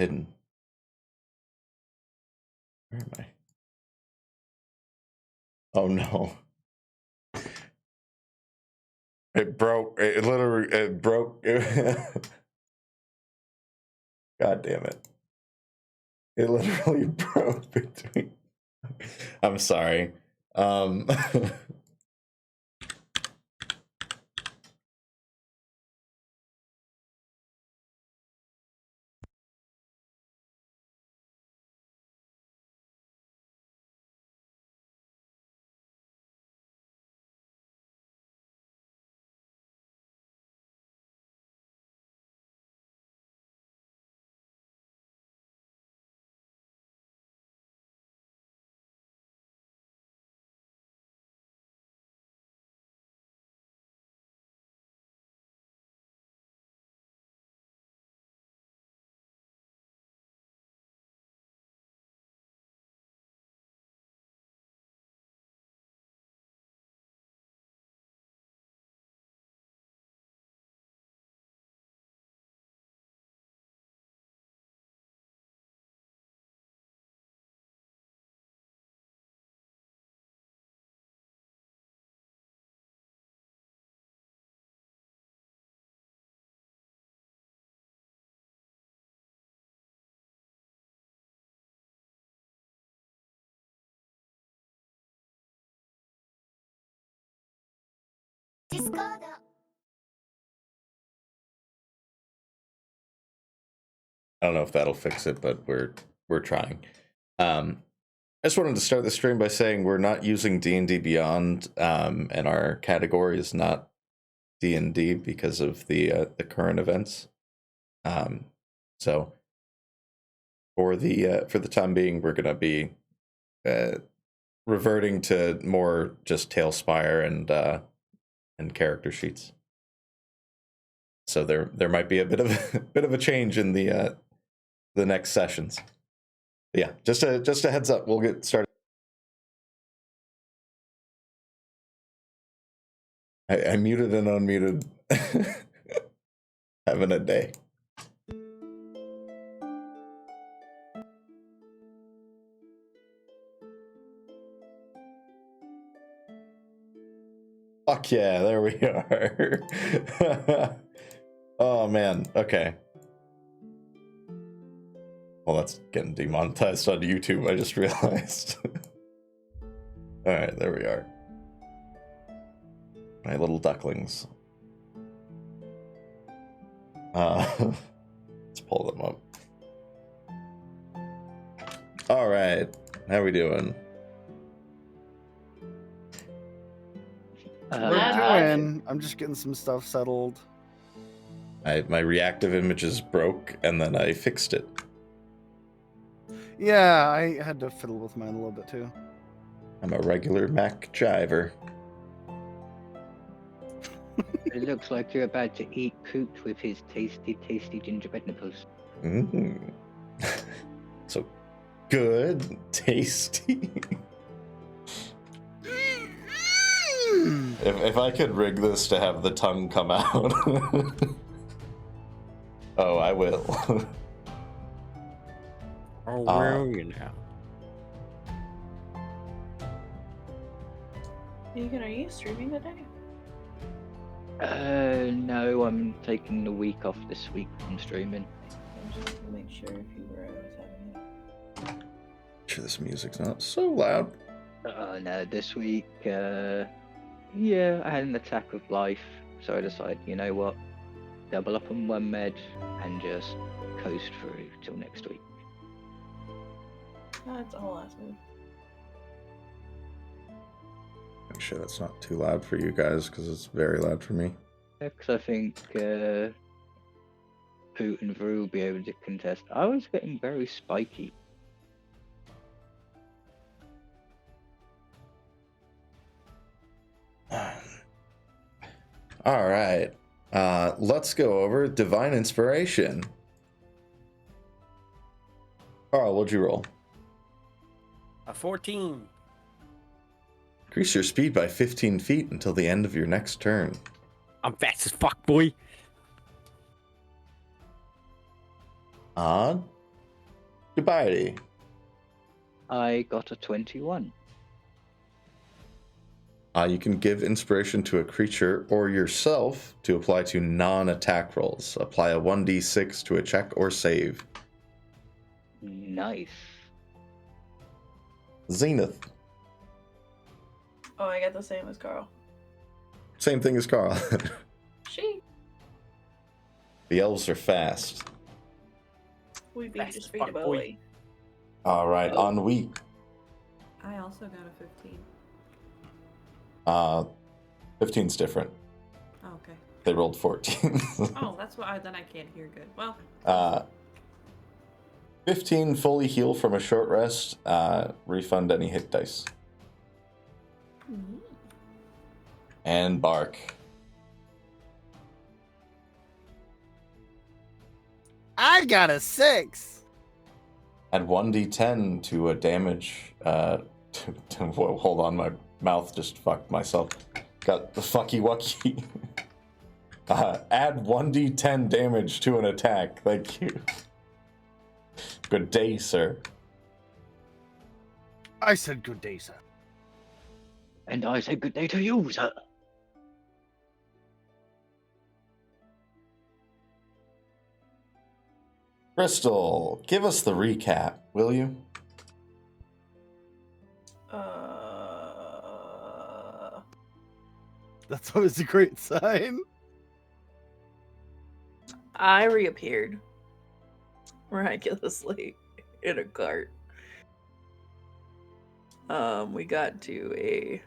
hidden. Where am I? Oh no. It broke. It literally broke. God damn it. It literally broke between. I'm sorry. I don't know if that'll fix it, but we're trying. I just wanted to start the stream by saying we're not using D&D Beyond, and our category is not D&D because of the current events. So for the time being, we're gonna be reverting to more just Talespire and character sheets. So there might be a bit of a change in the next sessions. But yeah, just a heads up. We'll get started. I muted and unmuted. Having a day. Fuck yeah, there we are. Oh man, okay. Well, that's getting demonetized on YouTube, I just realized. Alright, there we are. My little ducklings. Let's pull them up. Alright, how we doing? We're doing. I'm just getting some stuff settled. My reactive images broke, and then I fixed it. Yeah, I had to fiddle with mine a little bit too. I'm a regular Mac jiver. It looks like you're about to eat Coot with his tasty, tasty gingerbread nipples. So good, tasty. If I could rig this to have the tongue come out. Oh, I will. Oh, where are you now? Megan, are you streaming today? No, I'm taking the week off this week from streaming. I just wanted to make sure if you were having it. Sure, this music's not so loud. No, this week, yeah, I had an attack of life, so I decided, you know what, double up on one med and just coast through till next week. That's all last week. Make sure that's not too loud for you guys, because it's very loud for me. Yeah, because I think Poot and Varoux will be able to contest. I was getting very spiky. All right. Let's go over Divine Inspiration. Carl, what'd you roll? A 14. Increase your speed by 15 feet until the end of your next turn. I'm fast as fuck, boy. Odd. Dubiety. I got a 21. You can give inspiration to a creature or yourself to apply to non-attack rolls. Apply a 1d6 to a check or save. Nice. Zenith. Oh, I got the same as Carl. Same thing as Carl. She. The elves are fast. We beat Fast just as beat fuck, a boy. boy. All right, Oh. Ennui. I also got a 15. 15's different. Oh, okay. They rolled 14. Oh, that's why then I can't hear good. Well, 15 fully heal from a short rest. Refund any hit dice. mhm. And Bark. I got a 6. Add 1d10 to a damage. Hold on, my mouth just fucked myself. Got the fucky wucky. Add 1d10 damage to an attack. Thank you. Good day, sir. I said good day, sir. And I say good day to you, sir. Crystal, give us the recap, will you? That's always a great sign. I reappeared miraculously in a cart. We got to a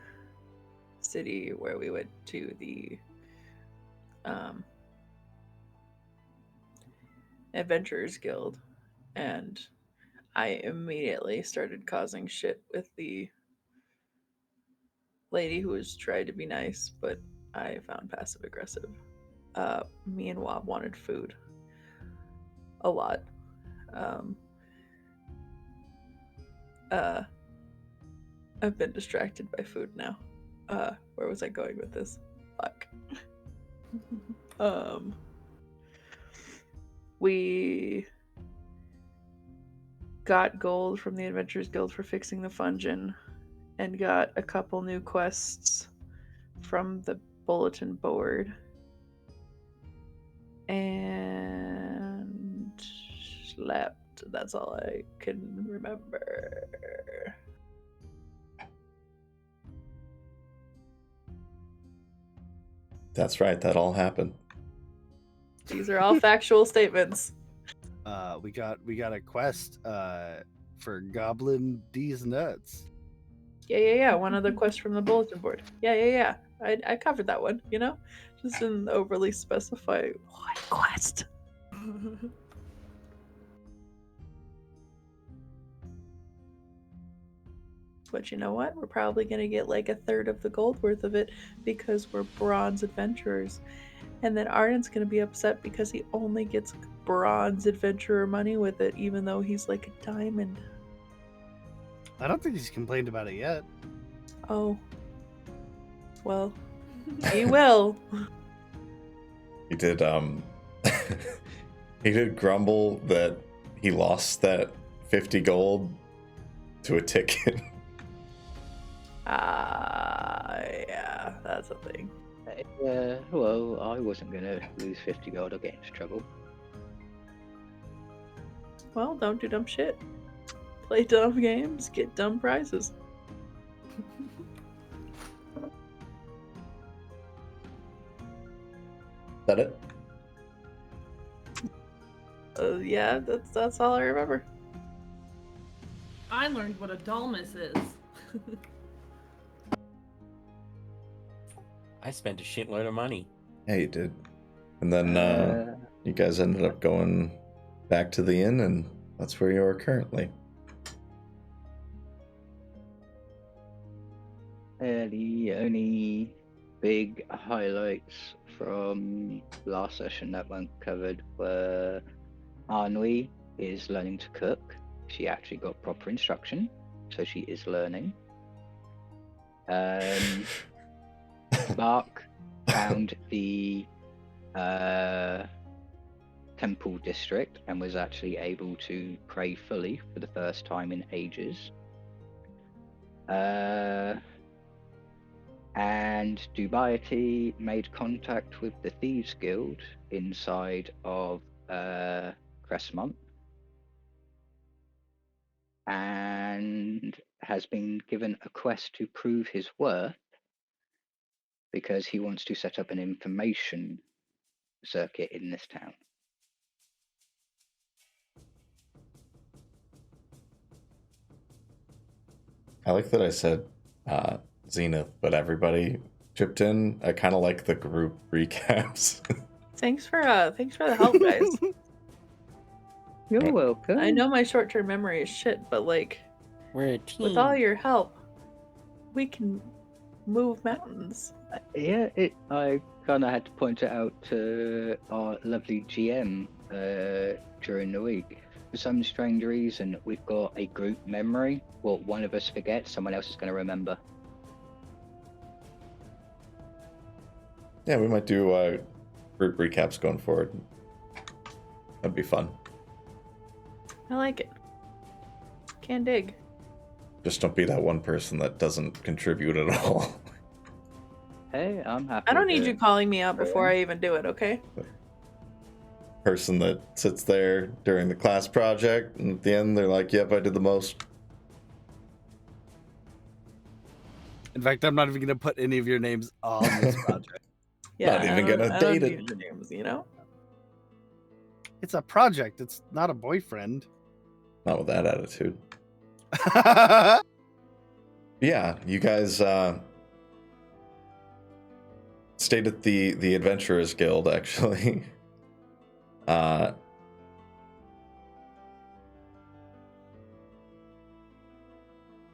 city where we went to the Adventurers Guild, and I immediately started causing shit with the lady who was trying to be nice, but I found passive aggressive. Me and Wob wanted food a lot. I've been distracted by food now. Where was I going with this? Fuck. We got gold from the Adventurers Guild for fixing the Fungin, and got a couple new quests from the bulletin board. And slept. That's all I can remember. That's right, that all happened. These are all factual statements. We got a quest for Goblin D's nuts. Yeah. One other quest from the bulletin board. Yeah. I covered that one, you know? Just didn't overly specify what quest. But you know what? We're probably going to get like a third of the gold worth of it because we're bronze adventurers. And then Ardent's going to be upset because he only gets bronze adventurer money with it, even though he's like a diamond. I don't think he's complained about it yet. Oh. Well, he will. He did he did grumble that he lost that 50 gold to a ticket. Yeah, that's a thing. Well, I wasn't going to lose 50 gold or get into trouble. Well, don't do dumb shit. Play dumb games, get dumb prizes. Is that it? Yeah, that's all I remember. I learned what a Dalmas is. I spent a shitload of money. Yeah, you did. And then you guys ended up going back to the inn, and that's where you are currently. The only big highlights from last session that weren't covered were Ennui is learning to cook. She actually got proper instruction, so she is learning. Mark found the temple district and was actually able to pray fully for the first time in ages. And Dubiety made contact with the Thieves Guild inside of Crestmont, and has been given a quest to prove his worth because he wants to set up an information circuit in this town. I like that I said Zenith, but everybody chipped in. I kind of like the group recaps. Thanks for the help, guys. You're welcome. I know my short-term memory is shit, but like, We're a team. with all your help, we can move mountains. Yeah, I kind of had to point it out to our lovely GM during the week. For some strange reason, we've got a group memory. Well, one of us forgets, someone else is going to remember. Yeah, we might do group recaps going forward. That'd be fun. I like it. Can dig. Just don't be that one person that doesn't contribute at all. Hey, I'm happy. I don't need to- you calling me out before I even do it, okay? Person that sits there during the class project, and at the end they're like, "Yep, I did the most." In fact, I'm not even going to put any of your names on this project. Yeah, Not even I don't- gonna I don't date it. need your names, you know? It's a project. It's not a boyfriend. Not with that attitude. Yeah, you guys stayed at the Adventurers Guild, actually.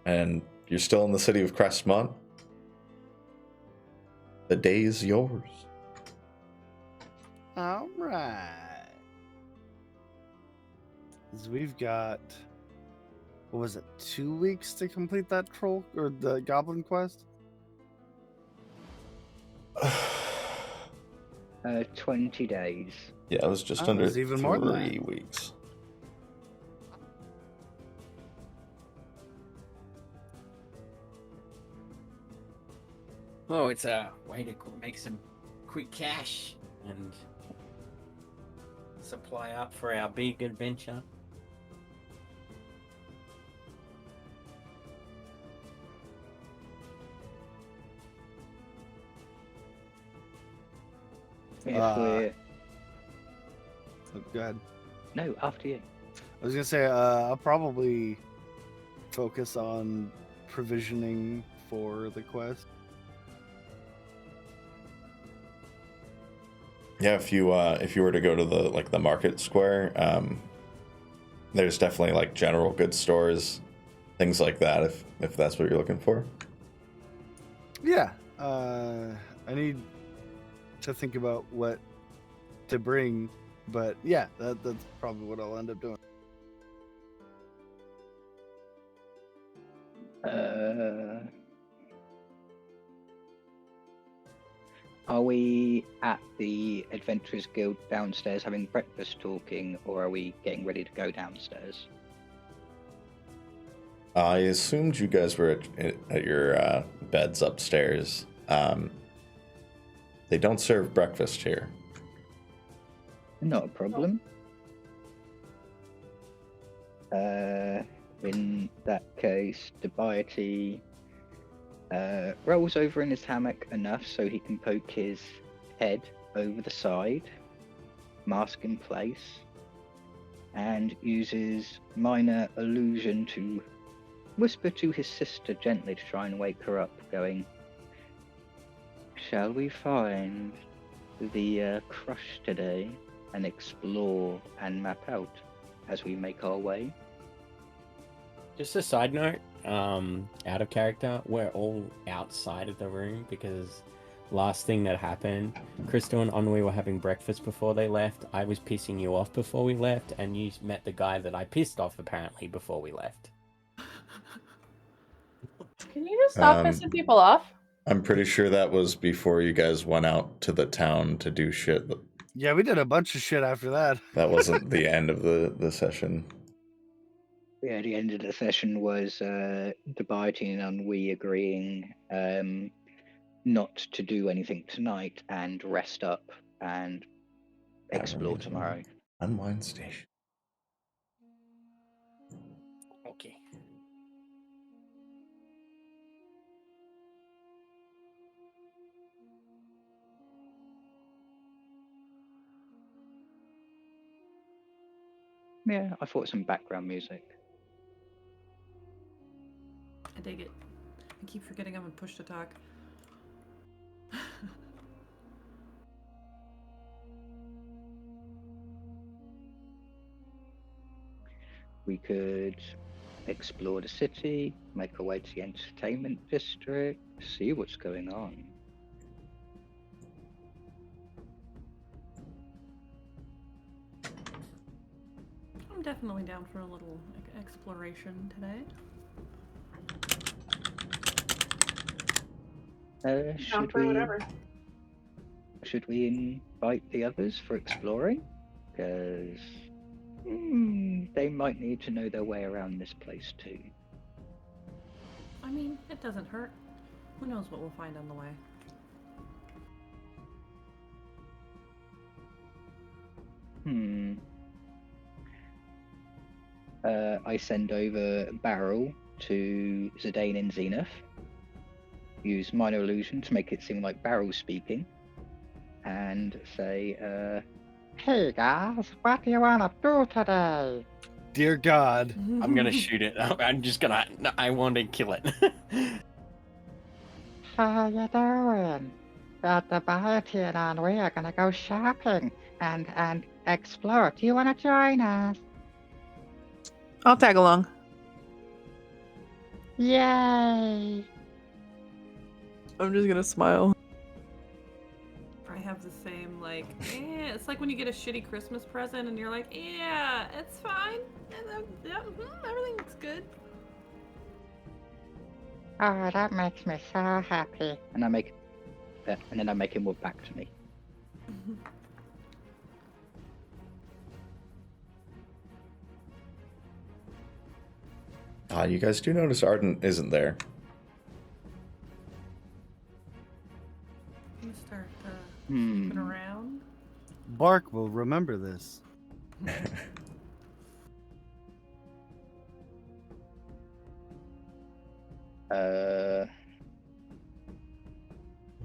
And you're still in the city of Crestmont. The day's yours. All right. So we've got, what was it, 2 weeks to complete that troll or the goblin quest? 20 days. Yeah, it was just Oh, it under was even more than 3 that. weeks. Oh, it's a way to make some quick cash and supply up for our big adventure. If Oh, go ahead. No, after you. I was gonna say I'll probably focus on provisioning for the quest. Yeah, if you were to go to the market square, there's definitely like general goods stores, things like that. If that's what you're looking for. Yeah, I need to think about what to bring, but yeah, that's probably what I'll end up doing. Are we at the Adventurers Guild downstairs having breakfast talking, or are we getting ready to go downstairs? I assumed you guys were at your beds upstairs. They don't serve breakfast here. Not a problem. In that case, Dubiety rolls over in his hammock enough so he can poke his head over the side, mask in place, and uses minor illusion to whisper to his sister gently to try and wake her up, going, "Shall we find the crush today and explore and map out as we make our way?" Just a side note, out of character, we're all outside of the room because last thing that happened, Crystal and Ennui were having breakfast before they left. I was pissing you off before we left, and you met the guy that I pissed off apparently before we left. Can you just stop pissing people off? I'm pretty sure that was before you guys went out to the town to do shit Yeah, we did a bunch of shit after that. That wasn't the end of the session. Yeah, the end of the session was Dubiety and Ennui agreeing not to do anything tonight and rest up and explore tomorrow. Unwind station. Okay. Yeah, I thought some background music. I dig it. I keep forgetting I'm on push to talk. We could explore the city, make our way to the entertainment district, see what's going on. I'm definitely down for a little exploration today. Should we invite the others for exploring? Because they might need to know their way around this place too. I mean, it doesn't hurt. Who knows what we'll find on the way. I send over Varoux to Zidane and Zenith. Use minor illusion to make it seem like Varoux speaking. And say, hey guys, what do you want to do today? Dear God. I'm gonna shoot it. I want to kill it. How you doing? Dubiety and Ennui are gonna go shopping and explore. Do you want to join us? I'll tag along. Yay! I'm just gonna smile. I have the same, like, it's like when you get a shitty Christmas present and you're like, yeah, it's fine. Everything looks good. Oh, that makes me so happy. And then I make him walk back to me. You guys do notice Ardent isn't there. You start looking around. Bark will remember this.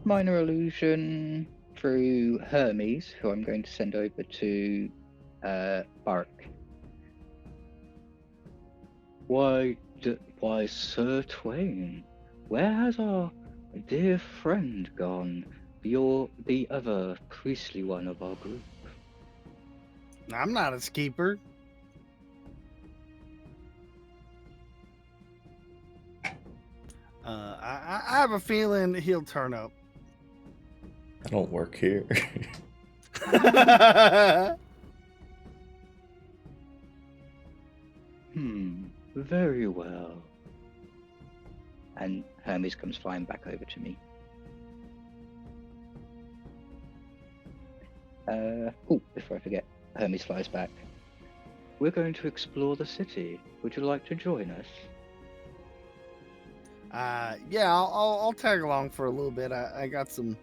Minor illusion through Hermes, who I'm going to send over to Bark. Why, Sir Twain, where has our dear friend gone? The other priestly one of our group. I'm not a skeeper. I have a feeling he'll turn up. I don't work here. Very well. And Hermes comes flying back over to me. Before I forget, Hermes flies back. We're going to explore the city. Would you like to join us? Yeah, I'll tag along for a little bit. I got some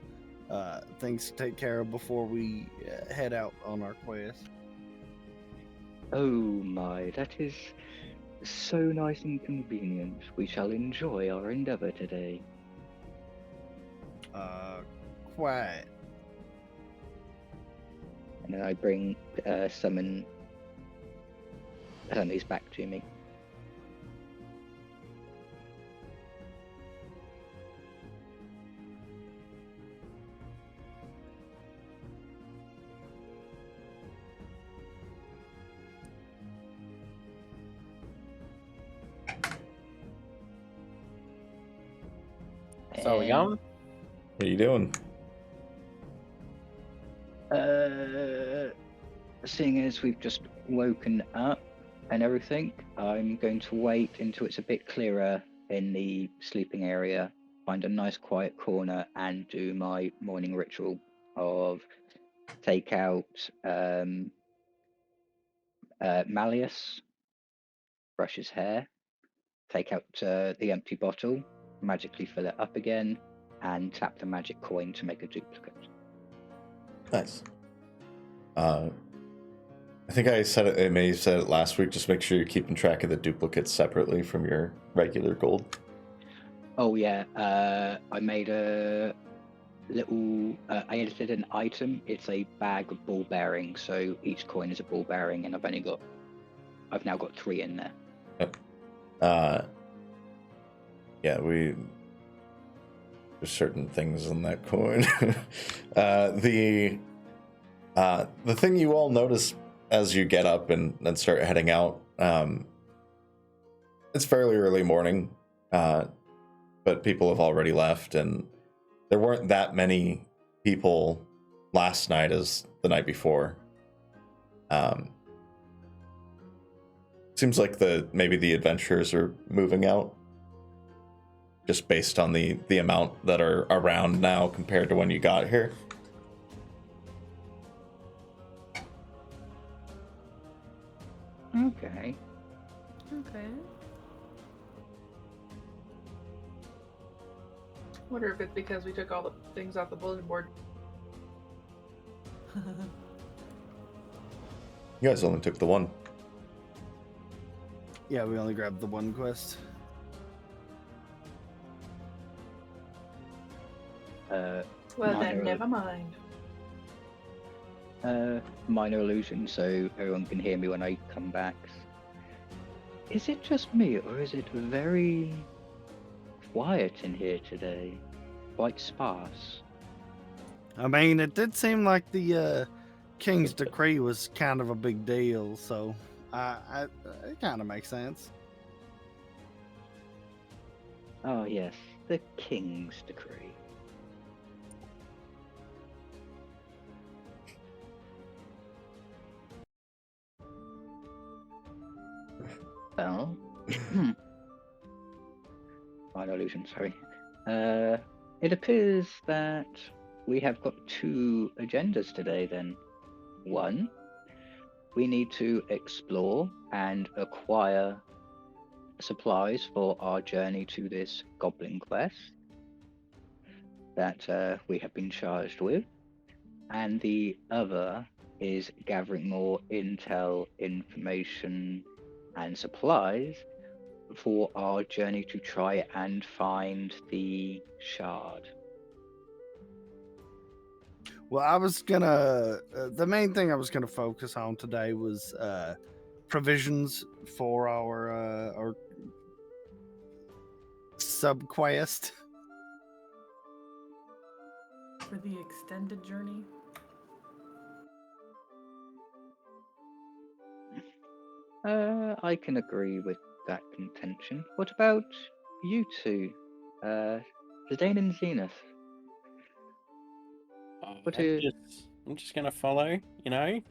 things to take care of before we head out on our quest. Oh my, that is so nice and convenient. We shall enjoy our endeavor today. Quiet. And then I bring summon Hermes back to me. So are we going? What are you doing? Seeing as we've just woken up and everything, I'm going to wait until it's a bit clearer in the sleeping area, find a nice quiet corner and do my morning ritual of take out Malleus, brush his hair, take out the empty bottle, magically fill it up again, and tap the magic coin to make a duplicate. Nice. I think I said it. I may have said it last week. Just make sure you're keeping track of the duplicates separately from your regular gold. Oh yeah, I made a little. I edited an item. It's a bag of ball bearings. So each coin is a ball bearing, and I've now got 3 in there. Yeah, there's certain things in that coin. The thing you all notice as you get up and start heading out, it's fairly early morning, but people have already left, and there weren't that many people last night as the night before. Seems like maybe the adventurers are moving out, just based on the amount that are around now compared to when you got here. Okay. Okay. Wonder if it's because we took all the things off the bulletin board. You guys only took the one. Yeah, we only grabbed the one quest. Well, Minor- then never mind. Minor illusion, so everyone can hear me when I come back. Is it just me, or is it very quiet in here today? Quite sparse. I mean, it did seem like the King's decree was kind of a big deal, so it kind of makes sense. Oh yes, the King's decree. Well, minor illusion, sorry. It appears that we have got 2 agendas today then. 1, we need to explore and acquire supplies for our journey to this goblin quest that we have been charged with. And the other is gathering more intel, information, and supplies for our journey to try and find the shard. Well, I was gonna. The main thing I was gonna focus on today was provisions for our sub quest. For the extended journey. I can agree with that contention. What about you two? Zidane and Zenith? What do you... I'm just gonna follow,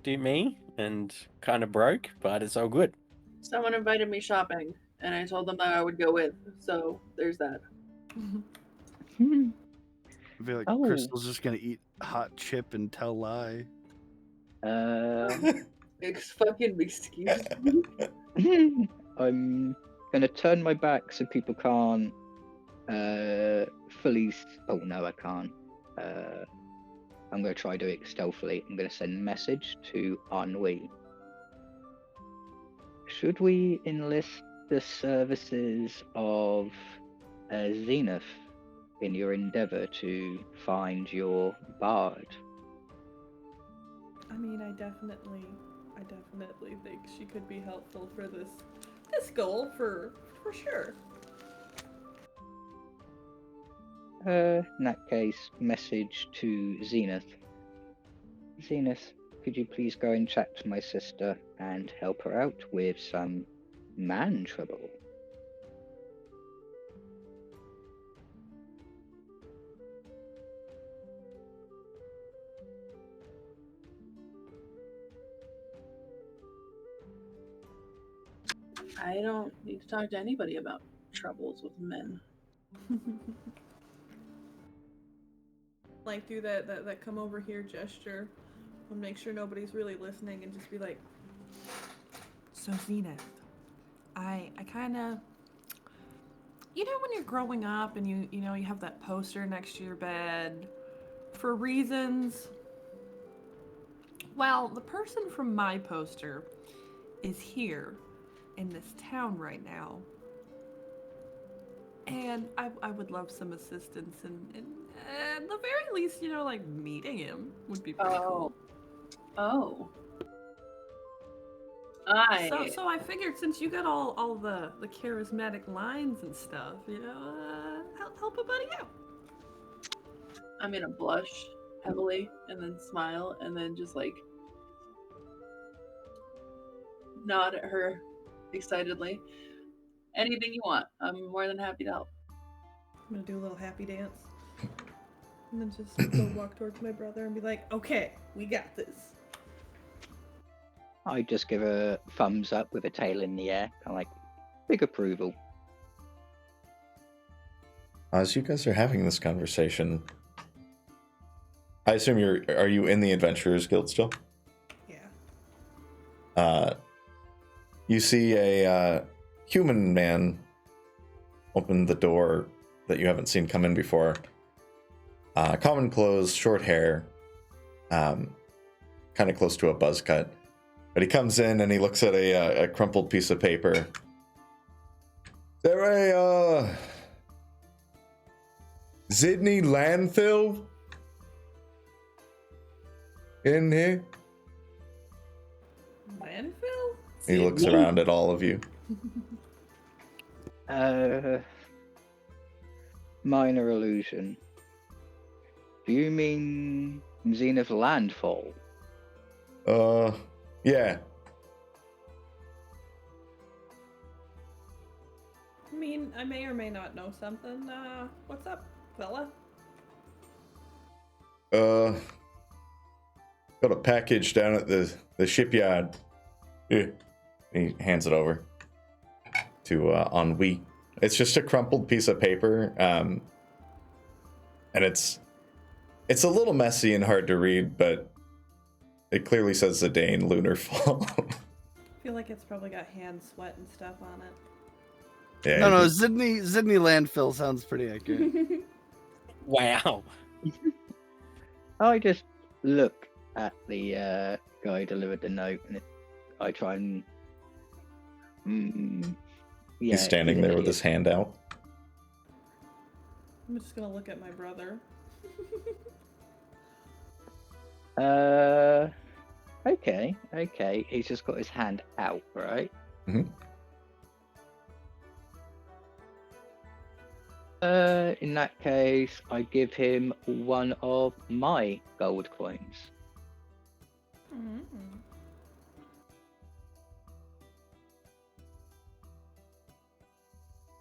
do me, and kind of broke, but it's all good. Someone invited me shopping, and I told them that I would go with. So there's that. I feel like Oh. Crystal's just gonna eat hot chip and tell lie. Excuse me. I'm gonna turn my back so people can't fully. Oh no, I can't. I'm gonna try do it stealthily. I'm gonna send a message to Ennui. Should we enlist the services of Zenith in your endeavor to find your bard? I mean, I definitely think she could be helpful for this goal for sure. In that case, message to Zenith. Zenith, could you please go and chat to my sister and help her out with some man trouble? I don't need to talk to anybody about troubles with men. Like do that come over here gesture And make sure nobody's really listening and just be like, so Zenith, I kind of, you know, when you're growing up and you know, you have that poster next to your bed for reasons. Well, the person from my poster is here in this town right now. And I would love some assistance and at the very least, you know, like meeting him would be pretty cool. Oh. So I figured since you got all the charismatic lines and stuff, you know, help a buddy out. I'm gonna blush heavily and then smile and then just like nod at her excitedly. Anything you want. I'm more than happy to help. I'm gonna do a little happy dance. And then just go walk towards my brother and be like, okay, we got this. I just give a thumbs up with a tail in the air, kind of like big approval. As you guys are having this conversation, I assume are you in the Adventurers Guild still? Yeah. You see a human man open the door that you haven't seen come in before. Common clothes, short hair, kind of close to a buzz cut. But he comes in and he looks at a crumpled piece of paper. Is there a Zidane landfill in here? Landfill? He looks around at all of you. Minor illusion. Do you mean Zenith landfall? Yeah. I mean, I may or may not know something. What's up, fella? Got a package down at the shipyard. Here. He hands it over to Ennui. It's just a crumpled piece of paper, and it's a little messy and hard to read, but it clearly says Zidane Lunar Fall. I feel like it's probably got hand sweat and stuff on it. Yeah, No, Sydney landfill sounds pretty accurate. Wow. I just look at the guy who delivered the note, and I try and. Yeah, he's standing there with his hand out. I'm just gonna look at my brother. Okay. He's just got his hand out, right? Mm-hmm. In that case, I give him one of my gold coins. Mm-hmm.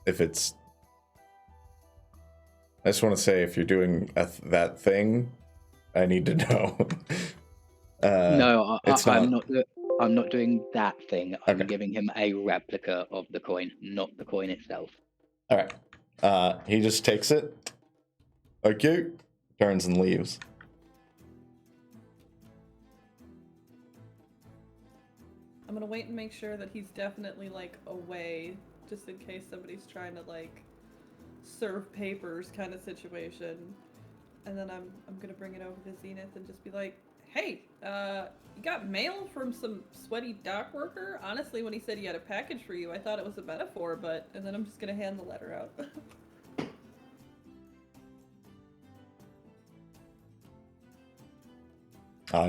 If it's... I just want to say, if you're doing that thing, I need to know. No, it's I'm not doing that thing. I'm Okay. giving him a replica of the coin, not the coin itself. All right. He just takes it. Okay. Turns and leaves. I'm gonna wait and make sure that he's definitely like away, just in case somebody's trying to like serve papers kind of situation. And then I'm gonna bring it over to Zenith and just be like, hey, you got mail from some sweaty dock worker? Honestly, when he said he had a package for you, I thought it was a metaphor, but... And then I'm just gonna hand the letter out.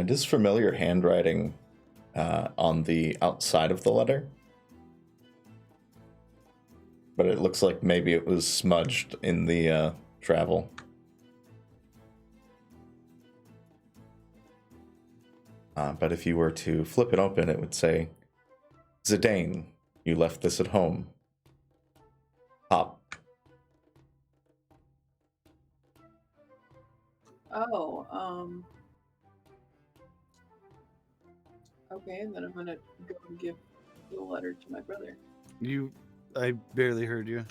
It is familiar handwriting on the outside of the letter. But it looks like maybe it was smudged in the travel. But if you were to flip it open, it would say, Zidane, you left this at home. Pop. Oh, okay, then I'm gonna go and give the letter to my brother. I barely heard you.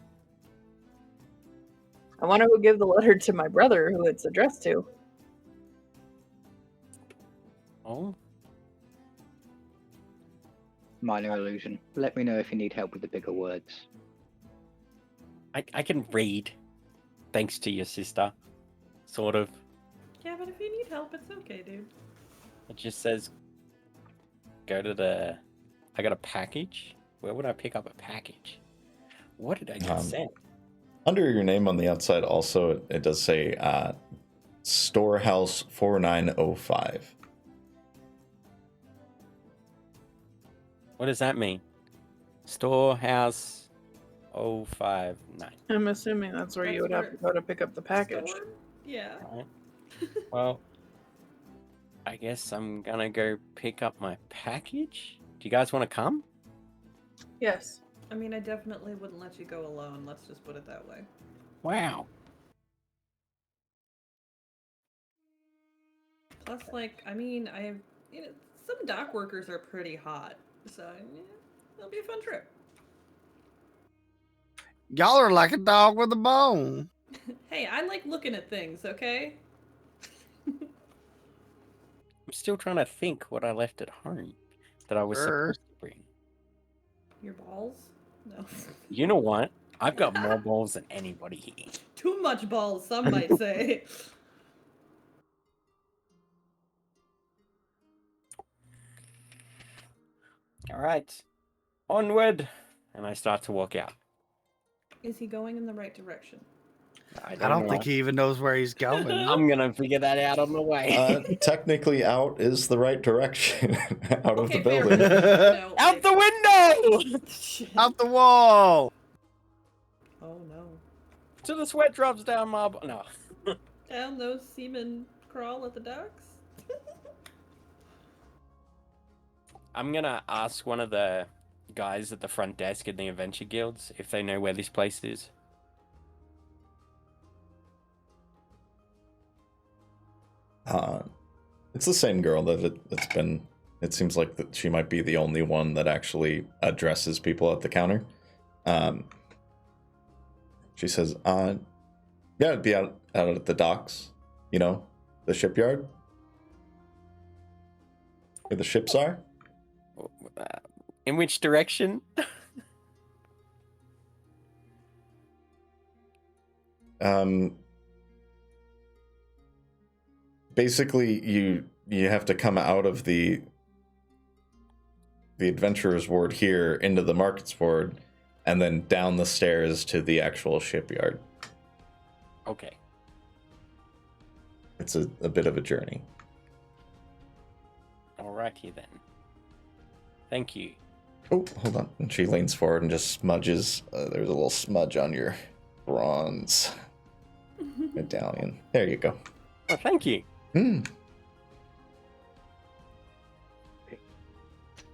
I want to go give the letter to my brother who it's addressed to. Oh, Minor illusion. Let me know if you need help with the bigger words. I can read, thanks to your sister, sort of. Yeah, but if you need help, it's okay, dude. It just says, go to the. I got a package. Where would I pick up a package? What did I get sent? Under your name on the outside, also it does say Storehouse 4905. What does that mean? Storehouse 059. I'm assuming that's where you would have to go to pick up the package. Store? Yeah. Alright. Well, I guess I'm gonna go pick up my package. Do you guys want to come? Yes. I mean, I definitely wouldn't let you go alone. Let's just put it that way. Wow. Plus, like, I mean, I have, some dock workers are pretty hot, so yeah, it'll be a fun trip. Y'all are like a dog with a bone. Hey, I like looking at things, okay? I'm still trying to think what I left at home that I was supposed to bring. Your balls? No. You know what? I've got more balls than anybody here. Too much balls, some might say. All right, onward, and I start to walk out. Is he going in the right direction? I don't think he even knows where he's going. I'm gonna figure that out on the way. Technically, out is the right direction. Out of the Okay, fair building. enough. No, Out wait. the window! Shit. Out the wall. Oh no. Till the sweat drops down my no. Down those seamen crawl at the docks? I'm gonna ask one of the guys at the front desk in the adventure guilds if they know where this place is. It's the same girl that it's been. It seems like that she might be the only one that actually addresses people at the counter. She says, "Yeah, it'd be out at the docks. You know, the shipyard, where the ships are." In which direction? Basically, you have to come out of the adventurer's ward here into the market's ward, and then down the stairs to the actual shipyard. Okay. It's a bit of a journey. Alrighty then. Thank you. Oh, hold on. And she leans forward and just smudges. There's a little smudge on your bronze medallion. There you go. Oh, thank you.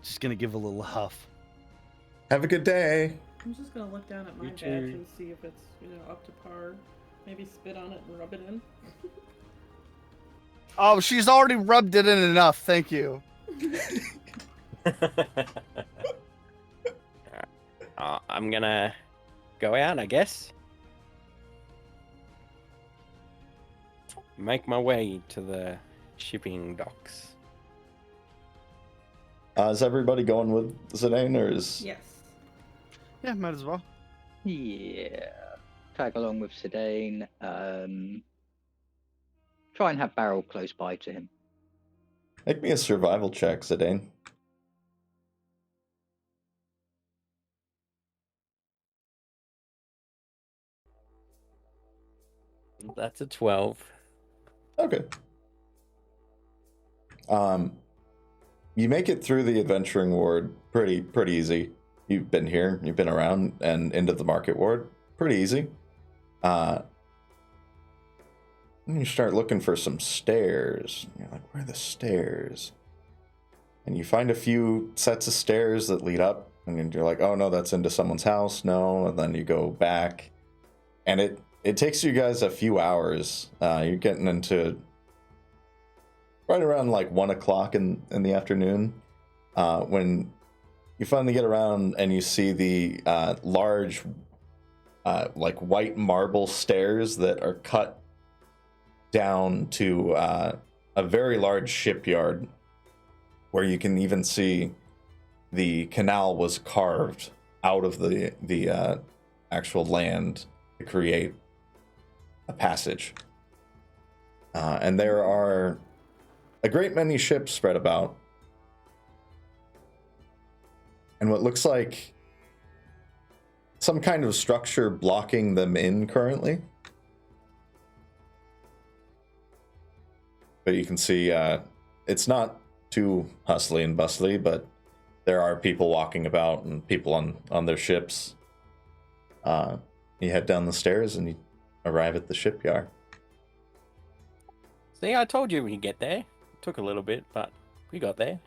Just gonna give a little huff. Have a good day. I'm just gonna look down at my You badge too. and see if it's, up to par. Maybe spit on it and rub it in. Oh, she's already rubbed it in enough. Thank you. I'm gonna go out, I guess. Make my way to the shipping docks. Is everybody going with Zidane, or is... Yes. Yeah, might as well. Yeah. Tag along with Zidane. Try and have Barrel close by to him. Make me a survival check, Zidane. That's a 12. Okay. You make it through the adventuring ward pretty easy. You've been here, you've been around, and into the market ward. Pretty easy. Then you start looking for some stairs. You're like, where are the stairs? And you find a few sets of stairs that lead up, and you're like, oh no, that's into someone's house. No, and then you go back, and it takes you guys a few hours. You're getting into right around like 1 o'clock in the afternoon, when you finally get around and you see the large, like white marble stairs that are cut down to a very large shipyard where you can even see the canal was carved out of the actual land to create a passage. And there are a great many ships spread about, and what looks like some kind of structure blocking them in currently. But you can see it's not too hustly and bustly, but there are people walking about and people on their ships. You head down the stairs and you arrive at the shipyard. See, I told you we'd get there. It took a little bit, but we got there.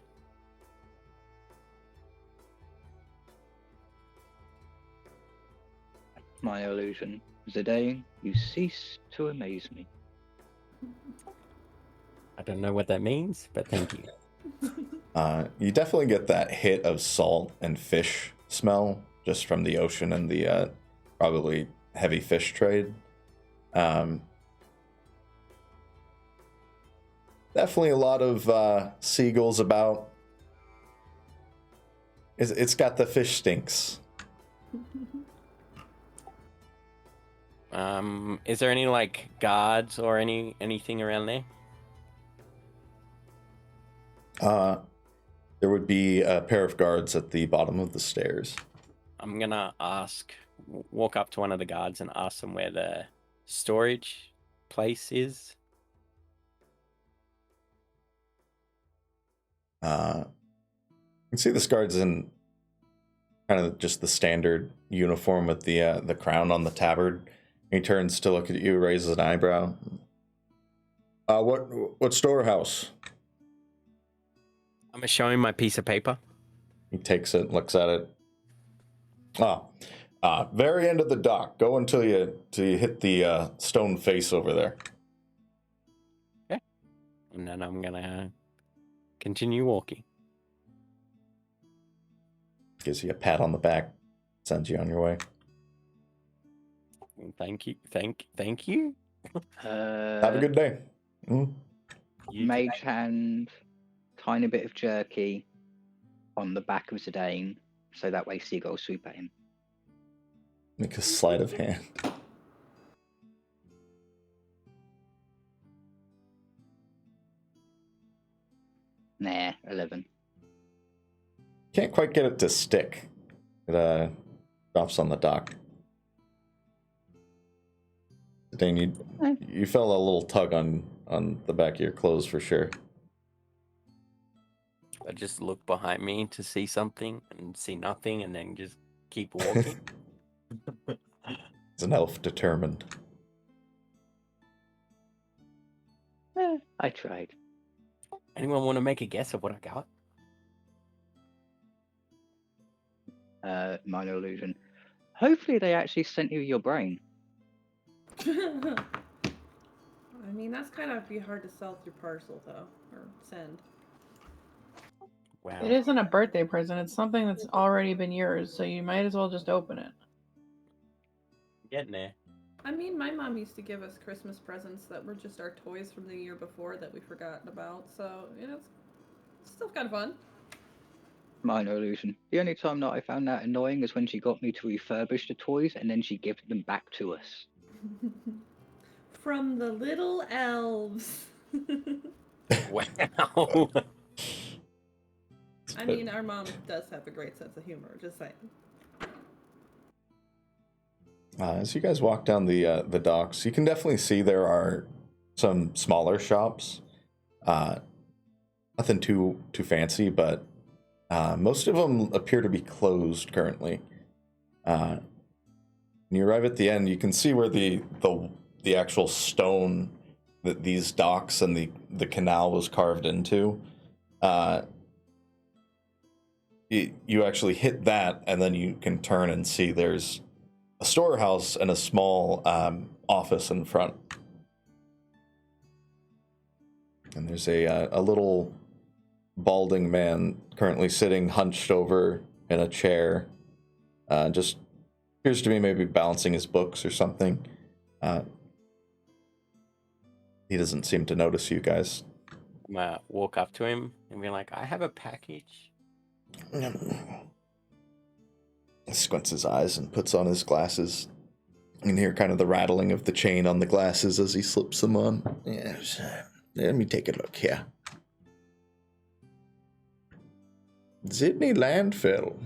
My illusion. Zidane, you cease to amaze me. I don't know what that means, but thank you. You definitely get that hit of salt and fish smell just from the ocean and the probably heavy fish trade. Definitely a lot of seagulls about. It's got the fish stinks. Is there any like guards or anything around there? There would be a pair of guards at the bottom of the stairs. I'm gonna walk up to one of the guards and ask them where the storage place is. You can see this guard's in kind of just the standard uniform with the crown on the tabard. He turns to look at you, raises an eyebrow. What storehouse? I'm gonna show him my piece of paper. He takes it, looks at it. Very end of the dock. Go until you hit the stone face over there. Okay. And then I'm gonna continue walking. Gives you a pat on the back, sends you on your way. Thank you. Thank you. Have a good day. Mage hand, tiny bit of jerky on the back of Zidane, so that way seagulls swoop at him. Make a sleight of hand. Nah, 11. Can't quite get it to stick. It drops on the dock. Dane, you felt a little tug on the back of your clothes for sure. I just look behind me to see something and see nothing, and then just keep walking. It's an elf determined. I tried. Anyone want to make a guess of what I got? Minor illusion. Hopefully they actually sent you your brain. I mean, that's kind of be hard to sell through parcel, though, or send. Wow. It isn't a birthday present. It's something that's already been yours, so you might as well just open it. Getting there. I mean, my mom used to give us Christmas presents that were just our toys from the year before that we forgotten about, so, you know, it's still kind of fun. Minor illusion. The only time that I found that annoying is when she got me to refurbish the toys and then she gave them back to us. From the little elves. Wow. I mean, our mom does have a great sense of humor, just saying. As you guys walk down the docks, you can definitely see there are some smaller shops. Nothing too fancy, but most of them appear to be closed currently. When you arrive at the end, you can see where the actual stone that these docks and the canal was carved into. You actually hit that, and then you can turn and see there's a storehouse and a small office in front. And there's a little balding man currently sitting hunched over in a chair. Just appears to be maybe balancing his books or something. He doesn't seem to notice you guys. I'm gonna walk up to him and be like, I have a package. Squints his eyes and puts on his glasses. You can hear kind of the rattling of the chain on the glasses as he slips them on. Yes. Let me take a look here. Sydney Landfill.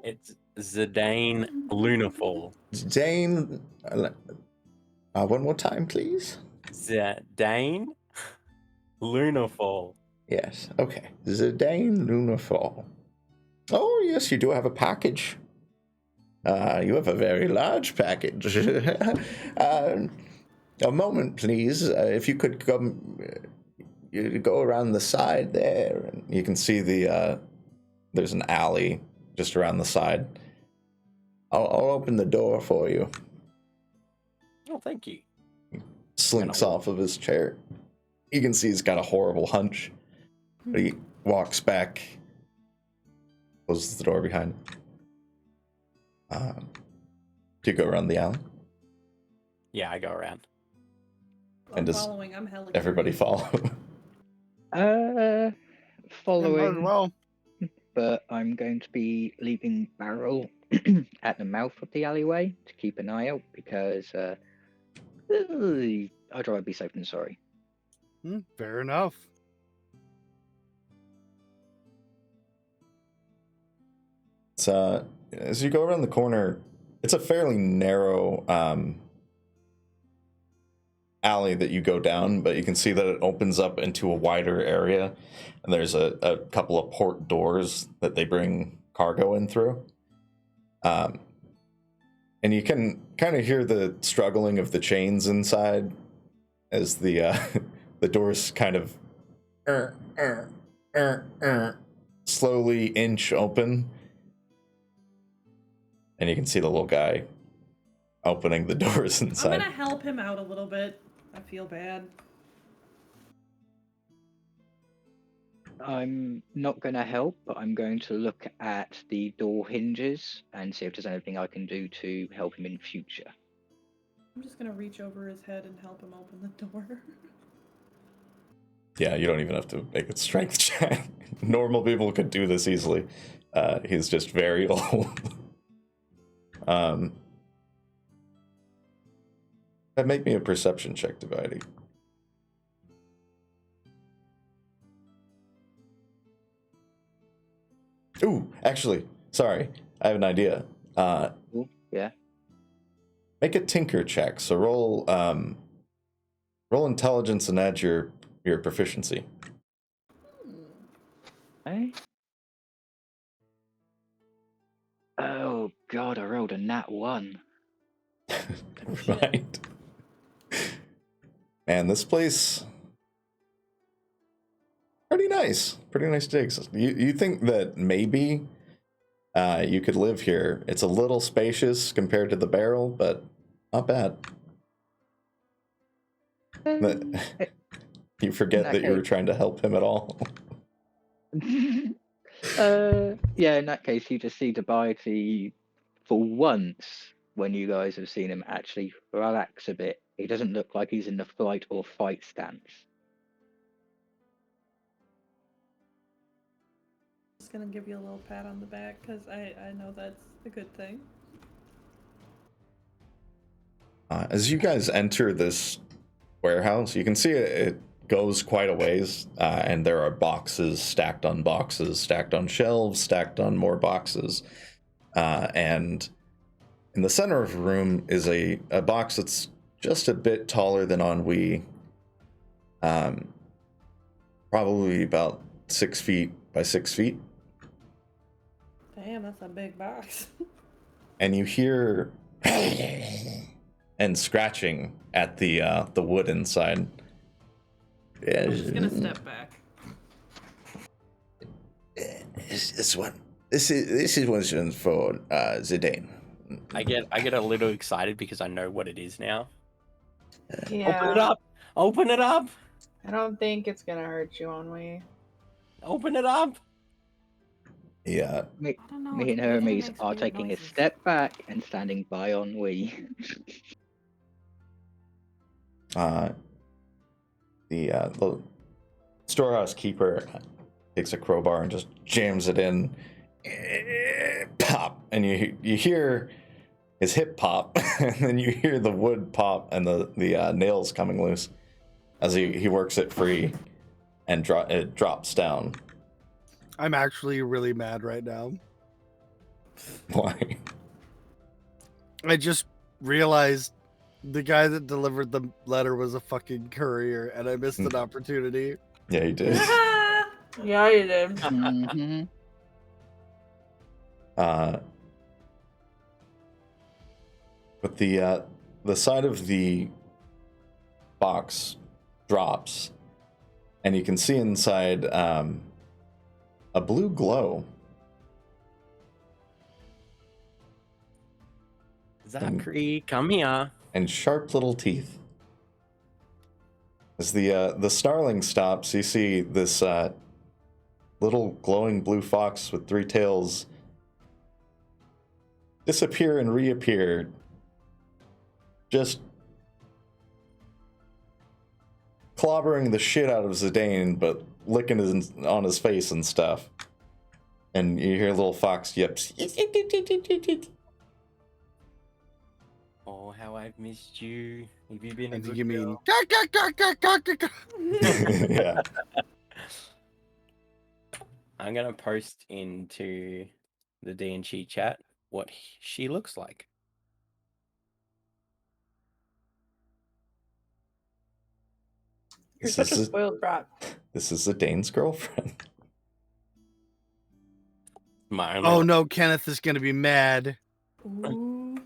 It's Zidane Lunafall. Zane. One more time, please. Zidane Lunafall. Yes, okay. Zidane Lunafall. Oh, yes, you do have a package. You have a very large package. A moment, please. If you could come, you go around the side there, and you can see there's an alley just around the side. I'll open the door for you. Oh, thank you. Slinks off of his chair. You can see he's got a horrible hunch. But he walks back, closes the door behind him. Do you go around the alley? Yeah, I go around. I'm does following. I'm hella Everybody curious. follow. Following, Well, but I'm going to be leaving Barrel at the mouth of the alleyway to keep an eye out because I'd rather be safe than sorry. fair enough. It's as you go around the corner, it's a fairly narrow alley that you go down, but you can see that it opens up into a wider area, and there's a couple of port doors that they bring cargo in through. And you can kind of hear the struggling of the chains inside as the the doors kind of slowly inch open. And you can see the little guy opening the doors inside. I'm gonna help him out a little bit. I feel bad. I'm not going to help, but I'm going to look at the door hinges and see if there's anything I can do to help him in future. I'm just gonna reach over his head and help him open the door. Yeah, you don't even have to make a strength check. Normal people could do this easily. He's just very old. Make me a perception check, Dubiety. Ooh, actually, sorry, I have an idea. Yeah. Make a tinker check. So roll intelligence and add your proficiency. Eh? Oh god, I rolled a nat 1. Right. Man, this place pretty nice digs. You think that maybe you could live here? It's a little spacious compared to the barrel, but not bad. You forget that you were trying to help him at all. Yeah, in that case, you just see Dubiety for once when you guys have seen him actually relax a bit. He doesn't look like he's in the flight or fight stance. Just gonna give you a little pat on the back because I know that's a good thing. As you guys enter this warehouse, you can see it goes quite a ways, and there are boxes, stacked on shelves, stacked on more boxes, and in the center of the room is a box that's just a bit taller than Ennui, probably about 6 feet by 6 feet. Damn, that's a big box. And you hear and scratching at the wood inside. I'm just gonna step back. This is one for Zidane. I get a little excited because I know what it is now. Yeah. Open it up! Open it up! I don't think it's gonna hurt you, Ennui. Open it up! Yeah. Me don't know, and it Hermes makes are weird taking a noises. step back and standing by Ennui. The storehouse keeper takes a crowbar and just jams it in. Pop, and you hear his hip pop, and then you hear the wood pop and the nails coming loose as he works it free, and it drops down. I'm actually really mad right now. Why? I just realized the guy that delivered the letter was a fucking courier, and I missed an opportunity. Yeah, he did. Yeah, you did. Mhm. But the side of the box drops, and you can see inside a blue glow. Zachary, come here. And sharp little teeth. As the snarling stops, you see this little glowing blue fox with 3 tails disappear and reappear, just clobbering the shit out of Zidane, but licking on his face and stuff. And you hear little fox yips. Oh, how I've missed you. Have you been a I think good you mean. girl? Yeah. I'm gonna post into the D&G chat what she looks like. You're such a spoiled brat. This is Zidane's girlfriend. My Oh no, Kenneth is gonna be mad. Ooh.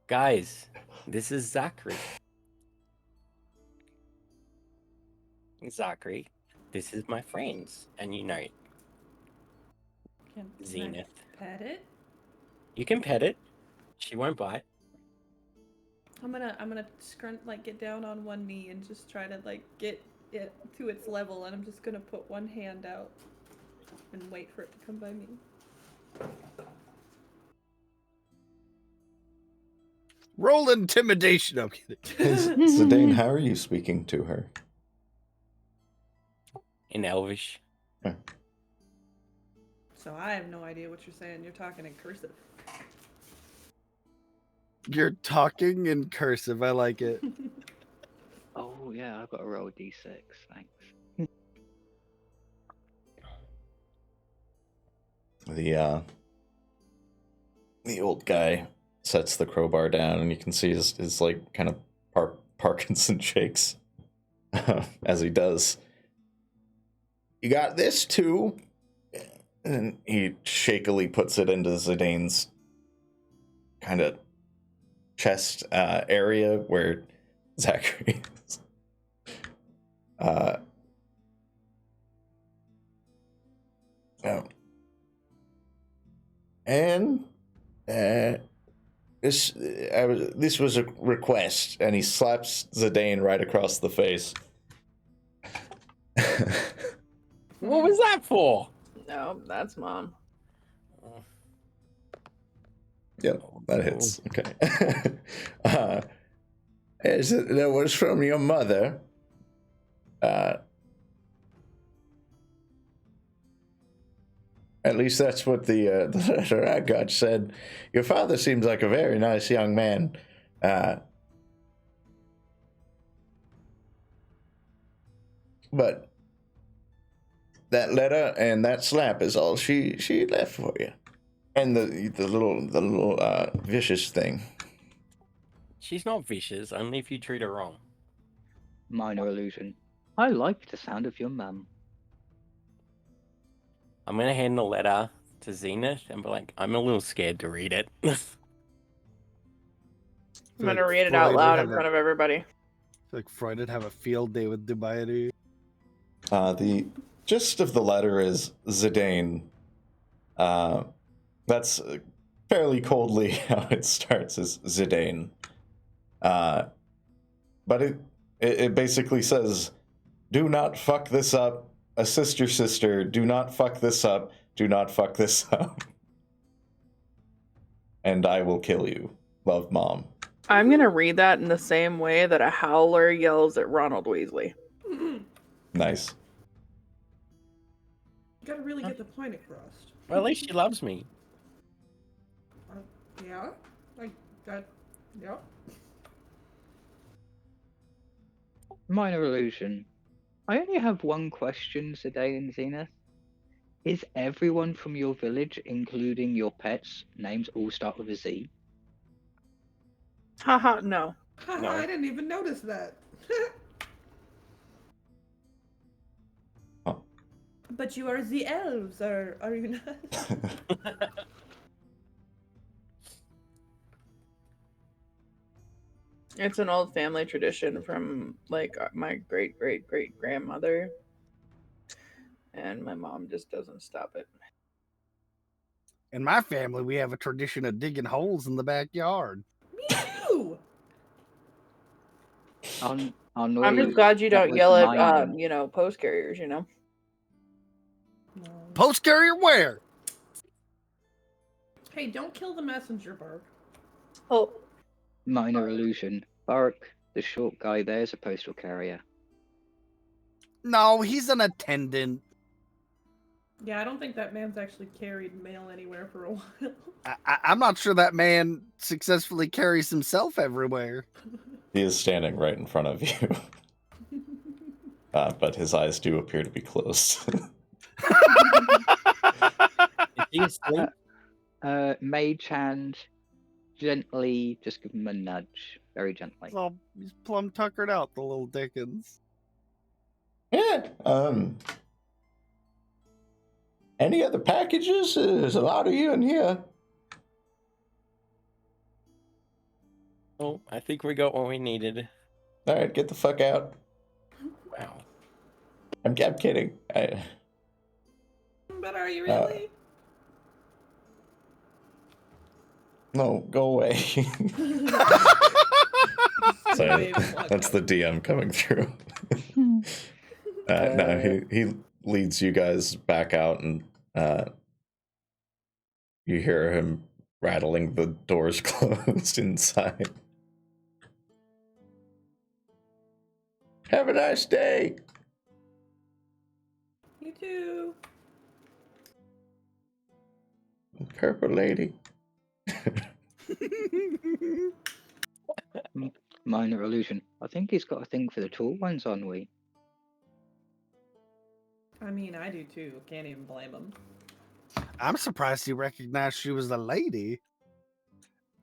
Guys, this is Zachary. Zachary, this is my friends, and you know it. Can Zenith. I pet it? You can pet it. She won't bite. I'm gonna get down on one knee and just try to like get it to its level, and I'm just gonna put one hand out and wait for it to come by me. Roll intimidation. I'm kidding. Zidane, how are you speaking to her? In Elvish. So I have no idea what you're saying. You're talking in cursive. You're talking in cursive. I like it. Oh yeah, I've got to roll a d6. Thanks. The old guy sets the crowbar down, and you can see his like kind of Parkinson shakes as he does. You got this too, and he shakily puts it into Zidane's kind of chest area where Zachary is. And this was a request, and he slaps Zidane right across the face. What was that for? No, that's mom. Yep, that hits. Okay. That was from your mother. At least that's what the letter I got said. Your father seems like a very nice young man. But that letter and that slap is all she left for you. And the little vicious thing. She's not vicious, only if you treat her wrong. Minor illusion. I like the sound of your mum. I'm gonna hand the letter to Zenith and be like, I'm a little scared to read it. I'm gonna read it out loud in front of everybody. Like Freud would have a field day with Dubiety. The gist of the letter is Zidane. That's fairly coldly how it starts, as Zidane. But it basically says, do not fuck this up. Assist your sister. Do not fuck this up. Do not fuck this up. And I will kill you. Love, Mom. I'm gonna read that in the same way that a howler yells at Ronald Weasley. You Nice. gotta really get the point across. Well, at least she loves me. Yeah? Like, that. Yeah? Minor illusion. I only have one question today in Zenith. Is everyone from your village, including your pets, names all start with a Z? Haha, no. No. I didn't even notice that. Oh. But you are the elves, are you not? It's an old family tradition from like my great grandmother, and my mom just doesn't stop it. In my family, we have a tradition of digging holes in the backyard. Me too! On I'm just glad you don't yell at post carriers, No. Post carrier where? Hey, don't kill the messenger, Bark. Oh, Minor illusion. Baruch, the short guy there, is a postal carrier. No, he's an attendant. Yeah, I don't think that man's actually carried mail anywhere for a while. I'm not sure that man successfully carries himself everywhere. He is standing right in front of you. But his eyes do appear to be closed. Is he asleep? Mage hand, gently, just give him a nudge, very gently. He's plumb tuckered out, the little Dickens. Yeah. Any other packages? There's a lot of you in here. Oh, I think we got what we needed. All right, get the fuck out. Wow. I'm kidding. But are you really? No, go away. Sorry, that's the DM coming through. No, he leads you guys back out, and you hear him rattling the doors closed inside. Have a nice day. You too. Purple lady. Minor illusion. I think he's got a thing for the tall ones, Ennui. I mean, I do too. Can't even blame him. I'm surprised he recognized she was a lady.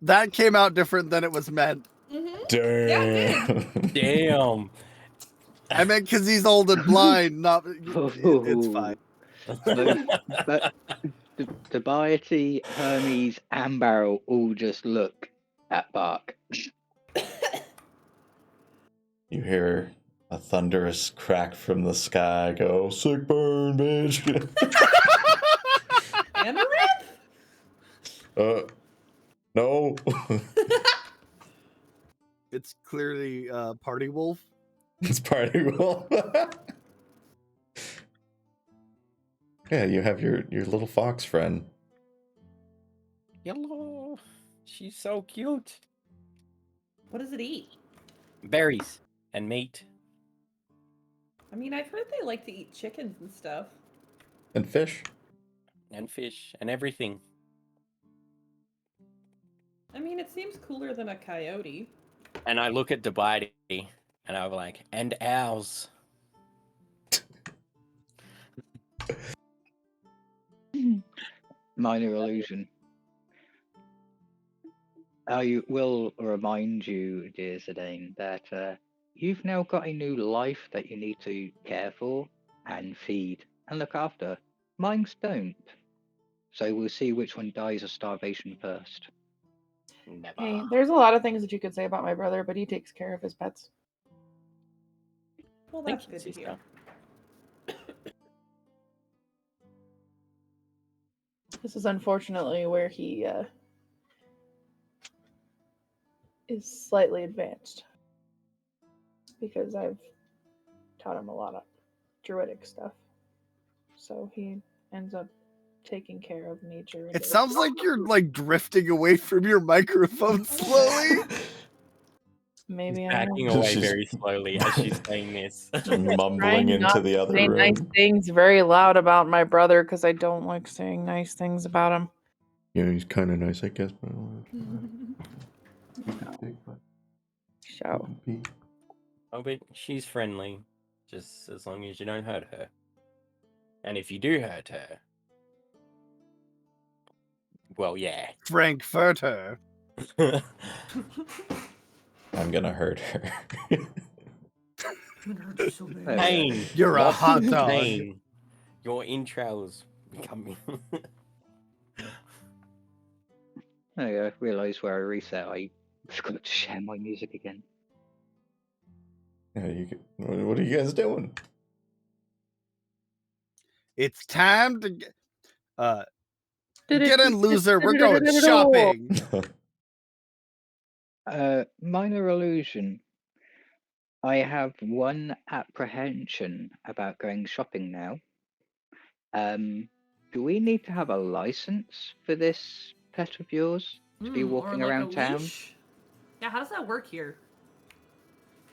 That came out different than it was meant. Mm-hmm. Damn. Yeah, it Damn. I meant because he's old and blind. Not it's fine. But Dubiety, Hermes, and Barrel all just look at Bark. You hear a thunderous crack from the sky go, sick burn, bitch. Amaranth? No. It's clearly Party Wolf. It's Party Wolf. Yeah, you have your little fox friend. Hello. She's so cute. What does it eat? Berries and meat. I mean, I've heard they like to eat chickens and stuff. And fish. And fish and everything. I mean, it seems cooler than a coyote. And I look at Dubiety and I'm like, and owls. Minor illusion. I will remind you, dear Zidane, that you've now got a new life that you need to care for and feed and look after. Mines don't. So we'll see which one dies of starvation first. Never. hey, there's a lot of things that you could say about my brother, but he takes care of his pets. Well, Thank that's you, good to sister. hear. This is unfortunately where he is slightly advanced, because I've taught him a lot of druidic stuff. So he ends up taking care of nature. It sounds like you're like drifting away from your microphone slowly. Maybe She's I am. backing away She's- very slowly as she's saying this. Mumbling Trying into not the to other say room. nice things very loud about my brother because I don't like saying nice things about him. Yeah, he's kind of nice, I guess. But So Oh, but she's friendly, just as long as you don't hurt her. And if you do hurt her, well, yeah. Frankfurter. I'm gonna hurt her. Pain. You're a lots hot of dog. pain. Your entrails becoming. I realised where I reset, I forgot to share my music again. Yeah, what are you guys doing? It's time to get in, loser. We're going shopping. Minor illusion. I have one apprehension about going shopping now. Do we need to have a license for this pet of yours to be walking or like around a town? leash? Yeah, how does that work here?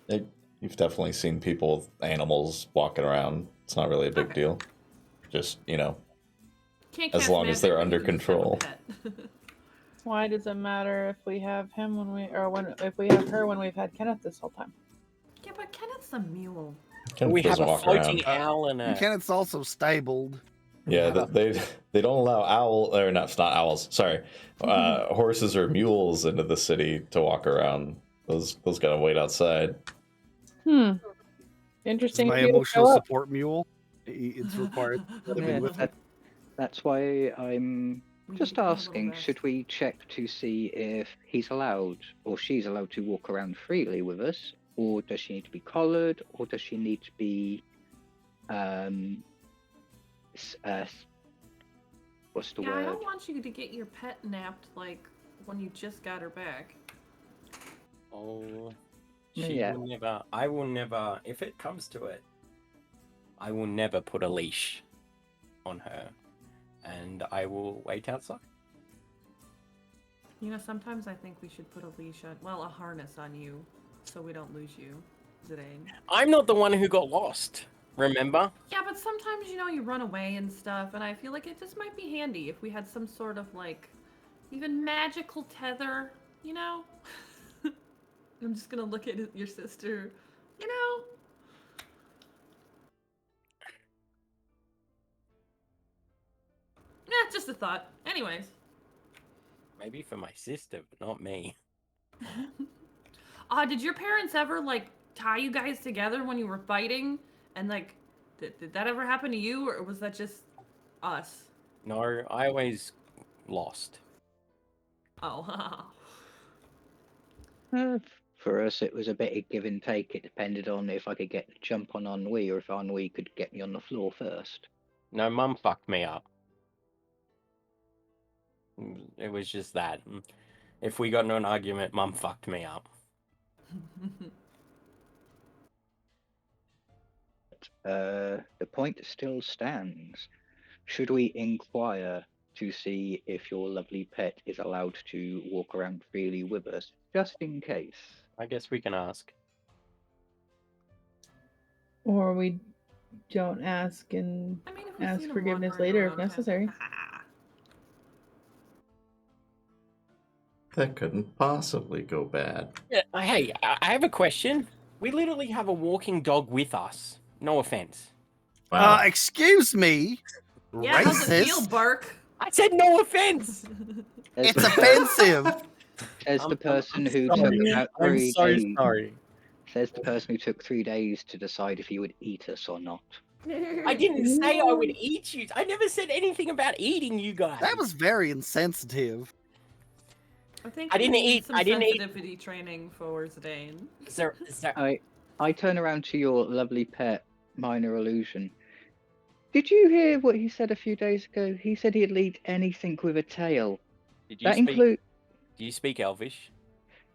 You've definitely seen people with animals walking around. It's not really a big deal. Just, Can't as cast long as they're magic, under but you can just have a control. pet. why does it matter if we have him if we have her when we've had Kenneth this whole time? Yeah, but Kenneth's a mule. Kenneth We have doesn't a walk floating around. owl and a. Kenneth's also stabled. Yeah, they don't allow not owls. Sorry, horses or mules into the city to walk around. Those gotta wait outside. Interesting. My if you emotional show up. support mule. It's required. Living with it. That's why I'm just asking, should we check to see if he's allowed or she's allowed to walk around freely with us, or does she need to be collared, or does she need to be what's the Yeah, I word? don't want you to get your pet napped like when you just got her back. Oh, Yeah. I will never, if it comes to it, I will never put a leash on her, and I will wait outside. Sometimes I think we should put a leash on, a harness on you, so we don't lose you, Zidane. I'm not the one who got lost, remember? Yeah, but sometimes, you run away and stuff, and I feel like it just might be handy if we had some sort of, even magical tether, I'm just gonna look at your sister, Yeah, just a thought. Anyways. Maybe for my sister, but not me. Did your parents ever, tie you guys together when you were fighting? And, did that ever happen to you, or was that just us? No, I always lost. Oh, For us, it was a bit of give and take. It depended on if I could get the jump on Ennui, or if Ennui could get me on the floor first. No, Mum fucked me up. It was just that. If we got into an argument, Mum fucked me up. The point still stands. Should we inquire to see if your lovely pet is allowed to walk around freely with us, just in case? I guess we can ask. Or we don't ask and if we've ask seen him forgiveness wandering later if around, necessary. That couldn't possibly go bad. Yeah, hey, I have a question. We literally have a walking dog with us. No offense. Wow. Excuse me. Yeah, how's it feel, Racist. Bark? I said no offense. It's offensive. Says the person who sorry. took about I'm 3 so days. sorry. Says the person who took 3 days to decide if he would eat us or not. I didn't say I would eat you. I never said anything about eating you guys. That was very insensitive. I think I didn't we need eat- some I didn't eat- sensitivity training for Zidane. Sir, I turn around to your lovely pet, Minor Illusion. Did you hear what he said a few days ago? He said he'd eat anything with a tail. did you That speak? include? Do you speak Elvish?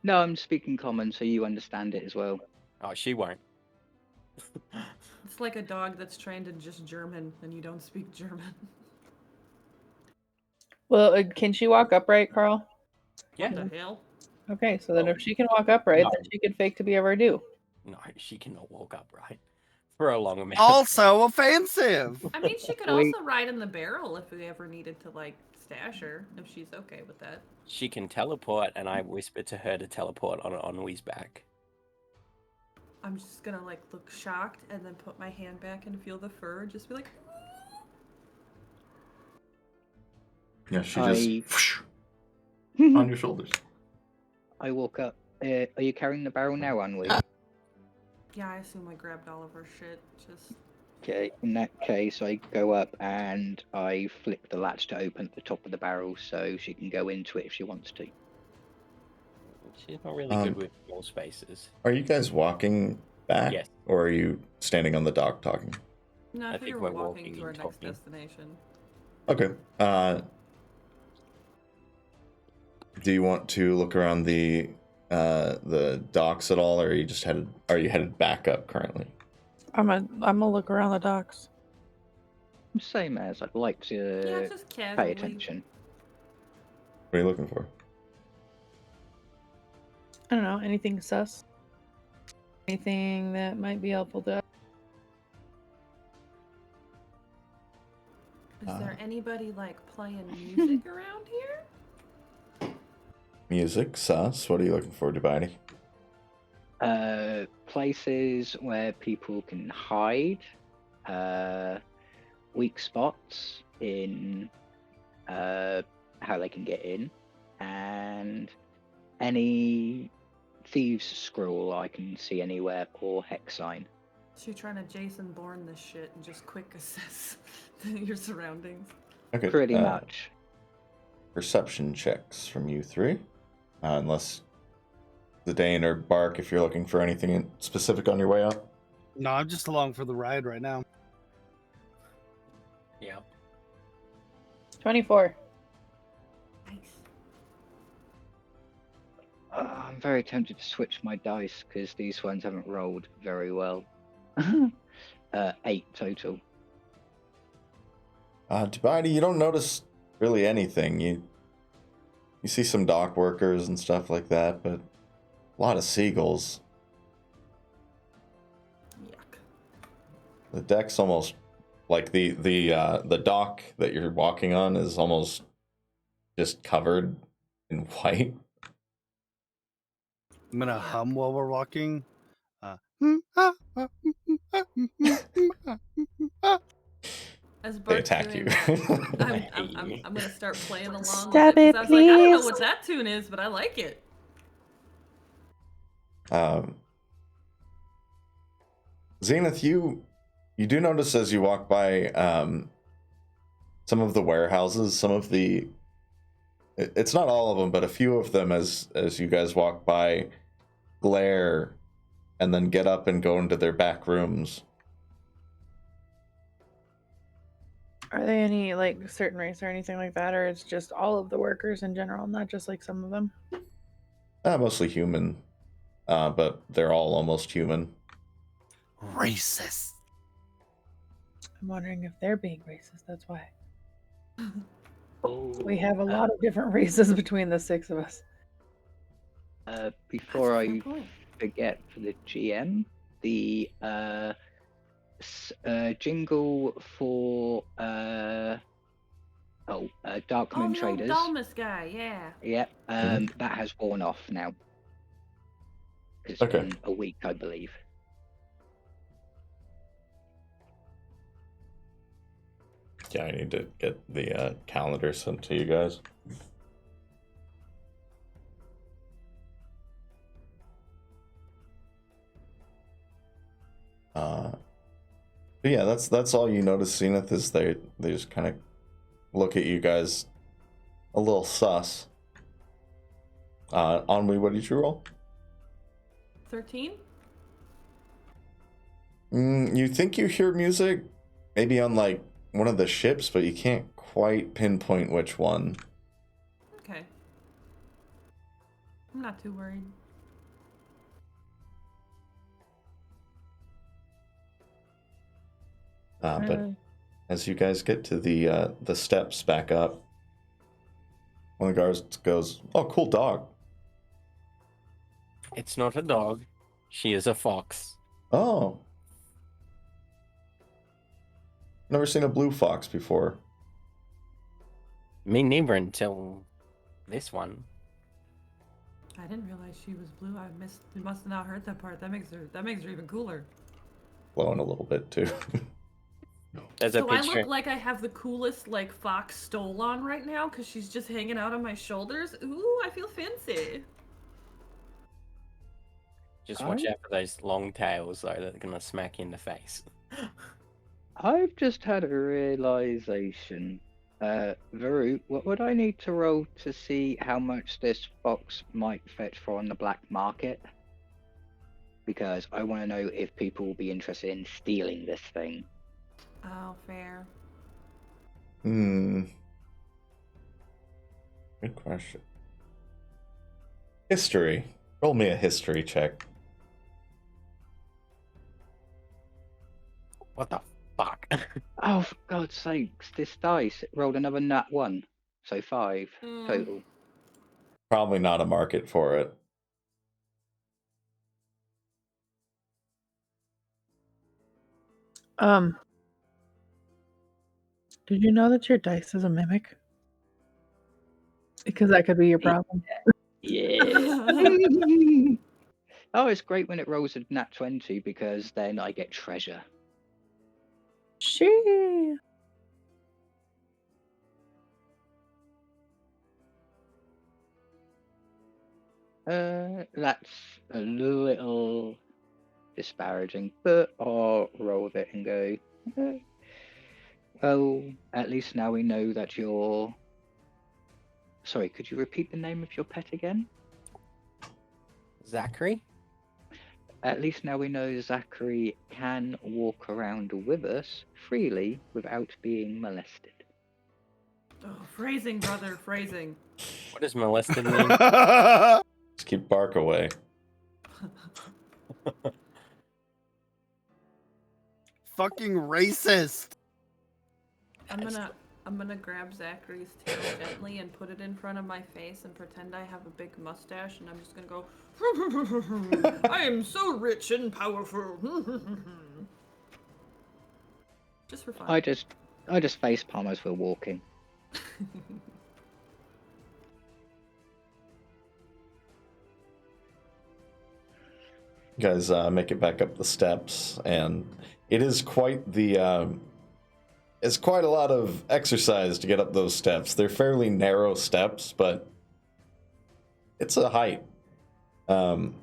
No, I'm speaking common, so you understand it as well. Oh, she won't. It's like a dog that's trained in just German and you don't speak German. Well, can she walk upright, Carl? Yeah. What the hell? Okay, so then if she can walk upright, then she can fake to be a Varoux. No, she cannot walk upright for a long amount. Also offensive. I mean, she could Wait. also ride in the barrel if we ever needed to, like, stash her, if she's okay with that. She can teleport, and I whispered to her to teleport on Ennui's back. I'm just gonna, like, look shocked and then put my hand back and feel the fur and just be like, Yeah, she just whoosh, on your shoulders. I walk up. Are you carrying the barrel now, Ennui? yeah, I assume I grabbed all of her shit. Just. Okay, in that case, I go up and I flick the latch to open at the top of the barrel so she can go into it if she wants to. She's not really good with small spaces. Are you guys walking back? Yes. Or are you standing on the dock talking? No, I I figure think we're we're walking to our walking and next talking. destination. Okay. Do you want to look around the docks at all, or are you just headed back up currently? I'm gonna look around the docks. Same as I'd like to Yeah, just casually. pay attention. What are you looking for? I don't know, anything sus? Anything that might be helpful to us? Is there anybody, like, playing music around here? Music, sus. What are you looking for, Dubiety? Places where people can hide, weak spots in how they can get in, and any thieves' scroll I can see anywhere or hex sign. So you're trying to Jason Bourne this shit and just quick assess your surroundings. Okay. Pretty much. Perception checks from you three, unless Zidane or Bark, if you're looking for anything specific on your way up. No, I'm just along for the ride right now. Yeah. 24. Nice. I'm very tempted to switch my dice because these ones haven't rolled very well. 8 total. Dubiety, you don't notice really anything. You see some dock workers and stuff like that, but a lot of seagulls. Yuck. The deck's almost like the dock that you're walking on is almost just covered in white. I'm gonna hum while we're walking. As They Bart's attack doing you. that, I'm gonna start playing along Stop with it. it, 'Cause I was like, I don't know please. what that tune is, but I like it. Zenith, you do notice as you walk by some of the warehouses, some of the it's not all of them, but a few of them as you guys walk by glare and then get up and go into their back rooms. Are they any like certain race or anything like that, or it's just all of the workers in general, not just like some of them? Mostly human, but they're all almost human. Racist. I'm wondering if they're being racist. That's why. Oh, We have a lot of different races between the 6 of us. before That's a I fair point. forget for the GM, the jingle for Dark Oh, Moon the old Traders. Dalmas guy, yeah. Yep, that has worn off now. It's Okay. been a week, I believe. Yeah, I need to get the calendar sent to you guys. But yeah, that's all you notice, Zenith, is they just kind of look at you guys a little sus. Ennui, what did you roll? 13? You think you hear music, maybe on like one of the ships, but you can't quite pinpoint which one. Okay. I'm not too worried. But as you guys get to the steps back up, one of the guards goes, "Oh, cool dog." It's not a dog. She is a fox. Oh. Never seen a blue fox before. Me neither until this one. I didn't realize she was blue. I must have not heard that part. That makes her even cooler. Glowing a little bit too. There's a So I picture. look like I have the coolest like fox stole on right now because she's just hanging out on my shoulders. Ooh, I feel fancy. Just watch out for those long tails, though. They're gonna smack you in the face. I've just had a realization. Varoux, what would I need to roll to see how much this fox might fetch for on the black market? Because I want to know if people will be interested in stealing this thing. Oh, fair. Good question. History. Roll me a history check. What the fuck? Oh, for God's sakes, this dice rolled another nat 1. So 5 total. Probably not a market for it. Did you know that your dice is a mimic? Because that could be your problem. Yeah. Oh, it's great when it rolls a nat 20 because then I get treasure. She. That's a little disparaging, but I'll roll with it and go, well, at least now we know that you're... Sorry, could you repeat the name of your pet again? Zachary? At least now we know Zachary can walk around with us freely without being molested. Oh, phrasing, brother, phrasing. What does molested mean? Just keep Bark away. Fucking racist. I'm gonna grab Zachary's tail gently and put it in front of my face and pretend I have a big mustache, and I'm just gonna go. I am so rich and powerful. Just for fun. I just face palm as we're walking. You guys make it back up the steps, and it is quite the it's quite a lot of exercise to get up those steps. They're fairly narrow steps, but it's a height. You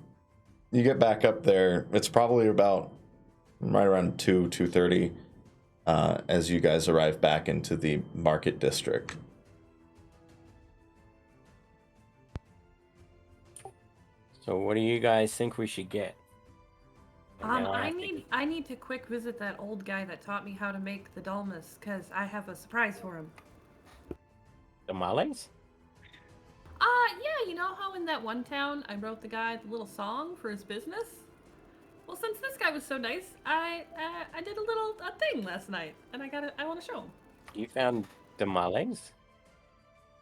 get back up there, it's probably about right around 2:30 as you guys arrive back into the market district. So what do you guys think we should get? I need to quick visit that old guy that taught me how to make the dolmas, because I have a surprise for him. Tamales? Yeah, you know how in that one town I wrote the guy the little song for his business? Well, since this guy was so nice, I did a thing last night, and I want to show him. You found tamales?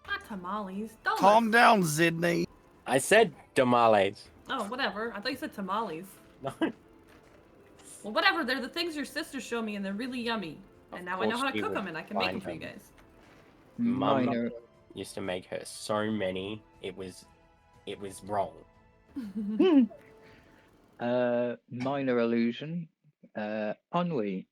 Not tamales, dolmas. Calm down, Zidane. I said tamales. Oh, whatever. I thought you said tamales. No. Well, whatever. They're the things your sister showed me, and they're really yummy. And now I know how to cook them, and I can make them for you guys. Minor used to make her so many, it was wrong. minor illusion. Ennui,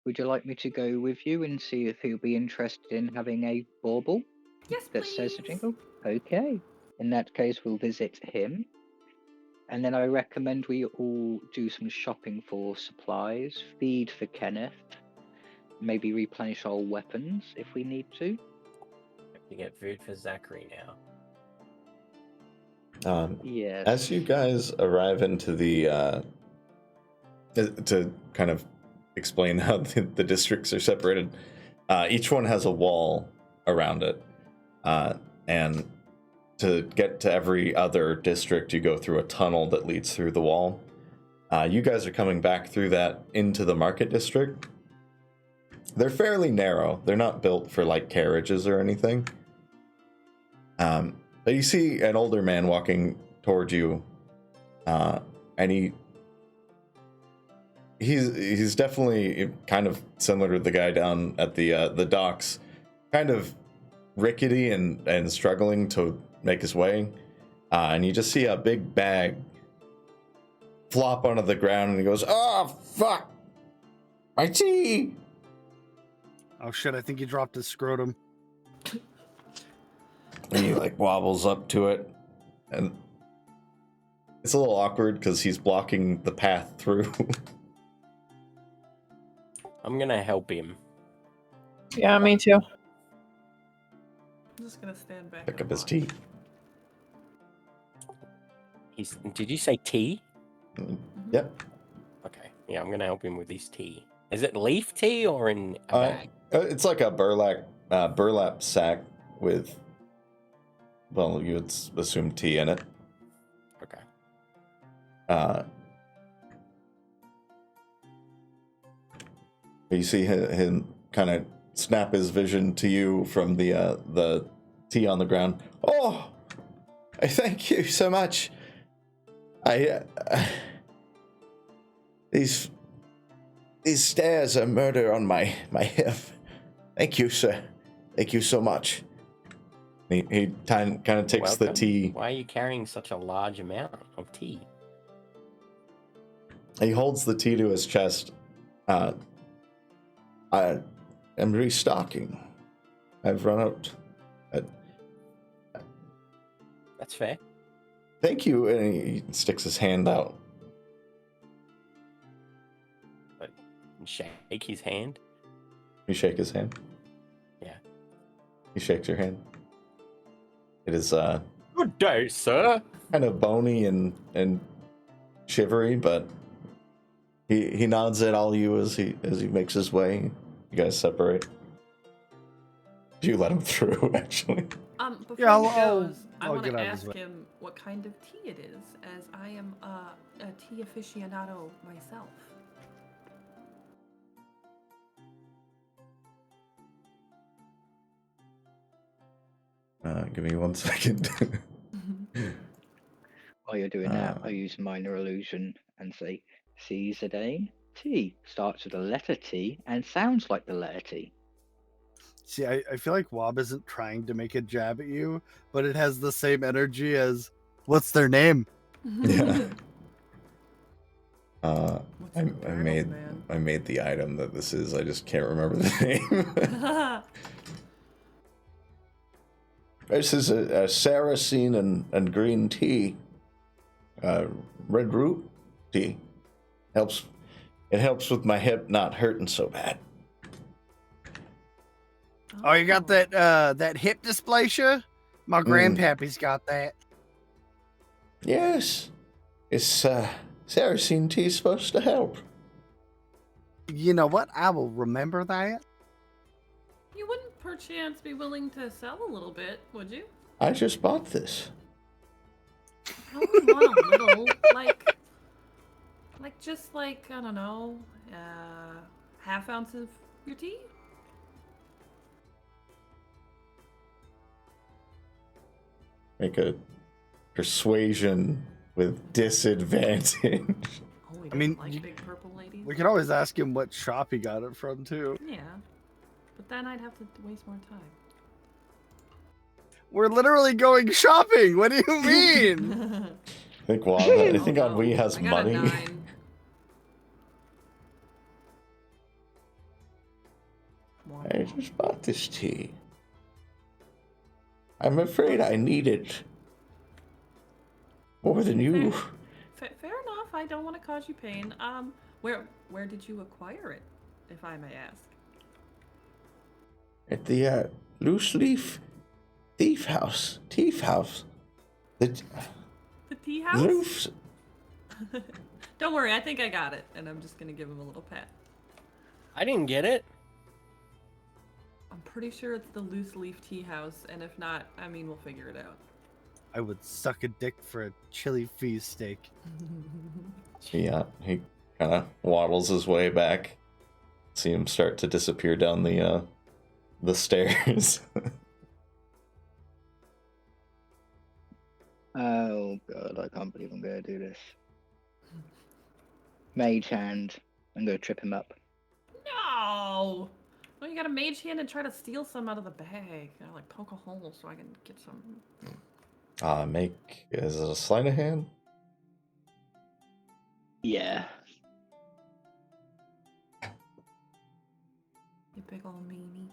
would you like me to go with you and see if he'll be interested in having a bauble? Yes, that please. says a jingle? Okay. In that case, we'll visit him. And then I recommend we all do some shopping for supplies, feed for Kenneth, maybe replenish our weapons if we need to. Have to get food for Zachary now. Yes. As you guys arrive into the to kind of explain how the districts are separated, each one has a wall around it, and to get to every other district, you go through a tunnel that leads through the wall. You guys are coming back through that into the market district. They're fairly narrow. They're not built for like carriages or anything. But you see an older man walking toward you, And he's definitely kind of similar to the guy down at the docks, kind of rickety and struggling to make his way. And you just see a big bag flop onto the ground, and he goes, "Oh fuck, my tea!" Oh shit! I think he dropped his scrotum. And he like wobbles up to it, and it's a little awkward because he's blocking the path through. I'm gonna help him. Yeah, me too. I'm just gonna stand back. Pick and up his watch. tea. Did you say tea? Yep. Okay. Yeah, I'm gonna help him with his tea. Is it leaf tea or in a bag? It's like a burlap sack with, well, you would assume tea in it. Okay. You see him kind of snap his vision to you from the tea on the ground. Oh, I thank you so much. These stairs are murder on my hip. Thank you, sir. Thank you so much. He kind of takes the Welcome. tea. Why are you carrying such a large amount of tea? He holds the tea to his chest. I am restocking. I've run out. That's fair. Thank you. And he sticks his hand out. But shake his hand. You shake his hand. Yeah. He shakes your hand. It is Good day, sir. kind of bony and shivery, but he nods at all you as he makes his way. You guys separate. You let him through, actually. Before Yeah, he I'll goes, I want get to out of his ask way. him what kind of tea it is, as I am a tea aficionado myself. Give me 1 second. While you're doing that, I use minor illusion and say, "See, Zidane, T starts with the letter T and sounds like the letter T." See, I feel like Wob isn't trying to make a jab at you, but it has the same energy as, what's their name? Yeah. What's I the kernel, man? made the item that this is. I just can't remember the name. This is a Saracen and green tea. Red root tea. It helps with my hip not hurting so bad. Oh, you got that hip dysplasia? My grandpappy's got that. Yes. It's Saracen tea supposed to help. You know what? I will remember that. You wouldn't perchance be willing to sell a little bit, would you? I just bought this. I only want a little, like just like, I don't know, half ounce of your tea? Make a persuasion with disadvantage. Oh, we I mean, don't like big purple ladies? We can always ask him what shop he got it from, too. Yeah, but then I'd have to waste more time. We're literally going shopping. What do you mean? I think Ennui Oh, has I got a money. 9. I just bought this tea. I'm afraid I need it more than you. Fair enough. I don't want to cause you pain. Where did you acquire it, if I may ask? At the loose leaf thief house. The tea house? loose. Don't worry, I think I got it, and I'm just gonna give him a little pat. I didn't get it. I'm pretty sure it's the loose leaf tea house, and if not, I mean, we'll figure it out. I would suck a dick for a chili feast steak. Yeah, he kind of waddles his way back. See him start to disappear down the stairs. Oh god, I can't believe I'm gonna do this. Mage hand. I'm gonna trip him up. No! Well, you got a mage hand and try to steal some out of the bag. You know, like poke a hole so I can get some. Is it a sleight of hand? Yeah. You big old meanie.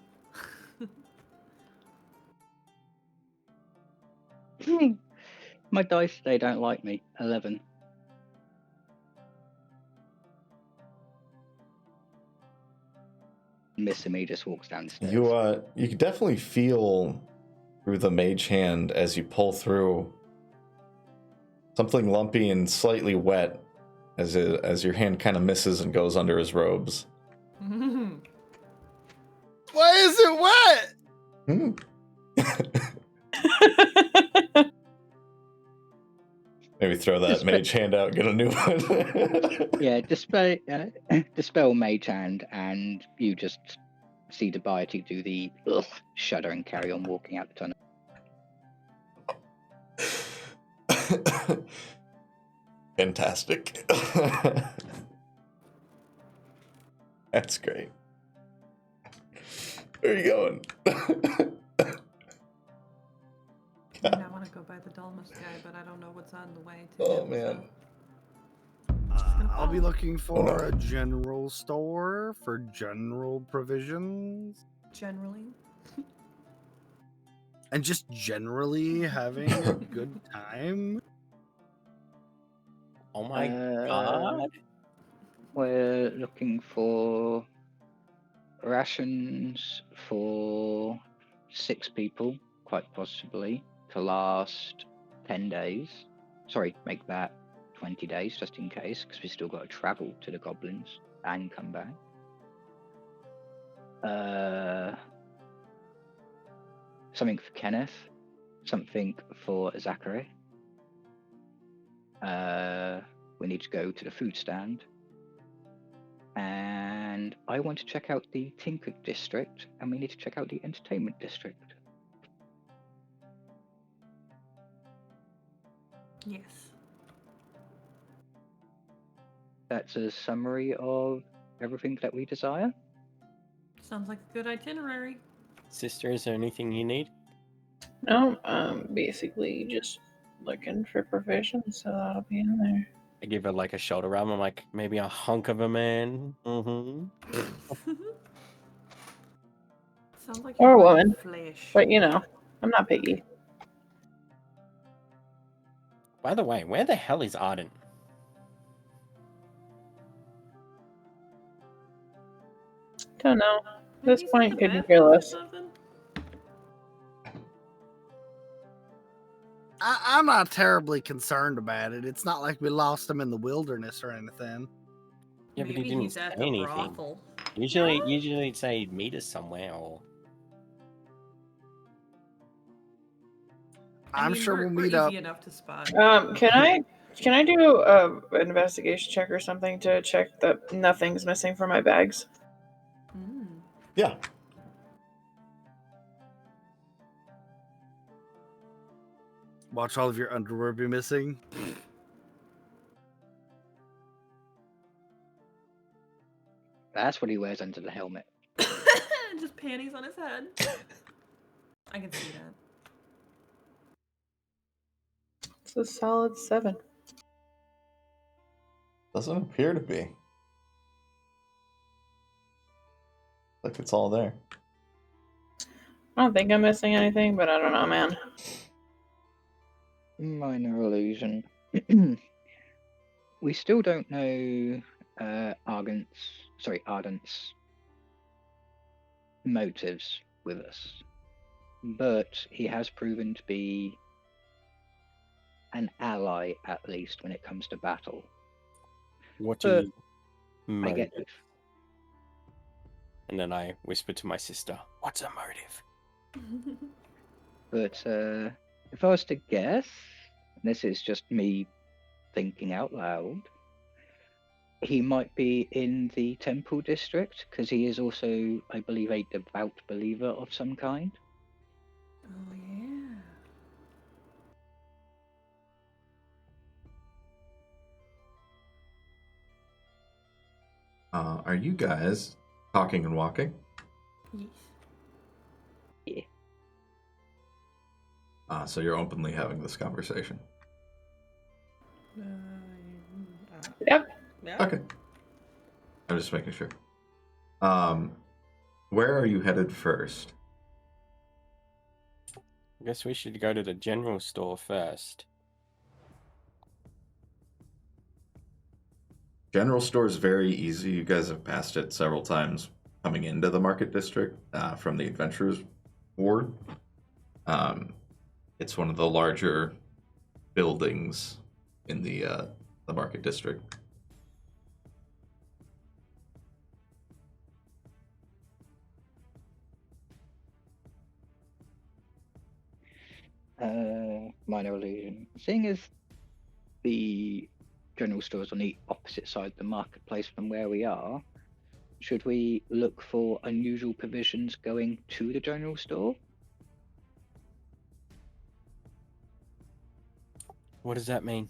My dice, they don't like me. 11. Missing me just walks downstairs. You can definitely feel through the mage hand as you pull through something lumpy and slightly wet as your hand kind of misses and goes under his robes. Why is it wet? Maybe throw that mage hand out and get a new one. Yeah, dispel mage hand, and you just see Dubiety do the shudder and carry on walking out the tunnel. Fantastic. That's great. Where are you going? I want to go by the Dulmus guy, but I don't know what's on the way to Oh him, man. I'll be looking for a general store for general provisions. Generally. And just generally having a good time. Oh my god. We're looking for rations for 6 people, quite possibly, to last 10 days. Sorry, make that 20 days, just in case, because we still got to travel to the goblins and come back. Something for Kenneth, something for Zachary. We need to go to the food stand. And I want to check out the Tinker District, and we need to check out the Entertainment District. Yes. That's a summary of everything that we desire. Sounds like a good itinerary. Sister, is there anything you need? No, basically just looking for provisions, so that'll be in there. I give her like a shoulder rub. I'm like, maybe a hunk of a man. Sounds like Or a you want woman. flesh. But you know, I'm not picky. By the way, where the hell is Ardent? Don't know. At Maybe this he's point, in the couldn't care bathroom or less. something? I'm not terribly concerned about it. It's not like we lost him in the wilderness or anything. Yeah, but he Maybe didn't he's say at the anything. brothel. Usually he'd say he'd meet us somewhere, or I'm sure we'll meet up. Easy enough to spot. Can I do an investigation check or something to check that nothing's missing from my bags? Yeah. Watch all of your underwear be missing. That's what he wears under the helmet. Just panties on his head. I can see that. It's a solid 7. Doesn't appear to be. Like it's all there. I don't think I'm missing anything, but I don't know, man. Minor illusion. We still don't know Ardent's motives with us, but he has proven to be an ally, at least when it comes to battle. what do you I get motive? And then I whisper to my sister, "What's a motive?" But if I was to guess, and this is just me thinking out loud, he might be in the temple district, because he is also, I believe, a devout believer of some kind. Oh yeah. Are you guys talking and walking? Yes. Yeah. So you're openly having this conversation. Yep. Yeah. Okay. I'm just making sure. Where are you headed first? I guess we should go to the general store first. General store is very easy. You guys have passed it several times coming into the market district from the adventurers ward. It's one of the larger buildings in the market district. Minor illusion. Seeing as the general store is on the opposite side of the marketplace from where we are, should we look for unusual provisions going to the general store? What does that mean?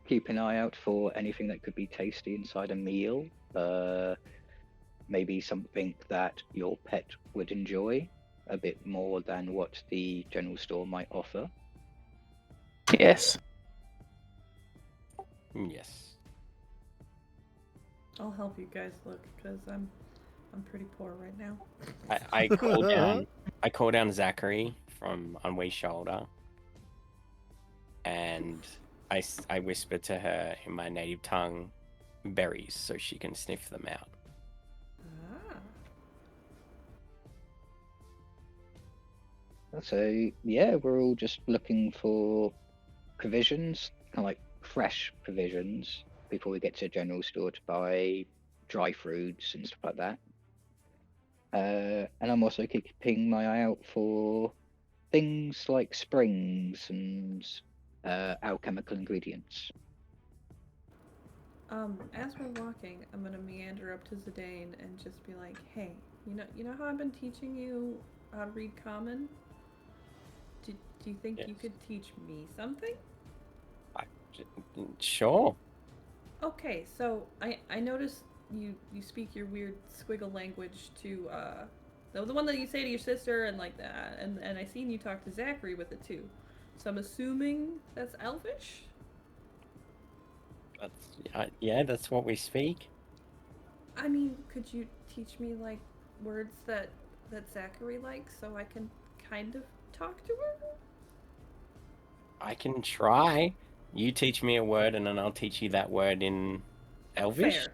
Keep an eye out for anything that could be tasty inside a meal. Maybe something that your pet would enjoy a bit more than what the general store might offer. Yes. Yes. I'll help you guys look because I'm pretty poor right now. I call down. I call down Zachary from Ennui's shoulder, and I whisper to her in my native tongue, berries, so she can sniff them out. So yeah, we're all just looking for provisions, kind of like fresh provisions, before we get to a general store to buy dry fruits and stuff like that. And I'm also keeping my eye out for things like springs and alchemical ingredients. As we're walking, I'm gonna meander up to Zidane and just be like, "Hey, you know how I've been teaching you how to read common? Do you think you could teach me something?" Sure. Okay, so I noticed you speak your weird squiggle language to the one that you say to your sister and like that, and I seen you talk to Zachary with it too. So I'm assuming that's Elvish. Yeah, that's what we speak. I mean, could you teach me like words that Zachary likes so I can kind of talk to her? I can try. You teach me a word, and then I'll teach you that word in Elvish.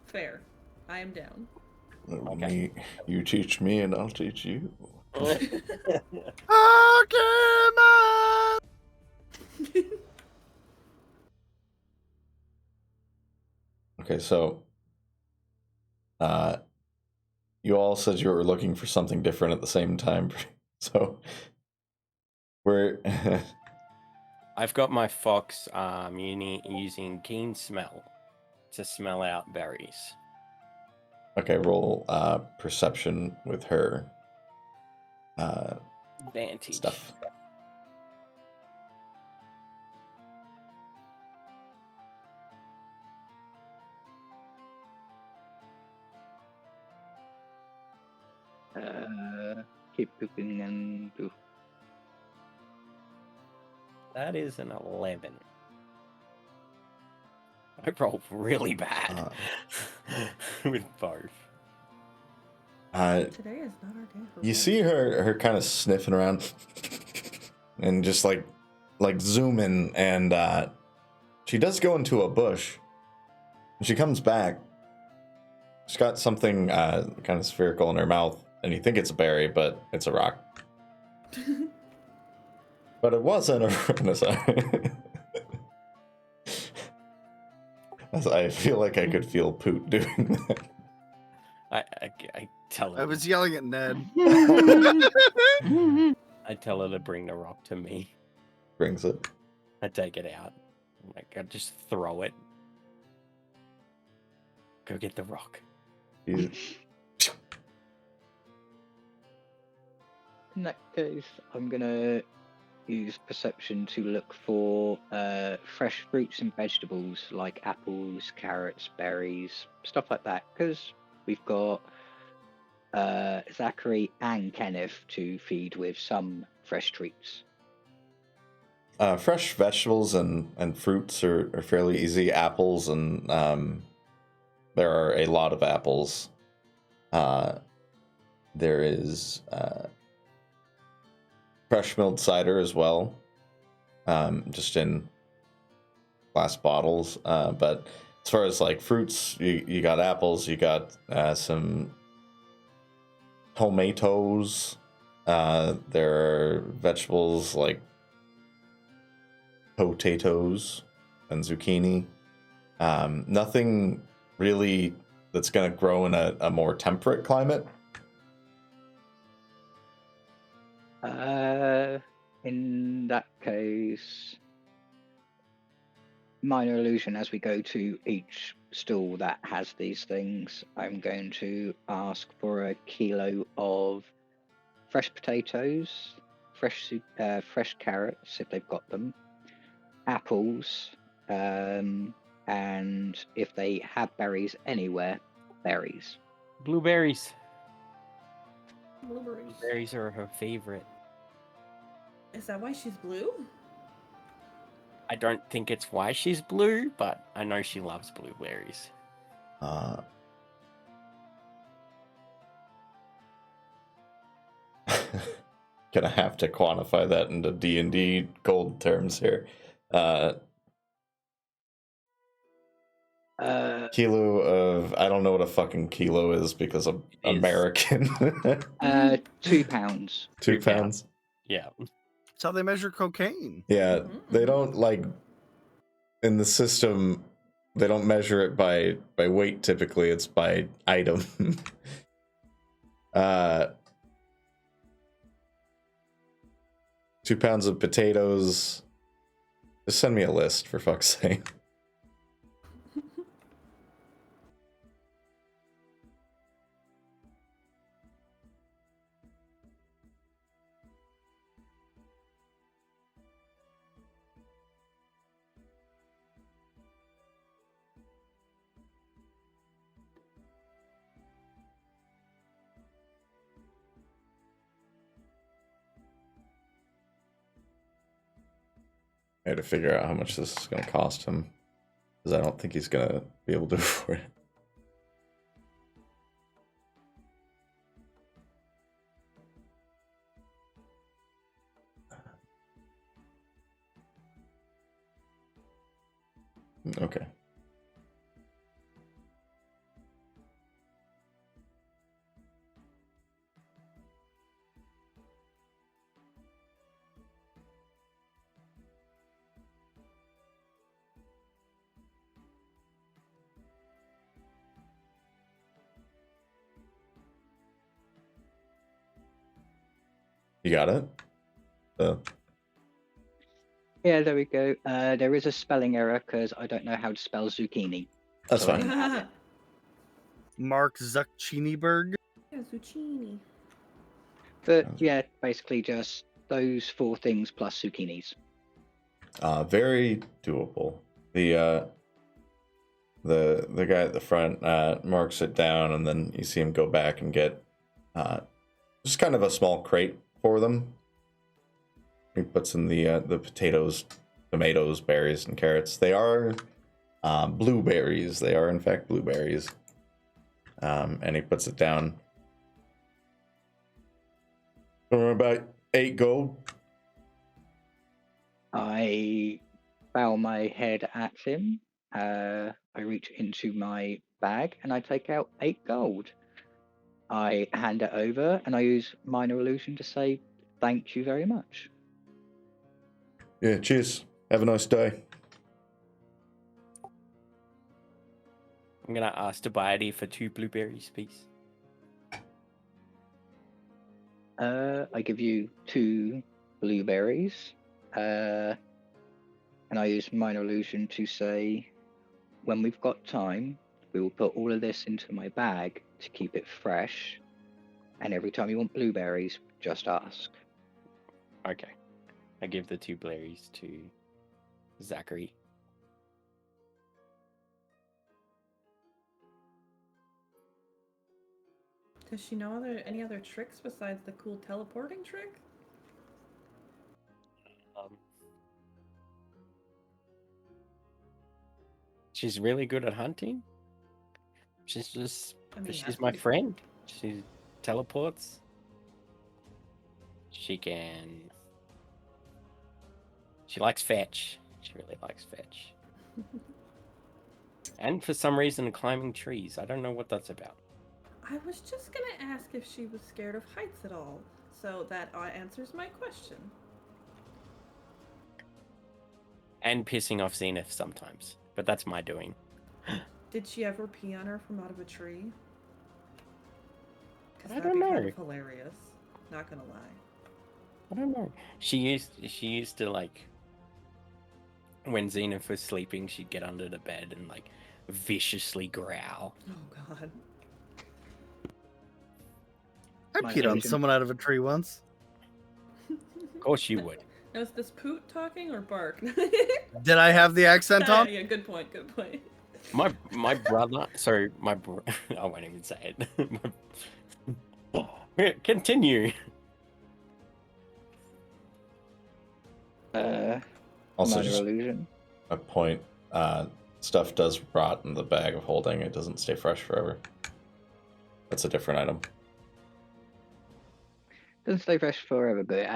Fair. I am down. Okay. You teach me, and I'll teach you. Okay, so you all said you were looking for something different at the same time. So we're I've got my fox using keen smell to smell out berries. okay. Roll perception with her Advantage. stuff. Keep cooking and do. That is an 11. I rolled really bad with both. Today is not our day for You both. see her kind of sniffing around and just like zoom in, and she does go into a bush. When she comes back, she's got something kind of spherical in her mouth, and you think it's a berry, but it's a rock. But it wasn't a sorry. I feel like I could feel Poot doing that. I tell her. I was yelling at Ned. I tell her to bring the rock to me. Brings it. I take it out. I just throw it. Go get the rock. In that case, I'm gonna use perception to look for fresh fruits and vegetables like apples, carrots, berries, stuff like that. Because we've got Zachary and Kenneth to feed with some fresh treats. Fresh vegetables and fruits are fairly easy. Apples and there are a lot of apples. There is fresh milled cider as well, just in glass bottles. But as far as like fruits, you got apples, you got some tomatoes. There are vegetables like potatoes and zucchini. Nothing really that's going to grow in a more temperate climate. In that case, minor illusion as we go to each stall that has these things. I'm going to ask for a kilo of fresh potatoes, fresh carrots if they've got them, apples, and if they have berries anywhere, berries. Blueberries. Blueberries. Berries are her favorite. Is that why she's blue? I don't think it's why she's blue, but I know she loves blueberries. Gonna have to quantify that into D&D gold terms here. Kilo of, I don't know what a fucking kilo is because I'm American. 2 pounds. 2 pounds? Yeah. That's how they measure cocaine. Yeah, they don't, like, in the system, they don't measure it by weight typically, it's by item. 2 pounds of potatoes. Just send me a list, for fuck's sake. I had to figure out how much this is going to cost him, because I don't think he's going to be able to afford it. Okay. You got it? Yeah, there we go. There is a spelling error because I don't know how to spell zucchini. That's So I fine. didn't add it. Mark Zucchiniberg. Yeah, zucchini. But yeah, basically just those 4 things plus zucchinis. Very doable. The guy at the front marks it down, and then you see him go back and get just kind of a small crate for them. He puts in the potatoes, tomatoes, berries, and carrots. They are blueberries. They are in fact blueberries. And he puts it down for about 8 gold. I bow my head at him. I reach into my bag and I take out 8 gold. I hand it over and I use minor illusion to say thank you very much. Yeah, cheers. Have a nice day. I'm gonna ask Dubiety for 2 blueberries, please. I give you 2 blueberries. And I use minor illusion to say, when we've got time, we will put all of this into my bag to keep it fresh. And every time you want blueberries, just ask. Okay. I give the 2 berries to Zachary. Does she know any other tricks besides the cool teleporting trick? She's really good at hunting. She's just, I mean, she's that's my pretty friend. She teleports. She likes fetch. She really likes fetch. And for some reason, climbing trees. I don't know what that's about. I was just gonna ask if she was scared of heights at all, so that answers my question. And pissing off Zenith sometimes, but that's my doing. Did she ever pee on her from out of a tree? I That'd don't be know. kind of hilarious. Not gonna lie. I don't know. She used to like, when Zenith was sleeping, she'd get under the bed and like viciously growl. Oh god. I My peed on agent. someone out of a tree once. Of course you would. Now, is this Poot talking or Bark? Did I have the accent on? Yeah, good point, good point. My brother. Sorry, I won't even say it. Continue. Also, Minor just illusion. a point. Stuff does rot in the bag of holding. It doesn't stay fresh forever. That's a different item. Doesn't stay fresh forever, but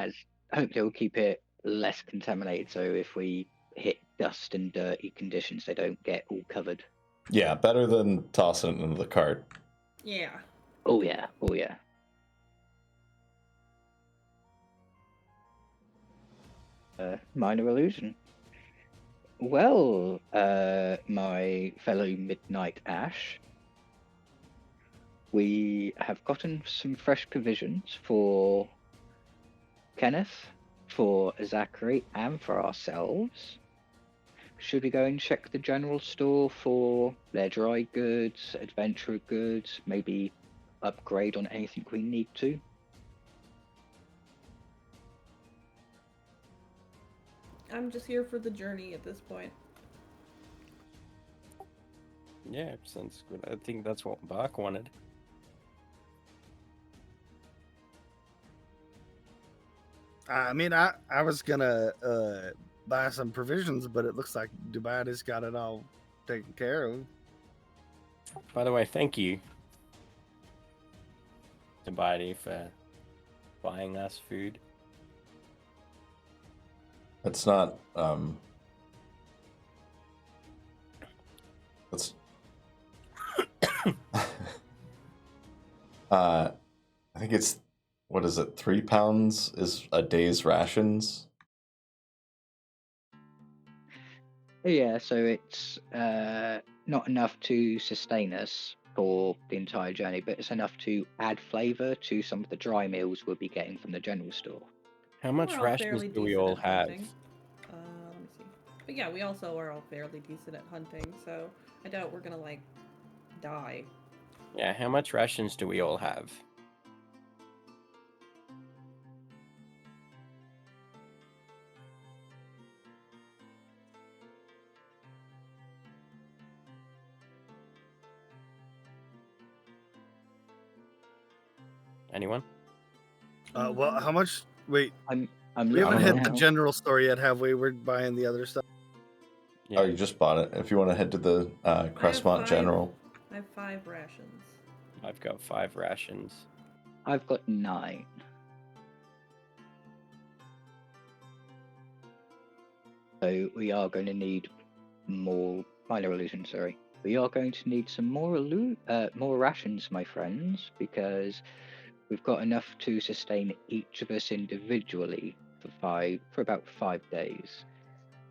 hopefully it'll keep it less contaminated. So if we hit dust and dirty conditions, they don't get all covered. Yeah, better than tossing it into the cart. Yeah. Oh yeah, oh yeah. Minor illusion. Well, my fellow Midnight Ash, we have gotten some fresh provisions for Kenneth, for Zachary, and for ourselves. Should we go and check the general store for their dry goods, adventure goods, maybe upgrade on anything we need to? I'm just here for the journey at this point. Yeah, sounds good. I think that's what Bark wanted. I mean, I was gonna buy some provisions, but it looks like Dubiety's got it all taken care of. By the way, thank you to Dubiety for buying us food. It's not. It's. I think it's. What is it? 3 pounds is a day's rations. Yeah, so it's not enough to sustain us for the entire journey, but it's enough to add flavour to some of the dry meals we'll be getting from the general store. How much We're all rations fairly do we decent all at have? hunting. Let me see. But yeah, we also are all fairly decent at hunting, so I doubt we're gonna like die. Yeah, how much rations do we all have? Anyone? Well, how much? Wait, I'm we haven't looking hit the now. general store yet, have we? We're buying the other stuff. Yeah. Oh, you just bought it. If you want to head to the Crestmont five. General. I have 5 rations. I've got 5 rations. I've got 9. So we are going to need more minor illusion. Sorry, we are going to need some more more rations, my friends, because we've got enough to sustain each of us individually for about 5 days.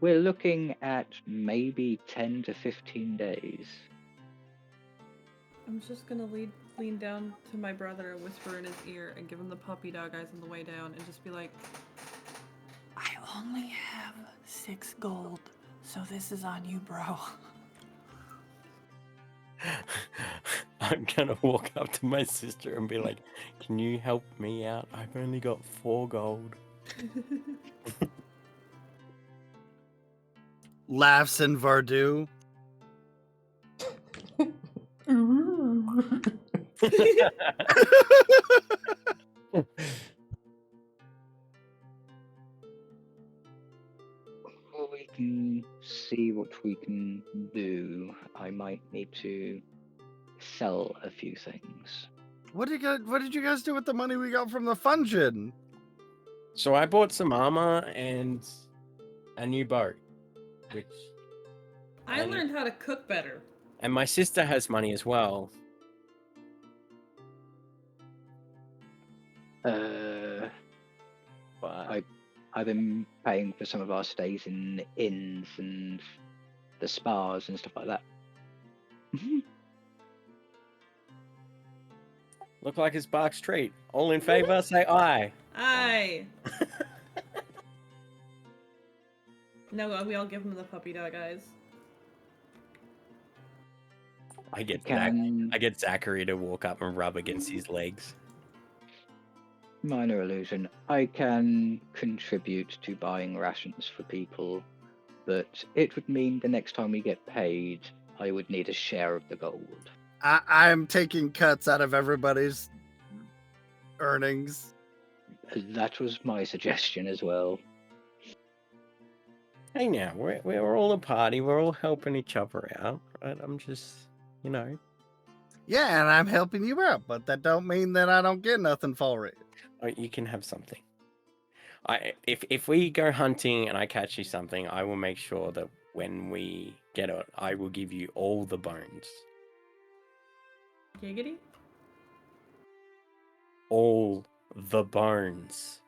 We're looking at maybe 10 to 15 days. I'm just gonna lean down to my brother and whisper in his ear and give him the puppy dog eyes on the way down and just be like, I only have 6 gold, so this is on you, bro. I'm gonna walk up to my sister and be like, can you help me out? I've only got 4 gold. laughs in Varoux. Before we can see what we can do, I might need to sell a few things. What did you guys do with the money we got from the function? So I bought some armor and a new boat, which I learned how to cook better. and my sister has money as well. I've been paying for some of our stays in inns and the spas and stuff like that. Look like it's Bark's treat. All in favor, say aye. Aye. No, we all give him the puppy dog eyes. I get Can- I get Zachary to walk up and rub against his legs. Minor illusion. I can contribute to buying rations for people, but it would mean the next time we get paid, I would need a share of the gold. I'm taking cuts out of everybody's earnings. That was my suggestion as well. Hey now, we're all a party. We're all helping each other out, right? I'm just, you know. Yeah, and I'm helping you out, but that don't mean that I don't get nothing for it. You can have something. If we go hunting and I catch you something, I will make sure that when we get it, I will give you all the bones. Giggity? All the bones.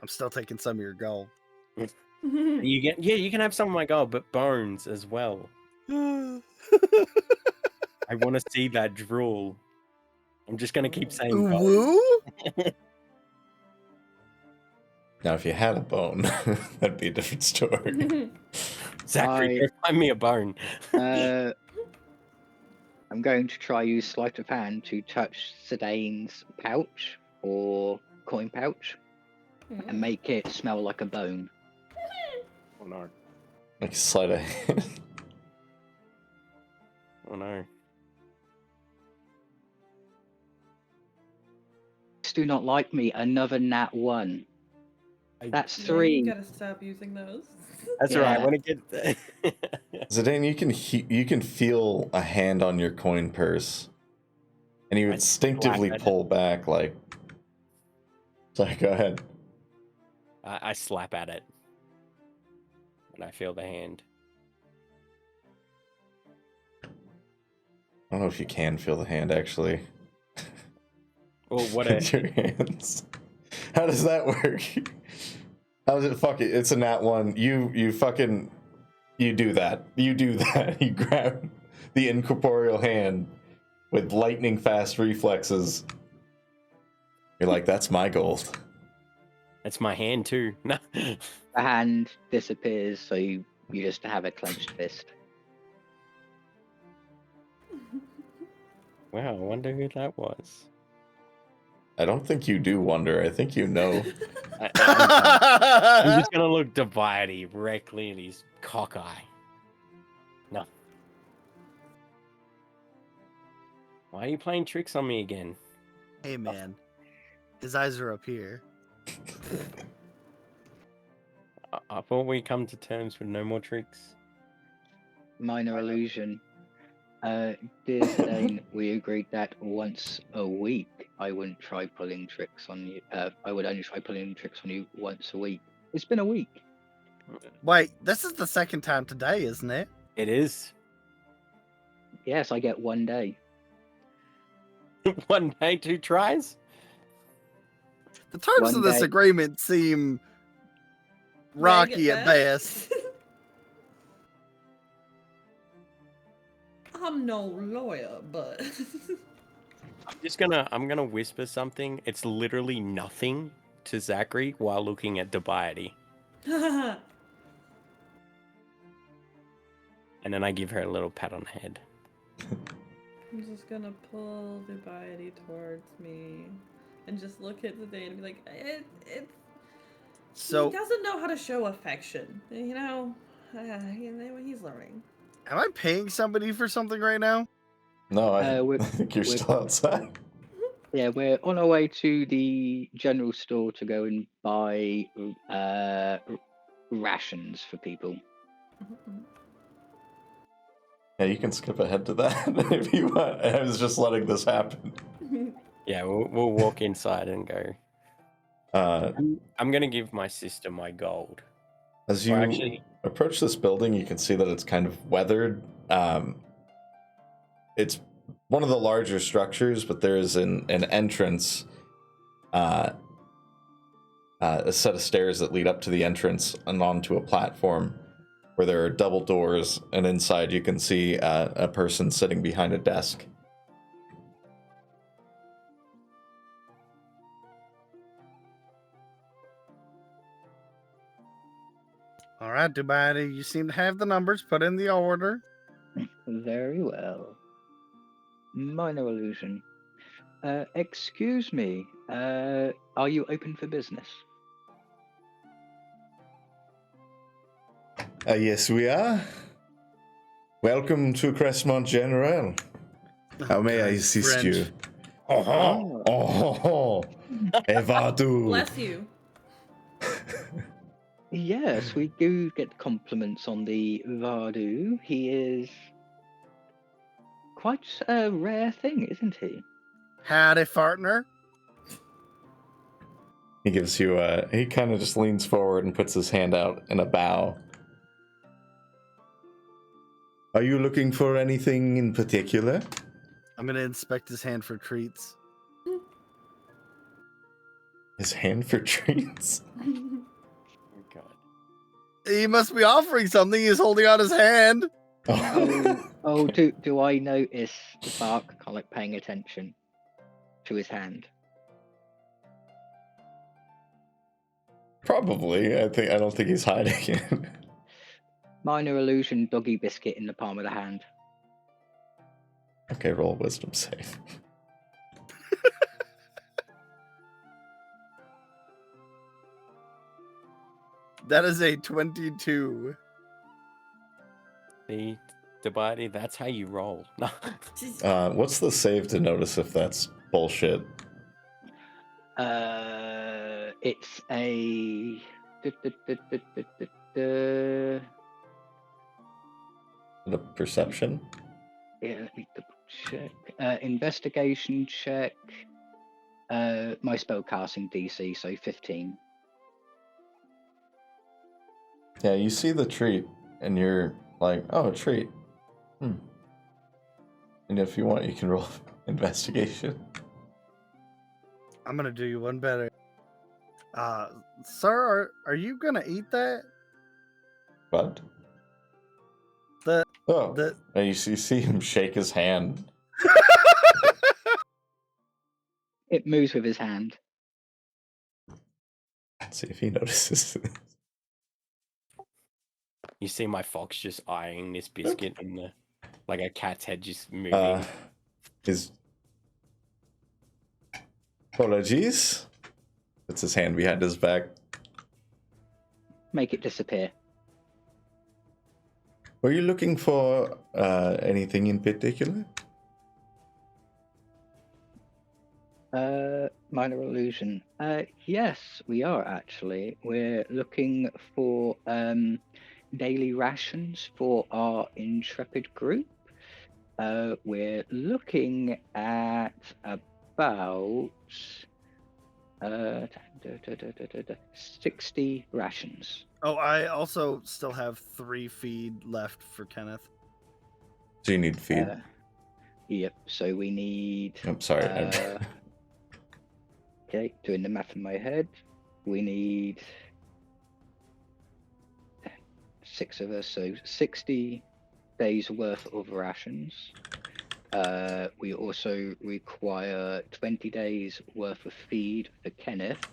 I'm still taking some of your gold. You can have some of my gold, but bones as well. I want to see that drool. I'm just gonna keep saying bones. Woo? Now, if you had a bone, that'd be a different story. Zachary, go find me a bone. I'm going to try use sleight of hand to touch Zidane's pouch or coin pouch and make it smell like a bone. Oh no. Like a sleight of hand. Oh no. Do not like me. Another nat 1. That's Yeah, 3. you gotta stop using those. That's Yeah. right. When it gets Zidane, you can feel a hand on your coin purse, and you instinctively slap at pull back. Like, sorry, go ahead. I slap at it when I feel the hand. I don't know if you can feel the hand actually. Well, what With your hands. How does that work? How does it? Fuck it. It's a nat 1. You do that. You do that. You grab the incorporeal hand with lightning fast reflexes. You're like, that's my gold. That's my hand too. No. The hand disappears, so you just have a clenched fist. Wow, I wonder who that was. I don't think you do wonder. I think you know. I'm just gonna look Dubiety directly in his cock eye. No. Why are you playing tricks on me again? Hey man, his eyes are up here. I thought we come to terms with no more tricks. Minor illusion. Dear Zidane, we agreed that once a week I wouldn't try pulling tricks on you. I would only try pulling tricks on you once a week. It's been a week. Wait, this is the second time today, isn't it? It is. Yes, I get 1 day. 1 day, 2 tries? The terms One of this day. agreement seem rocky at best. I'm no lawyer, but I'm gonna whisper something. It's literally nothing to Zachary while looking at Dubiety. And then I give her a little pat on the head. I'm just gonna pull Dubiety towards me and just look at the day and be like, it's So he doesn't know how to show affection. He's learning. am I paying somebody for something right now? No, I We're- think you're we're- still outside. Yeah, we're on our way to the general store to go and buy rations for people. Yeah, you can skip ahead to that if you want. I was just letting this happen. Yeah, we'll walk inside and go. I'm gonna give my sister my gold. As you actually- approach this building, you can see that it's kind of weathered. It's one of the larger structures, but there is an entrance, a set of stairs that lead up to the entrance and onto a platform where there are double doors, and inside you can see a person sitting behind a desk. All right, Dubiety, you seem to have the numbers. Put in the order. Very well. Minor illusion. Excuse me. Are you open for business? Yes, we are. Welcome to Crestmont General. How may I God, assist French. you? Oh, Varoux. Bless you. Yes, we do get compliments on the Varoux. He is quite a rare thing, isn't he? Howdy, partner. He gives you he kind of just leans forward and puts his hand out in a bow. Are you looking for anything in particular? I'm gonna inspect his hand for treats. His hand for treats? Oh god. He must be offering something. He's holding out his hand. Do I notice the Bark kind of like paying attention to his hand? Probably. I don't think he's hiding it. Minor illusion doggy biscuit in the palm of the hand. Okay, roll a wisdom save. That is a 22. The Dubiety, that's how you roll. No. What's the save to notice if that's bullshit? It's a. The perception? Yeah, let me double check. Investigation check. My spellcasting DC, so 15. Yeah, you see the treat, and you're like, oh, a treat. And if you want, you can roll investigation. I'm gonna do you one better. Sir, are you gonna eat that? What? The And you see him shake his hand. It moves with his hand. Let's see if he notices. You see my fox just eyeing this biscuit and the like a cat's head just moving. His apologies. Puts his hand behind his back. Make it disappear. Were you looking for anything in particular? Minor illusion. Yes, we are actually. We're looking for daily rations for our intrepid group. We're looking at about 60 rations. Oh, I also still have 3 feed left for Kenneth. Do you need feed? Yep. So we need. I'm sorry. Okay, doing the math in my head. We need 6 of us, so 60 days worth of rations. We also require 20 days worth of feed for Kenneth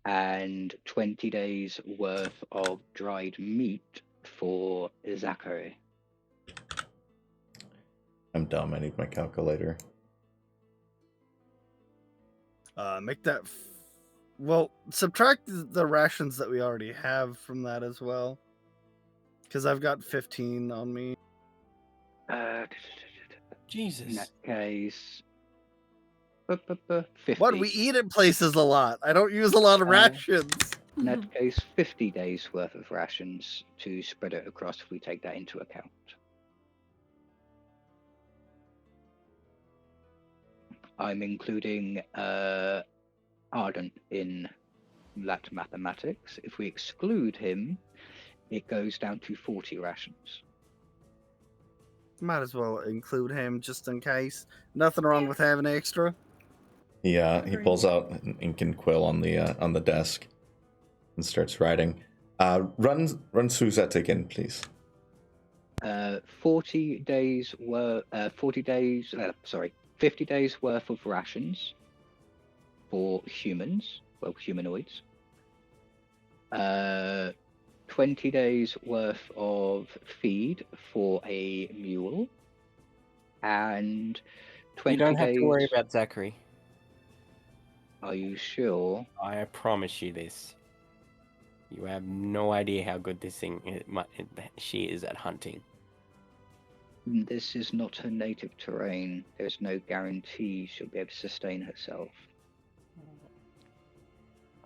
and 20 days worth of dried meat for Zachary. I'm dumb. I need my calculator. Make that Well, subtract the rations that we already have from that as well. Because I've got 15 on me. In Jesus. that case, 50. What? We eat at places a lot. I don't use a lot of rations. In that case, 50 days worth of rations to spread it across if we take that into account. I'm including Ardent in that mathematics. If we exclude him, it goes down to 40 rations. Might as well include him just in case. Nothing wrong with having extra. He Agreed. pulls out an ink and quill on the desk and starts writing. Run through that again, please. 50 days worth of rations for humans, well, humanoids. 20 days worth of feed for a mule, and 20 You don't days. have to worry about Zachary. Are you sure? I promise you this. You have no idea how good she is at hunting. This is not her native terrain. There's no guarantee she'll be able to sustain herself.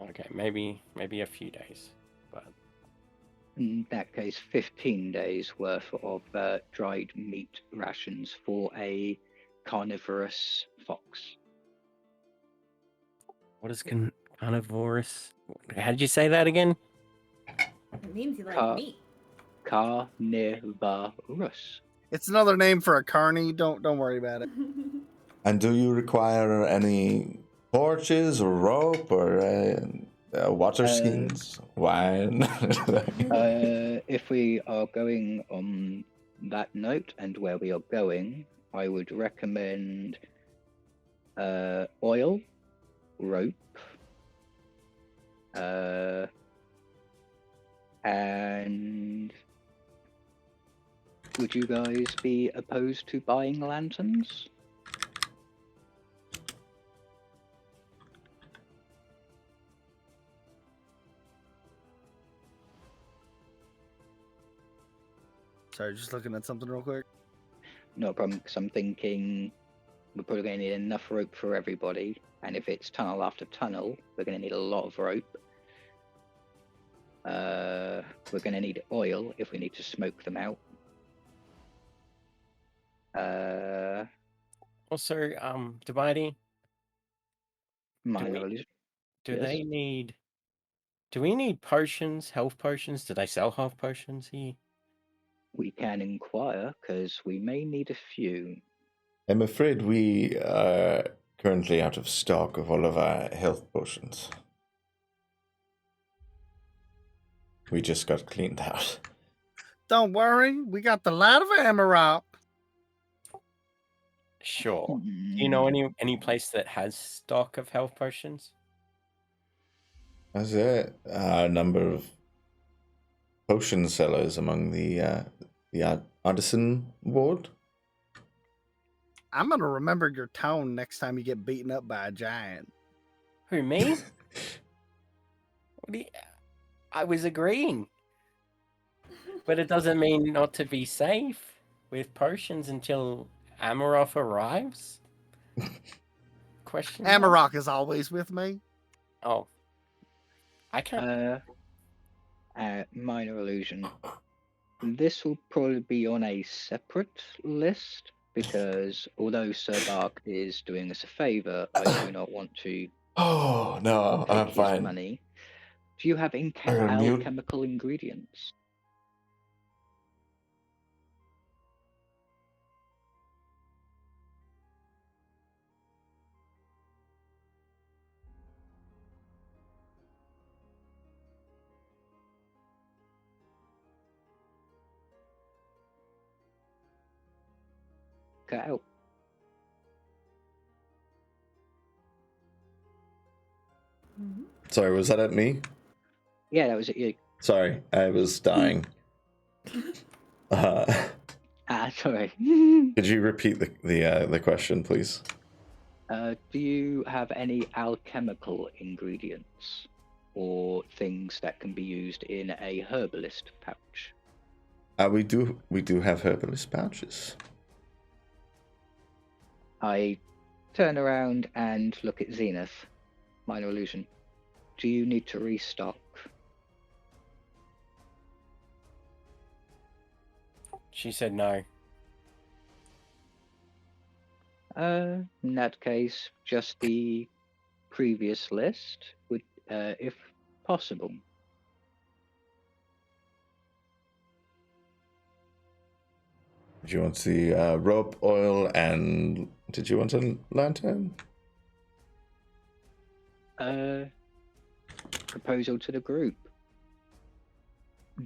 Okay, maybe a few days, but In that case, 15 days worth of dried meat rations for a carnivorous fox. what is carnivorous? How did you say that again? It means you like Car- meat. Carnivorous. It's another name for a carny. Don't worry about it. And do you require any torches or rope or water skins, wine? If we are going on that note and where we are going, I would recommend oil, rope, and would you guys be opposed to buying lanterns? Sorry, just looking at something real quick. No problem, because I'm thinking we're probably going to need enough rope for everybody, and if it's tunnel after tunnel, we're going to need a lot of rope. We're going to need oil if we need to smoke them out. Also, Dubiety, Minor we- illusion. do Yes. they need? Do we need potions? Health potions? Do they sell health potions here? We can inquire, because we may need a few. I'm afraid we are currently out of stock of all of our health potions. We just got cleaned out. Don't worry, we got the light of Amarok. Sure. Do you know any place that has stock of health potions? Is there a number of potion sellers among the artisan ward? I'm gonna remember your tone next time you get beaten up by a giant. Who, me? I was agreeing. But it doesn't mean not to be safe with potions until Amarok arrives? Question mark? Amarok is always with me. Oh. I can't... Minor illusion. This will probably be on a separate list, because although Sir Bark is doing us a favour, I do not want to Oh, no, take I'm his fine. money. Do you have mute. alchemical ingredients? Get out. Sorry, was that at me? Yeah, that was it. You. Sorry, I was dying. Sorry. Could you repeat the question, please? Do you have any alchemical ingredients or things that can be used in a herbalist pouch? We do have herbalist pouches. I turn around and look at Zenith. Minor illusion. Do you need to restock? She said no. In that case, just the previous list would, if possible. Did you want the rope, oil, and did you want a lantern? Proposal to the group.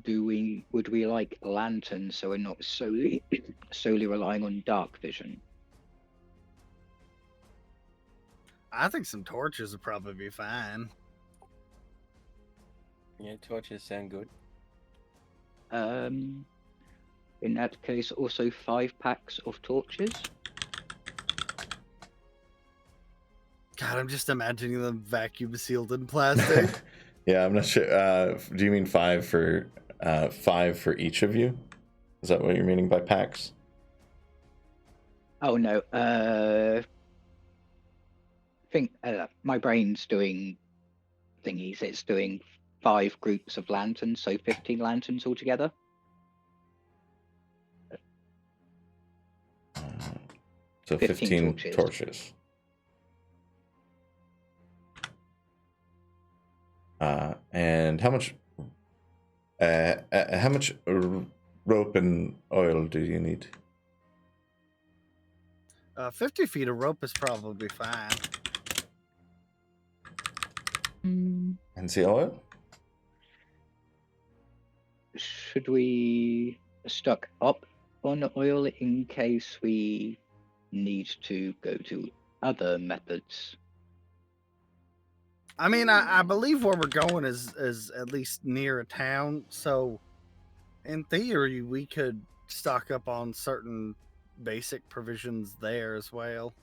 Would we like lanterns so we're not solely relying on dark vision? I think some torches would probably be fine. Yeah, torches sound good. In that case, also 5 packs of torches. God, I'm just imagining them vacuum sealed in plastic. Yeah, I'm not sure. Do you mean 5 for each of you? Is that what you're meaning by packs? Oh no. Think my brain's doing thingies. It's doing 5 groups of lanterns, so 15 lanterns altogether. So 15 torches. And how much rope and oil do you need? 50 feet of rope is probably fine. And the oil? Should we stock up on oil in case we need to go to other methods? I mean, I believe where we're going is at least near a town, so in theory we could stock up on certain basic provisions there as well.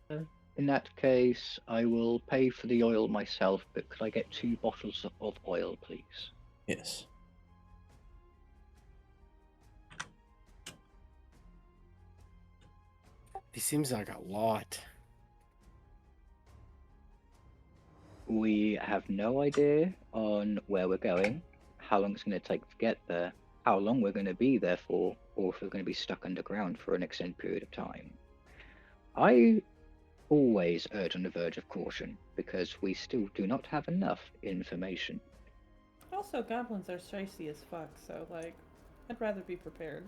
In that case, I will pay for the oil myself, but could I get 2 bottles of oil, please? Yes. This seems like a lot. We have no idea on where we're going, how long it's going to take to get there, how long we're going to be there for, or if we're going to be stuck underground for an extended period of time. I always urge on the verge of caution, because we still do not have enough information. Also, goblins are stricey as fuck, so, like, I'd rather be prepared.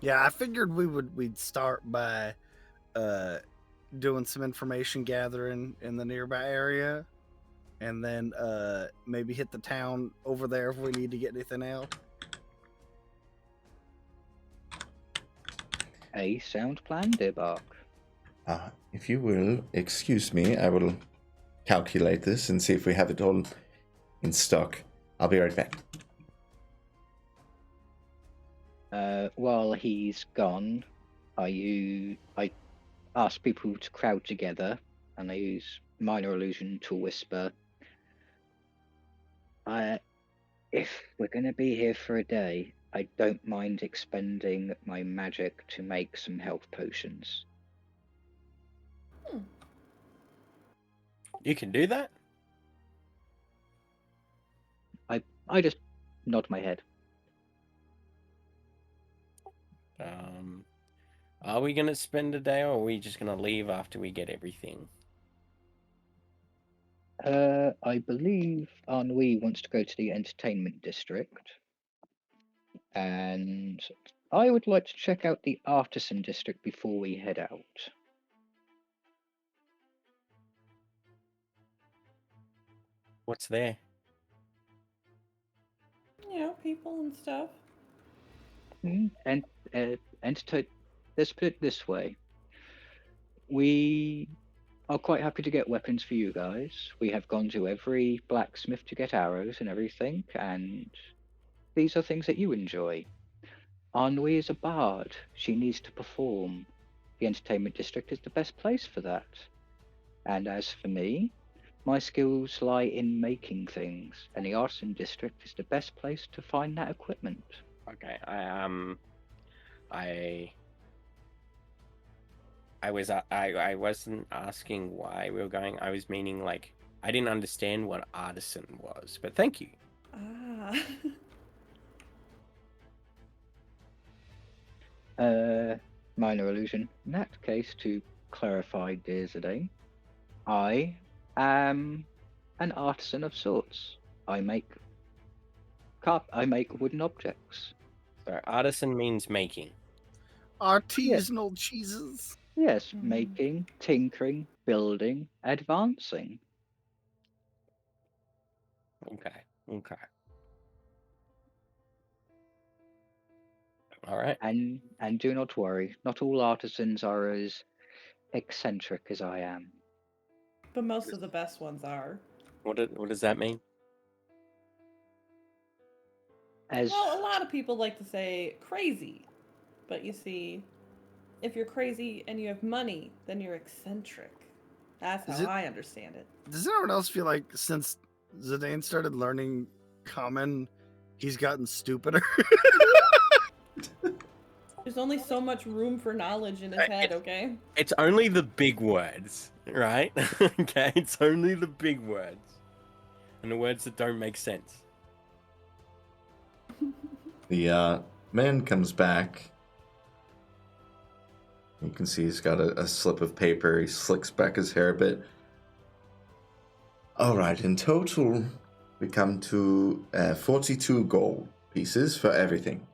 Yeah, I figured we'd start by doing some information gathering in the nearby area, and then maybe hit the town over there if we need to get anything else. A sound plan, dear Bark. If you will excuse me, I will calculate this and see if we have it all in stock. I'll be right back. While he's gone, I ask people to crowd together, and I use minor illusion to whisper. If we're going to be here for a day, I don't mind expending my magic to make some health potions. You can do that? I just nod my head. Are we going to spend a day, or are we just going to leave after we get everything? I believe Ennui wants to go to the entertainment district, and I would like to check out the artisan district before we head out. What's there? You know, people and stuff. And let's put it this way. We are quite happy to get weapons for you guys. We have gone to every blacksmith to get arrows and everything, and these are things that you enjoy. Ennui is a bard. She needs to perform. the entertainment district is the best place for that. And as for me, my skills lie in making things, and the artisan district is the best place to find that equipment. Okay, I wasn't asking why we were going. I was meaning like I didn't understand what artisan was, but thank you. Ah. Minor illusion. In that case, to clarify, dear Zidane, I am an artisan of sorts. I make wooden objects. So artisan means making. Artisanal cheeses. Yes, making, tinkering, building, advancing. Okay. All right. And do not worry, not all artisans are as eccentric as I am. But most of the best ones are. What does that mean? Well, a lot of people like to say crazy. But you see, if you're crazy and you have money, then you're eccentric. That's how I understand it. Does anyone else feel like since Zidane started learning Common, he's gotten stupider? There's only so much room for knowledge in his head, okay? It's only the big words, right? Okay, it's only the big words. And the words that don't make sense. The man comes back. You can see he's got a slip of paper. He slicks back his hair a bit. All right, in total, we come to 42 gold pieces for everything.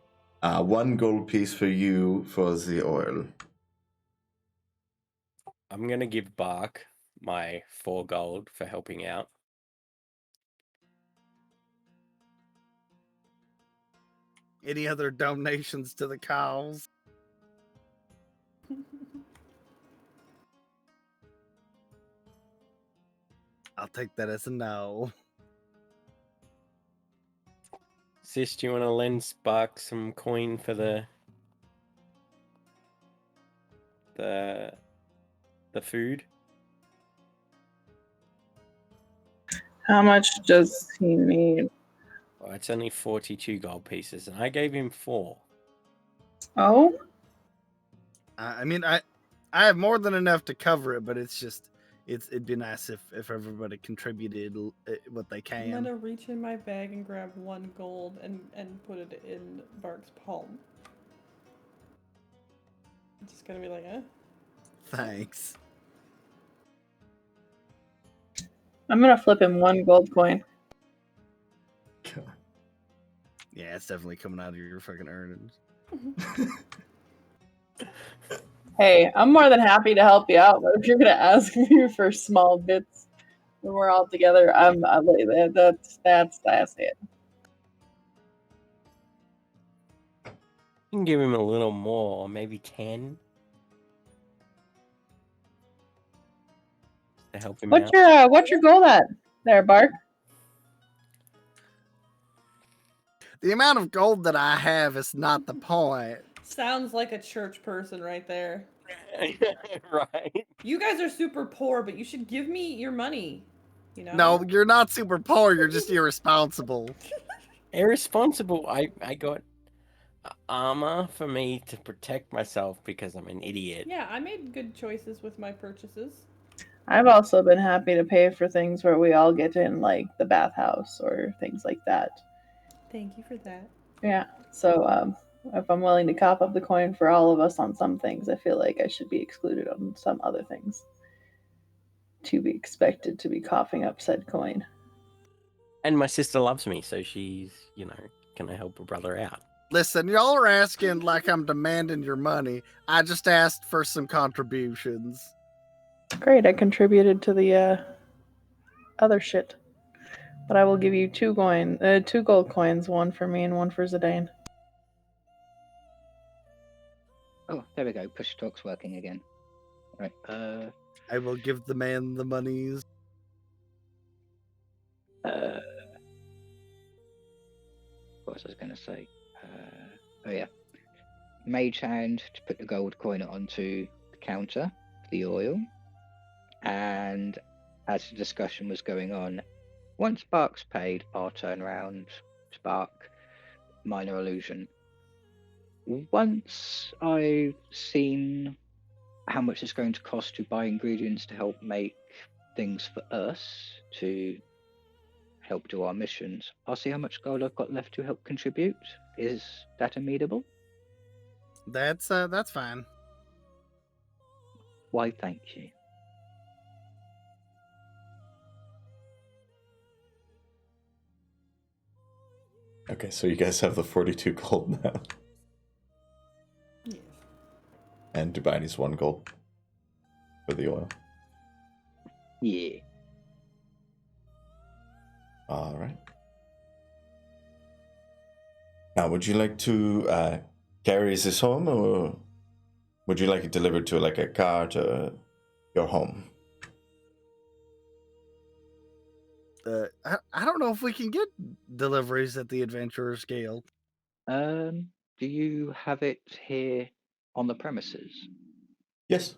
1 gold piece for you for the oil. I'm going to give Bark my 4 gold for helping out. Any other donations to the cows? I'll take that as a no. Sis, do you want to lend Spark some coin for the food? How much does he need? Well, it's only 42 gold pieces, and I gave him 4. Oh? I mean, I have more than enough to cover it, but it's just, it'd be nice if everybody contributed what they I'm can. gonna reach in my bag and grab 1 gold and put it in Bark's palm. I'm just gonna be like, eh? Thanks. I'm gonna flip him 1 gold coin. Yeah, it's definitely coming out of your fucking earnings. Hey, I'm more than happy to help you out, but if you're gonna ask me for small bits when we're all together, that's it. You can give him a little more, maybe 10. To help him out. What's your goal at there, Bark? The amount of gold that I have is not the point. Sounds like a church person right there. Right. You guys are super poor, but you should give me your money. You know? No, you're not super poor. You're just irresponsible. Irresponsible. I got armor for me to protect myself because I'm an idiot. Yeah, I made good choices with my purchases. I've also been happy to pay for things where we all get in, like the bathhouse or things like that. Thank you for that. Yeah, so if I'm willing to cop up the coin for all of us on some things, I feel like I should be excluded on some other things. To be expected to be coughing up said coin. And my sister loves me, so she's, gonna help her brother out. Listen, y'all are asking like I'm demanding your money. I just asked for some contributions. Great, I contributed to the other shit. But I will give you 2 gold coins, 1 for me and 1 for Zidane. Oh, there we go. Push talk's working again. Right. I will give the man the monies. What was I going to say? Oh yeah. Mage hand to put the gold coin onto the counter for the oil, and as the discussion was going on, once Spark's paid, I'll turn around, Spark, minor illusion. Once I've seen how much it's going to cost to buy ingredients to help make things for us to help do our missions, I'll see how much gold I've got left to help contribute. Is that amenable? That's fine. Why, thank you. Okay, so you guys have the 42 gold now. Yes. And Dubiety's 1 gold for the oil. Yeah. All right. Now, would you like to carry this home, or would you like it delivered to like a car to your home? I don't know if we can get deliveries at the Adventurers Guild. Do you have it here on the premises? Yes.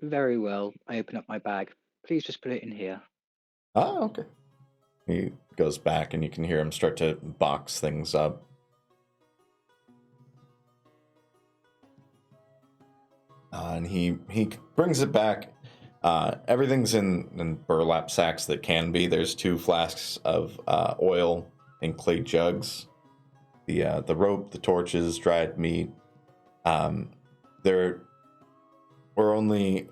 Very well. I open up my bag. Please just put it in here. Ah, okay. He goes back, and you can hear him start to box things up. And he brings it back. Everything's in burlap sacks that can be. There's 2 flasks of oil in clay jugs. The rope, the torches, dried meat. There were only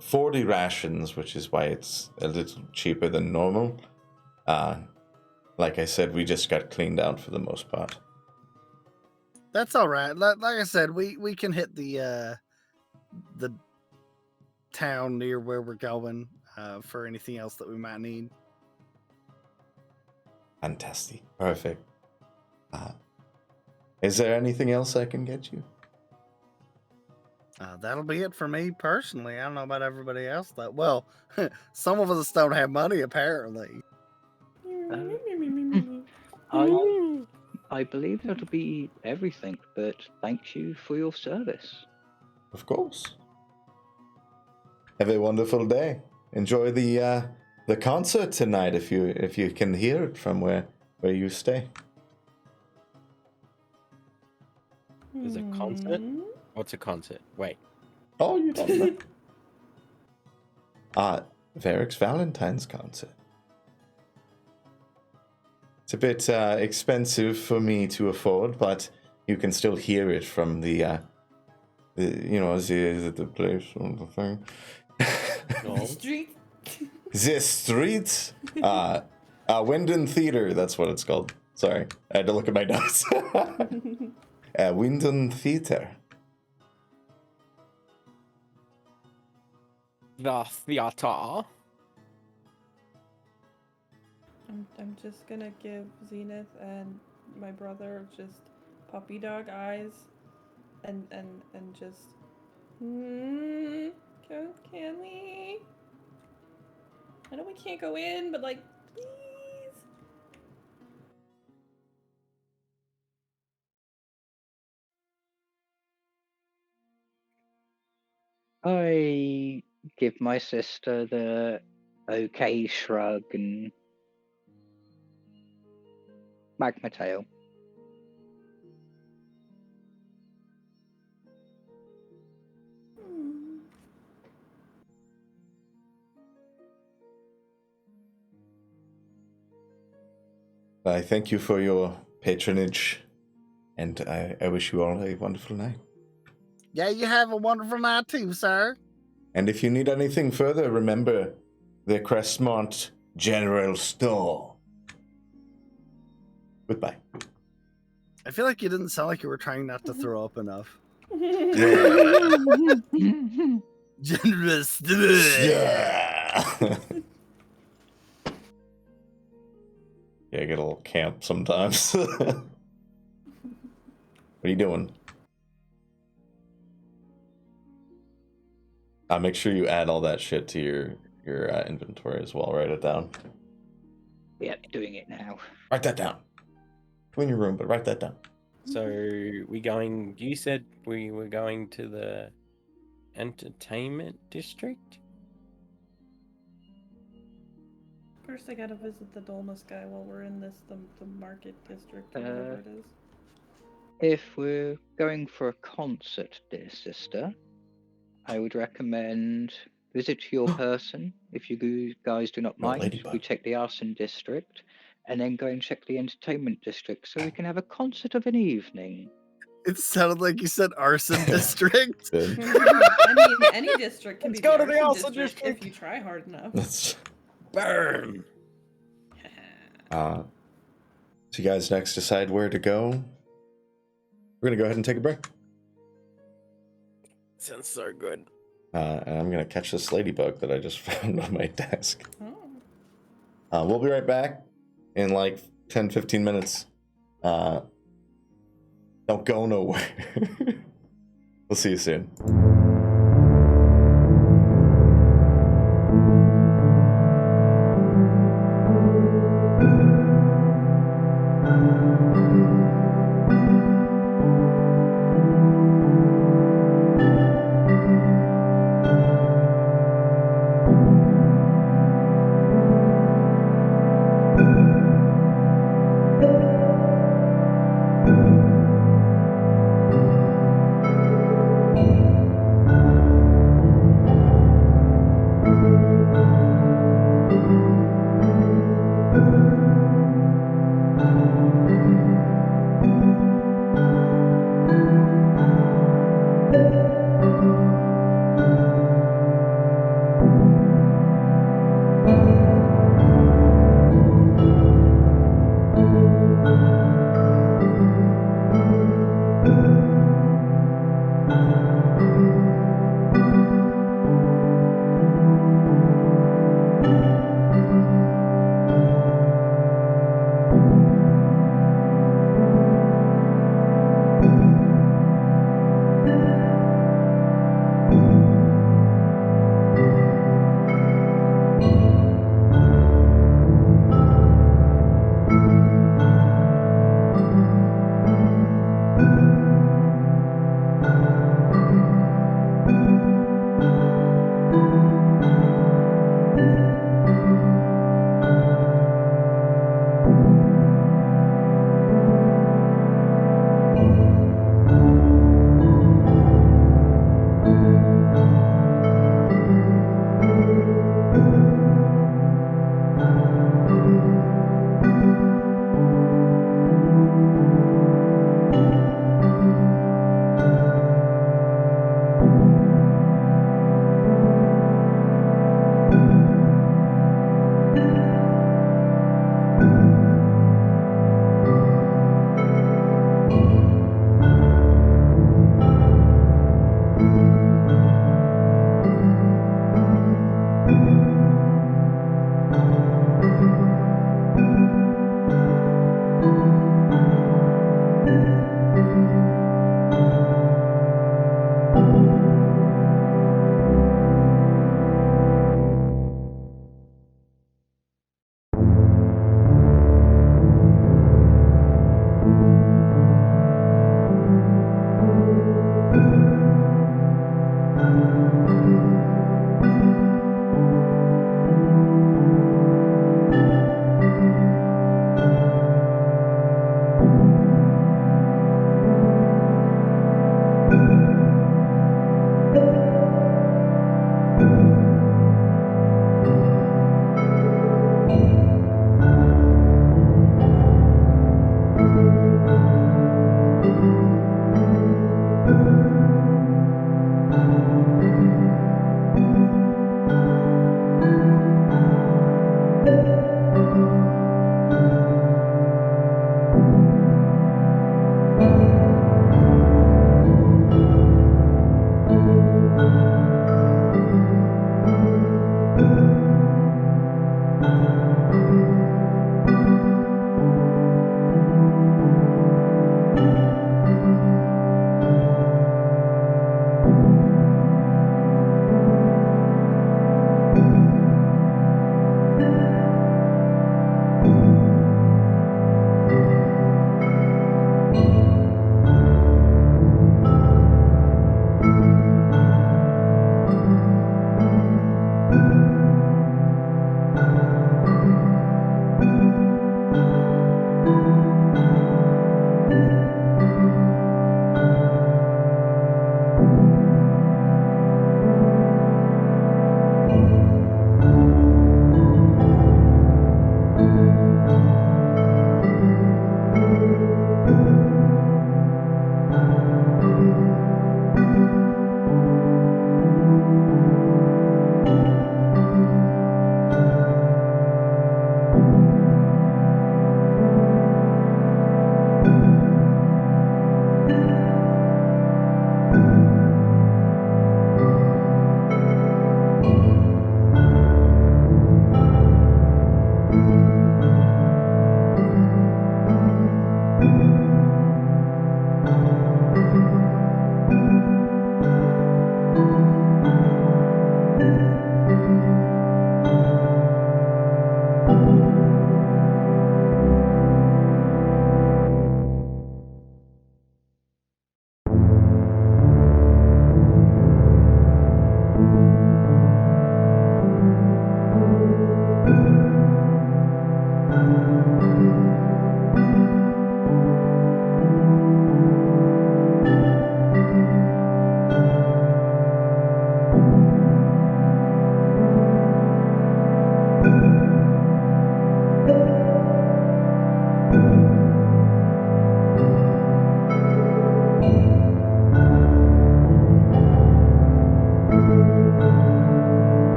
40 rations, which is why it's a little cheaper than normal. Like I said, we just got cleaned out for the most part. That's all right. Like I said, we can hit the town near where we're going for anything else that we might need. Fantastic. Perfect. Is there anything else I can get you? That'll be it for me personally. I don't know about everybody else. Well, some of us don't have money apparently. I believe that'll be everything, but thank you for your service. Of course. Have a wonderful day. Enjoy the concert tonight if you can hear it from where you stay. There's a concert? What's a concert? Wait. Oh, you don't know? Verix Valentine's concert. It's a bit expensive for me to afford, but you can still hear it from the place or the thing. The street. The street. Wimberly Theater, that's what it's called. Sorry, I had to look at my notes. Wimberly Theater. The theater. I'm just gonna give Zenith and my brother just puppy dog eyes, and just can we? I know we can't go in, but like, please. I give my sister the okay shrug and wag my tail. I thank you for your patronage, and I wish you all a wonderful night. Yeah, you have a wonderful night too, sir. And if you need anything further, remember the Crestmont General Store. Goodbye. I feel like you didn't sound like you were trying not to throw up enough. Generous. Yeah. Yeah, I get a little camp sometimes. What are you doing? Make sure you add all that shit to your inventory as well. Write it down. Yeah, doing it now. Write that down. Clean your room, but write that down. So we going? You said we were going to the entertainment district. First, I gotta visit the Dolmus guy while we're in the market district, or whatever it is. If we're going for a concert, dear sister, I would recommend visit your person. If you guys do not mind, ladybug. we check the arson district, and then go and check the entertainment district, so we can have a concert of an evening. It sounded like you said arson district. I mean, any district can Let's be go the to the arson arson district district. if you try hard enough. Let's Burn. so you guys next decide where to go. We're gonna go ahead and take a break. Sounds so good. And I'm gonna catch this ladybug that I just found on my desk. Oh. We'll be right back in like 10-15 minutes. Don't go nowhere. We'll see you soon.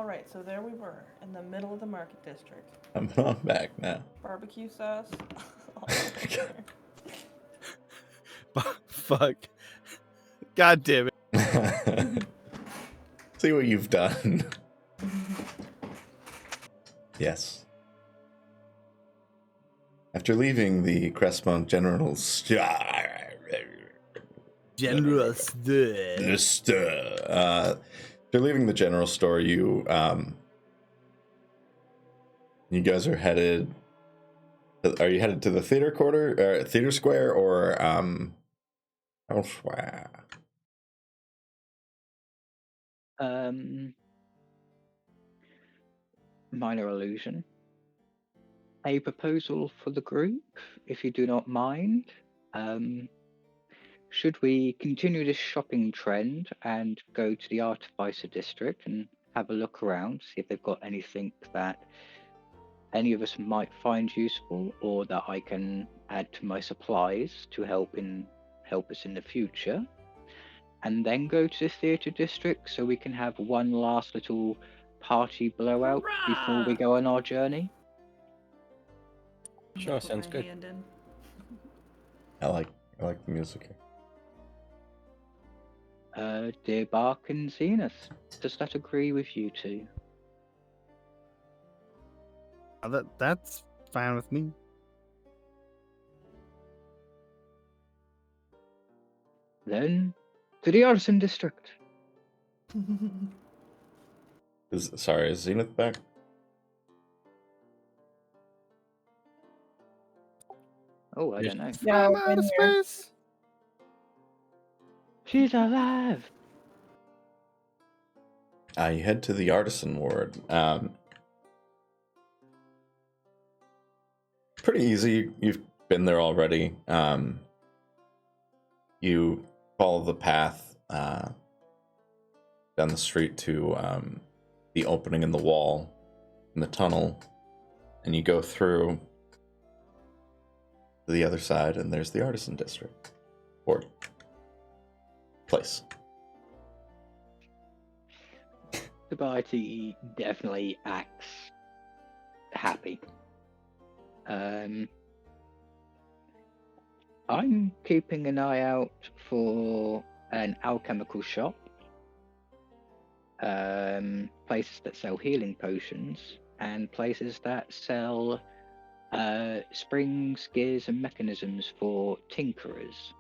Alright, so there we were, in the middle of the market district. I'm back now. Barbecue sauce. all over. Fuck. God damn it. See what you've done. Yes. After leaving the Crestmont General Store, after leaving the general store, you guys are headed. Are you headed to the theater quarter, theater square, or elsewhere? Minor illusion. A proposal for the group, if you do not mind. Should we continue this shopping trend and go to the Artificer District and have a look around, see if they've got anything that any of us might find useful, or that I can add to my supplies to help us in the future, and then go to the Theatre District so we can have one last little party blowout before we go on our journey? Sure, Put sounds my good. hand in. I like the music here. Dear Bark and Zenith, does that agree with you two? That's fine with me. Then, to the Artisan District. Is Zenith back? Oh, I don't know. Yeah, I'm I've out been of here. space. She's alive! You head to the Artisan Ward. Pretty easy. You've been there already. You follow the path down the street to the opening in the wall in the tunnel, and you go through to the other side, and there's the Artisan District. Or place. Dubiety definitely acts happy. I'm keeping an eye out for an alchemical shop, places that sell healing potions, and places that sell springs, gears, and mechanisms for tinkerers.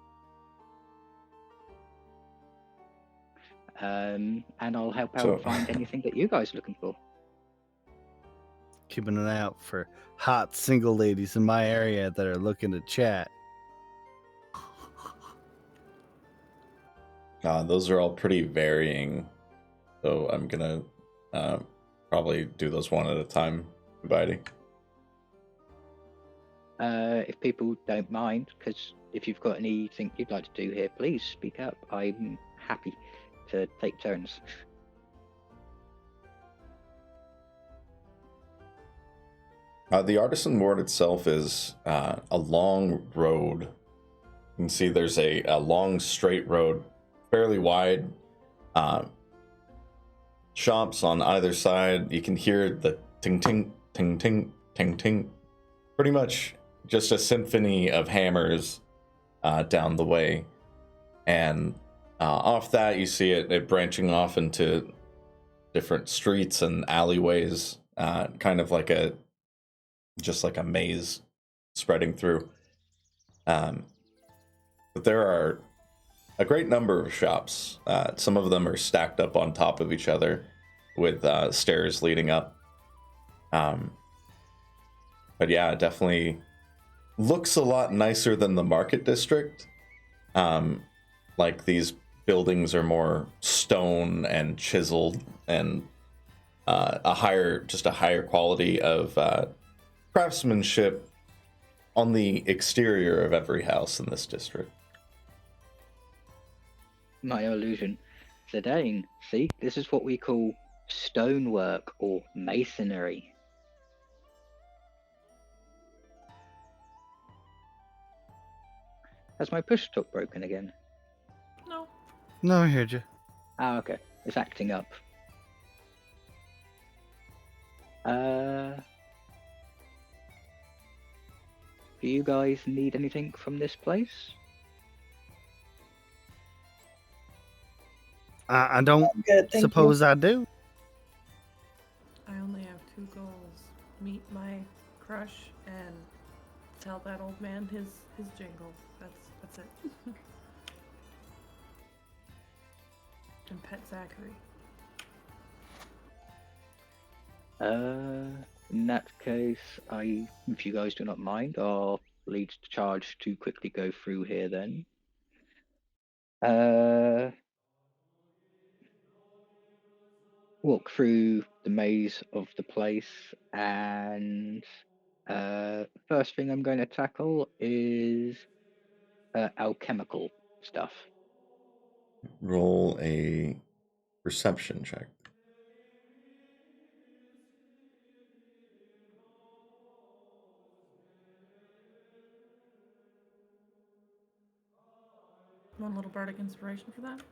And I'll help out find anything that you guys are looking for. Keeping an eye out for hot single ladies in my area that are looking to chat. Those are all pretty varying, so I'm gonna probably do those one at a time, Dubiety. If people don't mind, because if you've got anything you'd like to do here, please speak up. I'm happy to take turns. The Artisan Ward itself is a long road. You can see there's a long straight road, fairly wide. Shops on either side. You can hear the ting ting ting ting ting ting. Pretty much just a symphony of hammers down the way. And off that, you see it branching off into different streets and alleyways, kind of like just like a maze spreading through. But there are a great number of shops. Some of them are stacked up on top of each other with stairs leading up. But yeah, it definitely looks a lot nicer than the market district. Like these buildings are more stone and chiseled, and a higher quality of craftsmanship on the exterior of every house in this district. My illusion. Zidane, see, this is what we call stonework or masonry. Has my push stop broken again? No. No, I heard you. Ah, okay. It's acting up. Do you guys need anything from this place? I don't Good, thank suppose I do. I only have 2 goals: meet my crush and tell that old man his jingle. That's it. And pet Zachary. In that case, if you guys do not mind, I'll lead the charge to quickly go through here then. Walk through the maze of the place, and first thing I'm going to tackle is alchemical stuff. Roll a perception check. Want a little bardic inspiration for that?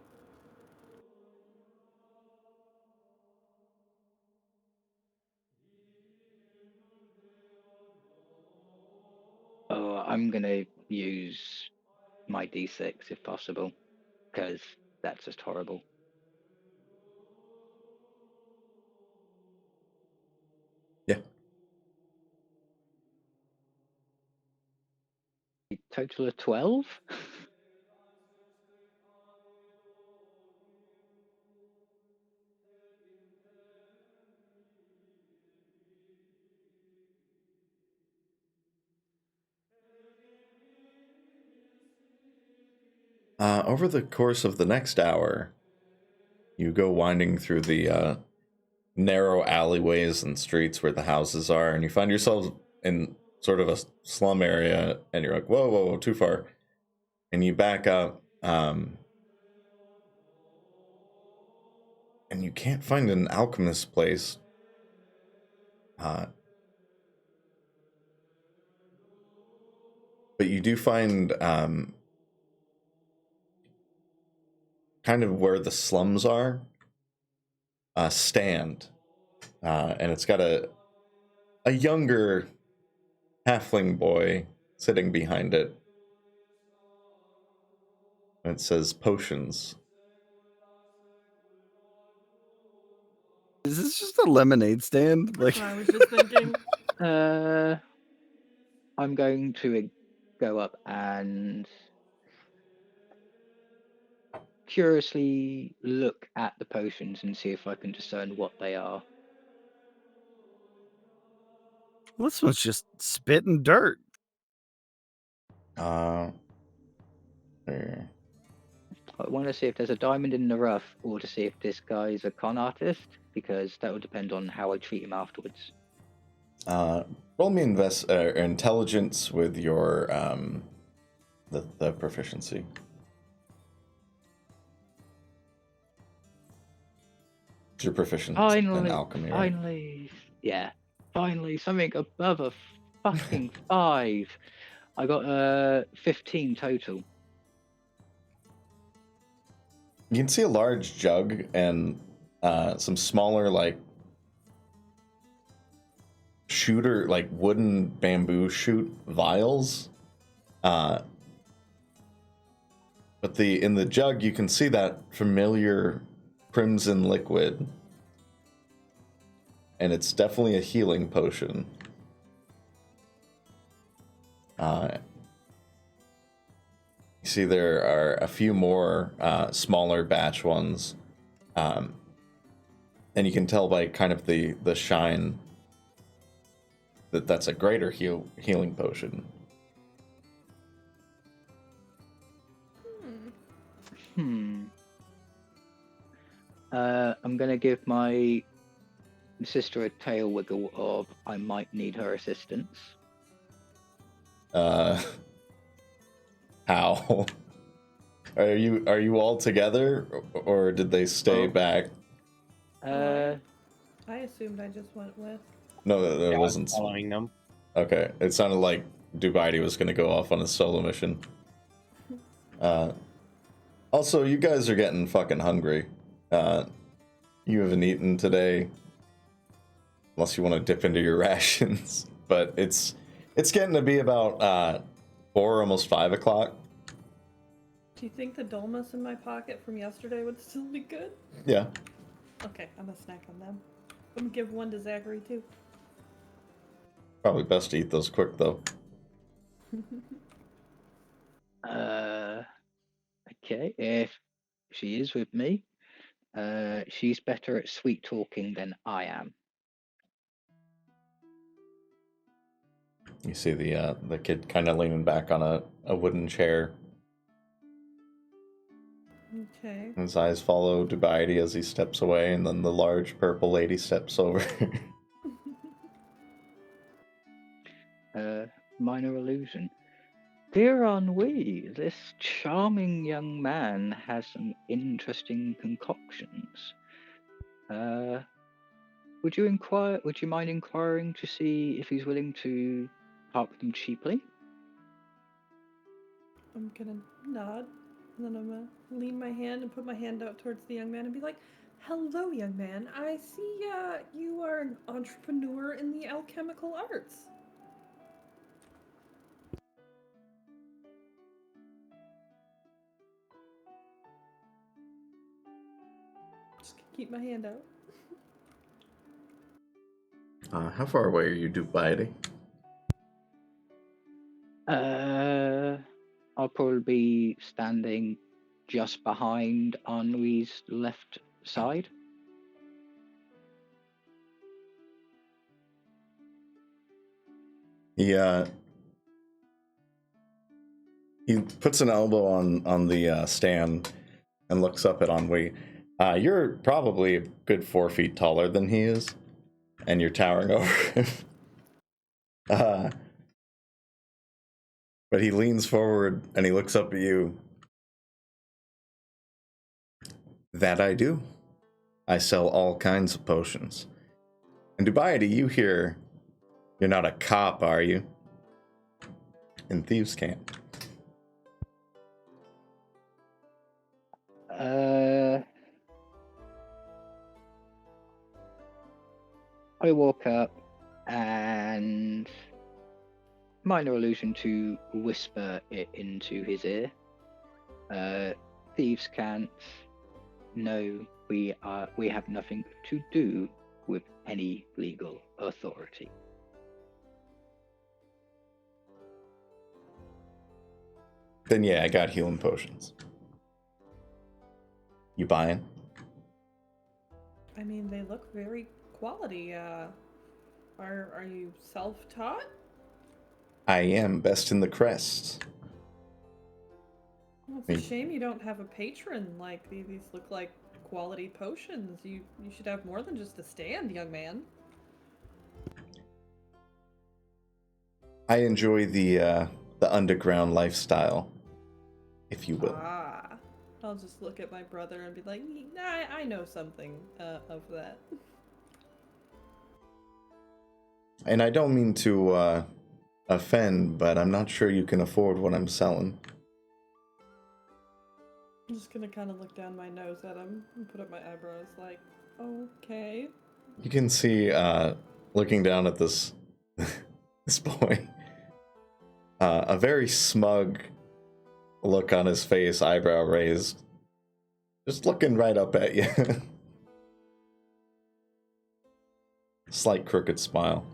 Oh, I'm gonna use my D6 if possible, because that's just horrible. Yeah. A total of 12? Over the course of the next hour, you go winding through the narrow alleyways and streets where the houses are, and you find yourselves in sort of a slum area, and you're like, whoa, whoa, whoa, too far. And you back up, and you can't find an alchemist place. But you do find kind of where the slums are, a stand, and it's got a younger halfling boy sitting behind it. And it says potions. Is this just a lemonade stand? Like, That's what I was just thinking. I'm going to go up and curiously look at the potions and see if I can discern what they are. this one's just spitting dirt. There. I want to see if there's a diamond in the rough, or to see if this guy's a con artist, because that will depend on how I treat him afterwards. Roll me intelligence with your the proficiency. Your proficiency in alchemy, right? Finally, yeah, finally something above a fucking 5. I got 15 total. You can see a large jug and some smaller, like wooden bamboo shoot vials. But in the jug you can see that familiar crimson liquid, and it's definitely a healing potion. You see there are a few more smaller batch ones, and you can tell by kind of the shine that that's a greater healing potion. I'm gonna give my sister a tail wiggle of I might need her assistance. How? Are you all together, or did they stay back? I assumed I just went with. No, that wasn't following them. Okay, it sounded like Dubiety was going to go off on a solo mission. Also, you guys are getting fucking hungry. You haven't eaten today. unless you want to dip into your rations. But it's getting to be about 4, almost 5 o'clock. Do you think the dolmas in my pocket from yesterday would still be good? Yeah. Okay, I'm gonna snack on them. I'm gonna give one to Zachary too. Probably best to eat those quick though. Okay, if she is with me, she's better at sweet talking than I am. You see the kid kind of leaning back on a wooden chair. Okay. His eyes follow Dubiety as he steps away, and then the large purple lady steps over. Minor illusion. Dear Ennui, this charming young man has some interesting concoctions. Would you mind inquiring to see if he's willing to part with them cheaply? I'm gonna nod, and then I'm gonna lean my hand and put my hand out towards the young man and be like, "Hello, young man. I see you are an entrepreneur in the alchemical arts." Just keep my hand out. How far away are you, Dubiety? I'll probably be standing just behind Ennui's left side. He puts an elbow on the stand and looks up at Ennui. You're probably a good 4 feet taller than he is, and you're towering over him. But he leans forward and he looks up at you. That I do. I sell all kinds of potions. And Dubiety, you hear, you're not a cop, are you? In Thieves' Camp. I walk up and minor allusion to whisper it into his ear. Thieves can't. No, we have nothing to do with any legal authority. Then yeah, I got healing potions. You buying? I mean, they look very quality. Are you self-taught? I am best in the crest. Well, it's a shame you don't have a patron. Like these look like quality potions. You should have more than just a stand, young man. I enjoy the underground lifestyle, if you will. I'll just look at my brother and be like, I know something of that. And I don't mean to offend, but I'm not sure you can afford what I'm selling. I'm just gonna kind of look down my nose at him and put up my eyebrows like, okay. You can see, looking down at this this boy, a very smug look on his face, eyebrow raised, just looking right up at you. Slight crooked smile.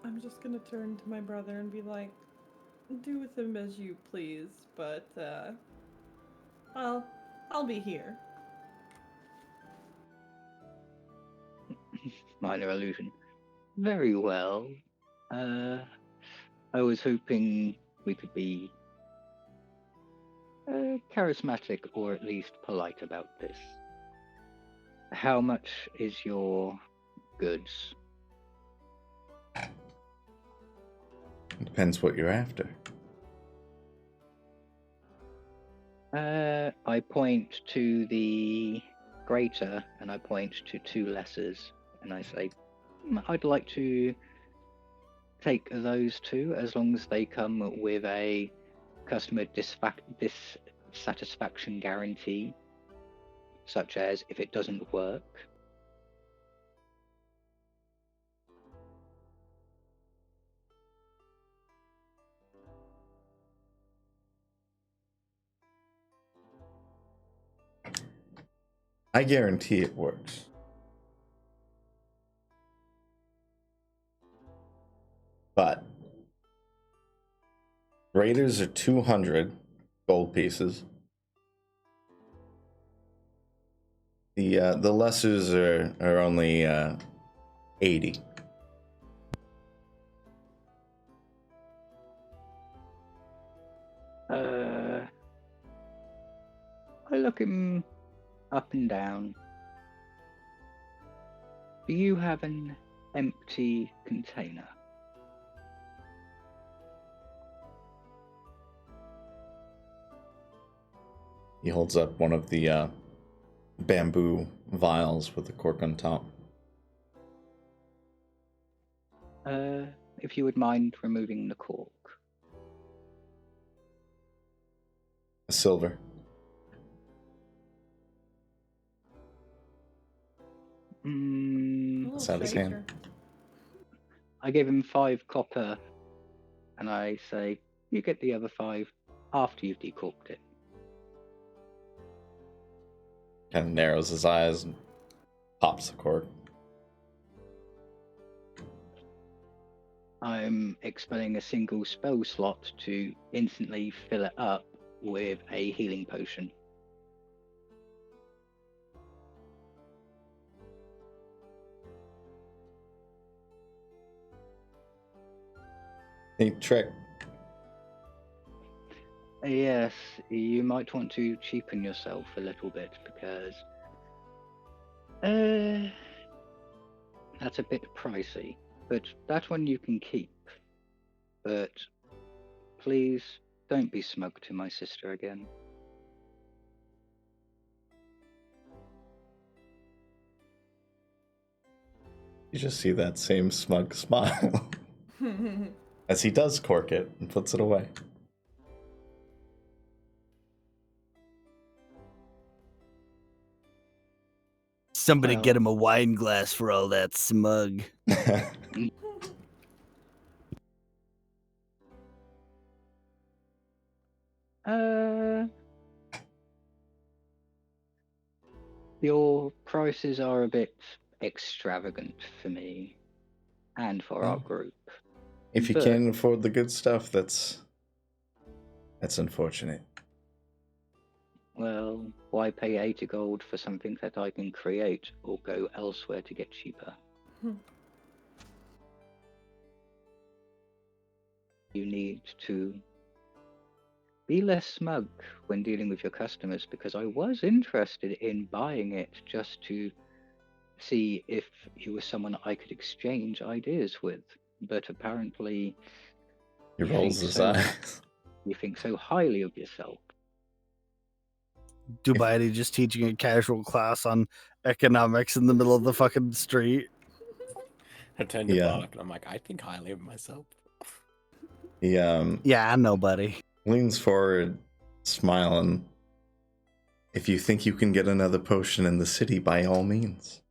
I'm just gonna turn to my brother and be like, do with him as you please, but I'll be here. Minor illusion. Very well. I was hoping we could be charismatic or at least polite about this. How much is your goods? Depends what you're after. I point to the greater and I point to 2 lessers and I say, I'd like to take those 2 as long as they come with a customer dissatisfaction guarantee, such as if it doesn't work, I guarantee it works. But raiders are 200 gold pieces. The lessers are only 80. I look him up and down. Do you have an empty container? He holds up one of the bamboo vials with the cork on top. If you would mind removing the cork. A silver. That's out of his hand. I gave him 5 copper, and I say, you get the other 5 after you've decorked it. Kind of narrows his eyes and pops the cork. I'm expelling a single spell slot to instantly fill it up with a healing potion. Neat trick. Yes, you might want to cheapen yourself a little bit because that's a bit pricey, but that one you can keep. But please don't be smug to my sister again. You just see that same smug smile as he does cork it and puts it away. Somebody Well. get him a wine glass for all that smug. Your prices are a bit extravagant for me and for our group. If you But- can't afford the good stuff, that's unfortunate. Well, why pay 80 gold for something that I can create or go elsewhere to get cheaper? You need to be less smug when dealing with your customers, because I was interested in buying it just to see if you were someone I could exchange ideas with. But apparently, He You rolls think his so? eyes. you think so highly of yourself. Dubiety just teaching a casual class on economics in the middle of the fucking street. I turned to Yeah. Bark and I'm like, I think highly of myself. He Yeah, I know, buddy. leans forward, smiling. If you think you can get another potion in the city, by all means.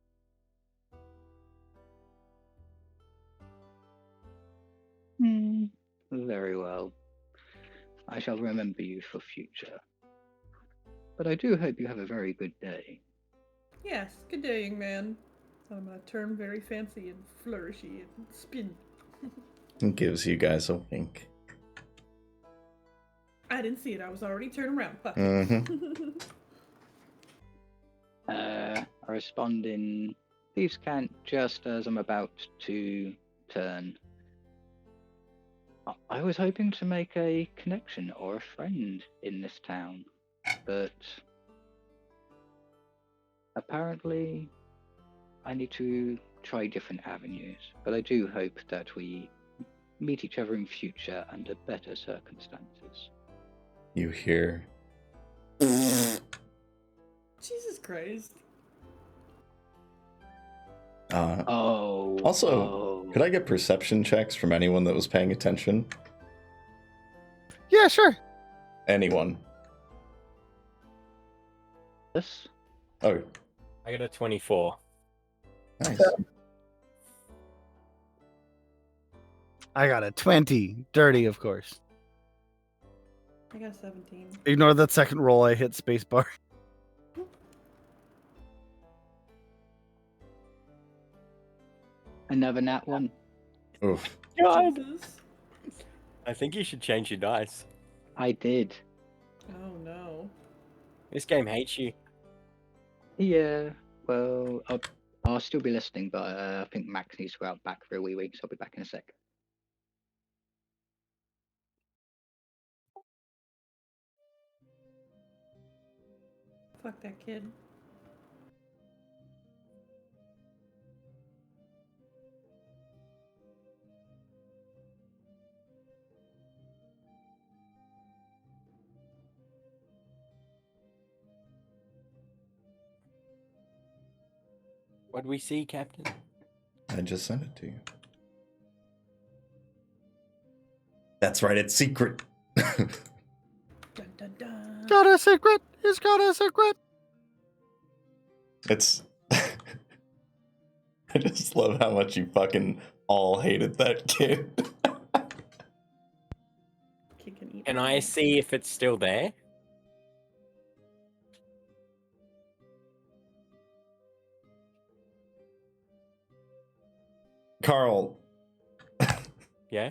Very well. I shall remember you for future. But I do hope you have a very good day. Yes, good day, young man. I'm gonna turn very fancy and flourishy and spin. He gives you guys a wink. I didn't see it. I was already turned around. Fuck. I respond in thieves' cant just as I'm about to turn. I was hoping to make a connection or a friend in this town, but apparently I need to try different avenues. But I do hope that we meet each other in future under better circumstances. You hear Jesus Christ. Also, could I get perception checks from anyone that was paying attention? Yeah, sure. Anyone? Yes. Oh, I got a 24. nice. I got a 20. Dirty, of course. I got 17. Ignore that second roll. I hit spacebar. Another nat one. Oof. God. Jesus. I think you should change your dice. I did. Oh no. This game hates you. Yeah. Well, I'll still be listening, but I think Max needs to go out back for a wee week, so I'll be back in a sec. Fuck that kid. What do we see, Captain? I just sent it to you. That's right, it's secret. Dun, dun, dun. Got a secret. He's got a secret. It's. I just love how much you fucking all hated that kid. Kid can eat Can my I dog. see if it's still there? Carl. Yeah.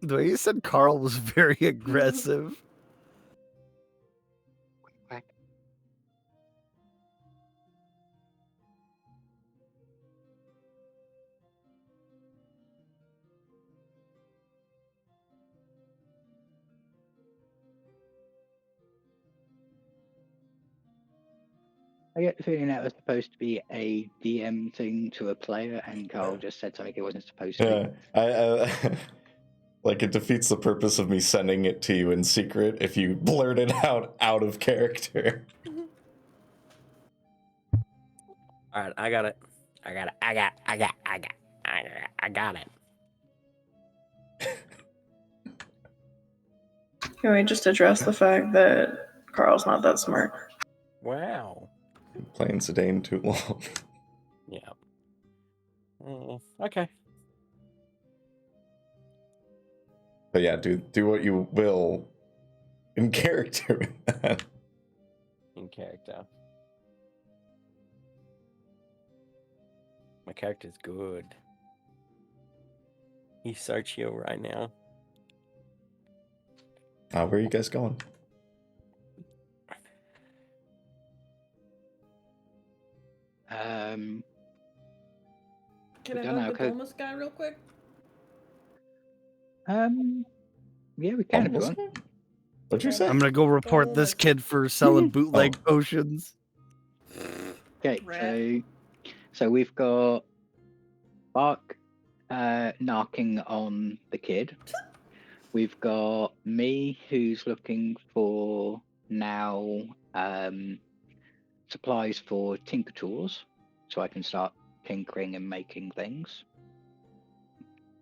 The way you said Carl was very aggressive. Quack. I get the feeling that was supposed to be a DM thing to a player, and Carl just said something it wasn't supposed to. Yeah, I like it defeats the purpose of me sending it to you in secret if you blurt it out of character. All right, I got it. I got it. Can we just address the fact that Carl's not that smart? Wow. Playing Zidane too long. Yeah. Okay. But yeah, do what you will in character. In character. My character's good. He's so chill right now. Where are you guys going? Can I don't know, hug the okay. Dolmus guy real quick? Yeah, we can if you Almost? want. What'd you say? I'm gonna go report this kid for selling bootleg potions. Okay, so we've got Bark knocking on the kid. We've got me who's looking for now supplies for tinker tools, so I can start tinkering and making things.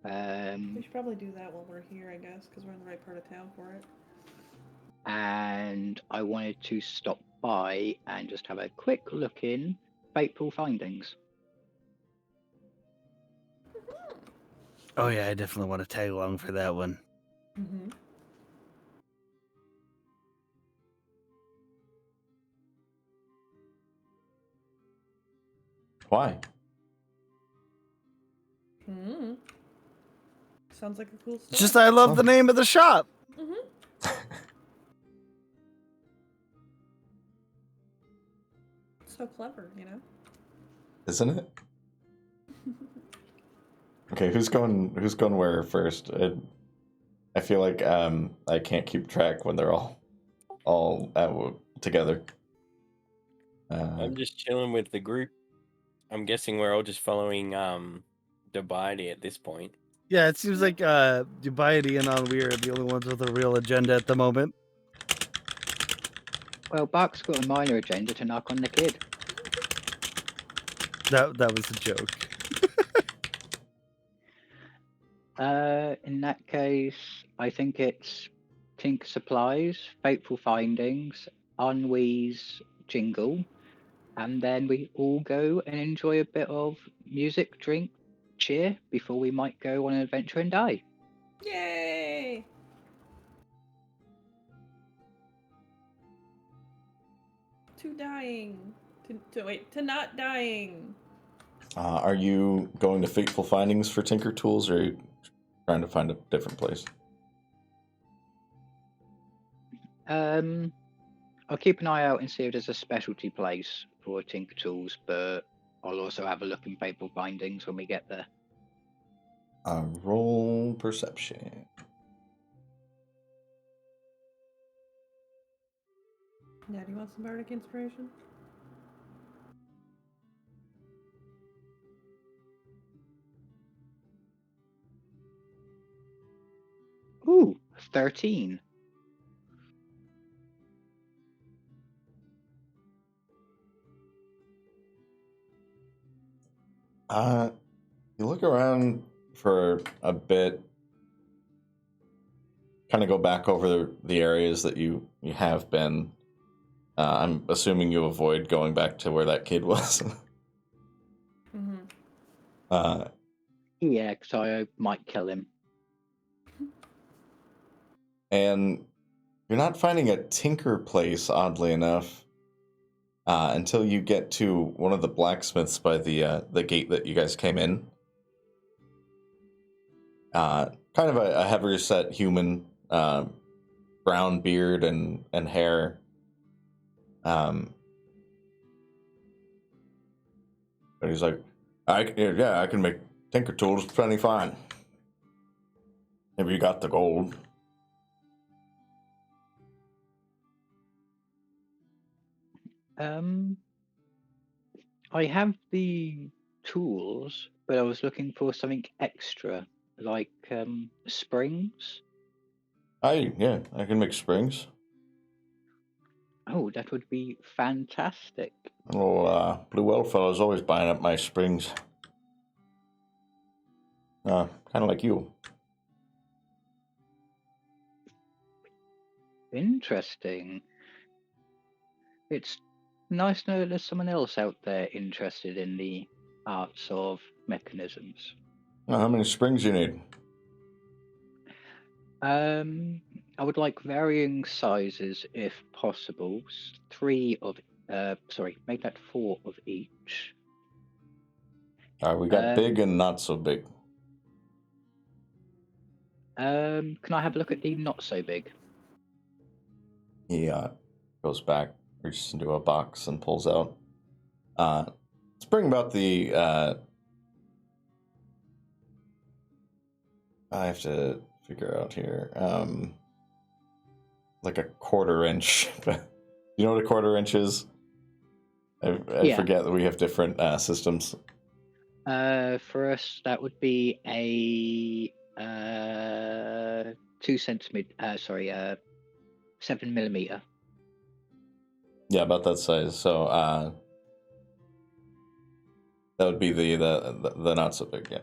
We should probably do that while we're here, I guess, because we're in the right part of town for it. And I wanted to stop by and just have a quick look in Fateful Findings. Oh yeah, I definitely want to tag along for that one. Mm-hmm. Why? Mm-hmm. Sounds like a cool story. It's just I love the name of the shop. Mm-hmm. So clever, you know? Isn't it? Okay, who's going where first? I feel like I can't keep track when they're all together. I'm just chilling with the group. I'm guessing we're all just following Dubiety at this point. Yeah, it seems like Dubiety and Ennui are the only ones with a real agenda at the moment. Well, Bark's got a minor agenda to knock on the kid. That was a joke. In that case, I think it's Tinker Supplies, Fateful Findings, Ennui's Jingle, and then we all go and enjoy a bit of music, drink, cheer before we might go on an adventure and die. Yay! to dying. To not dying. Are you going to Fateful Findings for Tinker Tools, or are you trying to find a different place? I'll keep an eye out and see if there's a specialty place for Tinker Tools, but I'll also have a look in Fateful Findings when we get there. Roll perception. Yeah, do you want some bardic inspiration? Ooh, 13. You look around for a bit, kind of go back over the areas that you have been. I'm assuming you avoid going back to where that kid was. Mm-hmm. Yeah, because I might kill him. And you're not finding a tinker place, oddly enough, until you get to one of the blacksmiths by the gate that you guys came in. Kind of a heavier set human, brown beard and hair. But he's like, I can make tinker tools plenty fine. If you got the gold. I have the tools, but I was looking for something extra, like springs. I can make springs. Oh, that would be fantastic. Little blue elf fellow's always buying up my springs. Kind of like you. Interesting. It's nice to know there's someone else out there interested in the arts of mechanisms. How many springs you need? I would like varying sizes if possible. Make that 4 of each. We got big and not so big. Can I have a look at the not so big? He goes back, reaches into a box, and pulls out. Let's bring about the. I have to figure out here. Like a 1/4 inch. You know what a 1/4 inch is? I forget that we have different systems. For us, that would be a 7mm. Yeah, about that size. So that would be the not so big, yeah.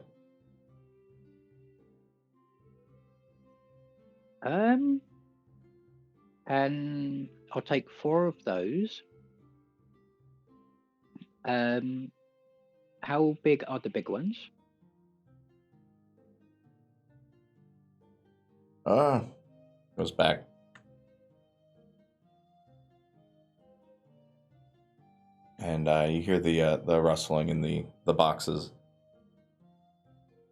And I'll take 4 of those. How big are the big ones? Goes back. And you hear the rustling in the boxes.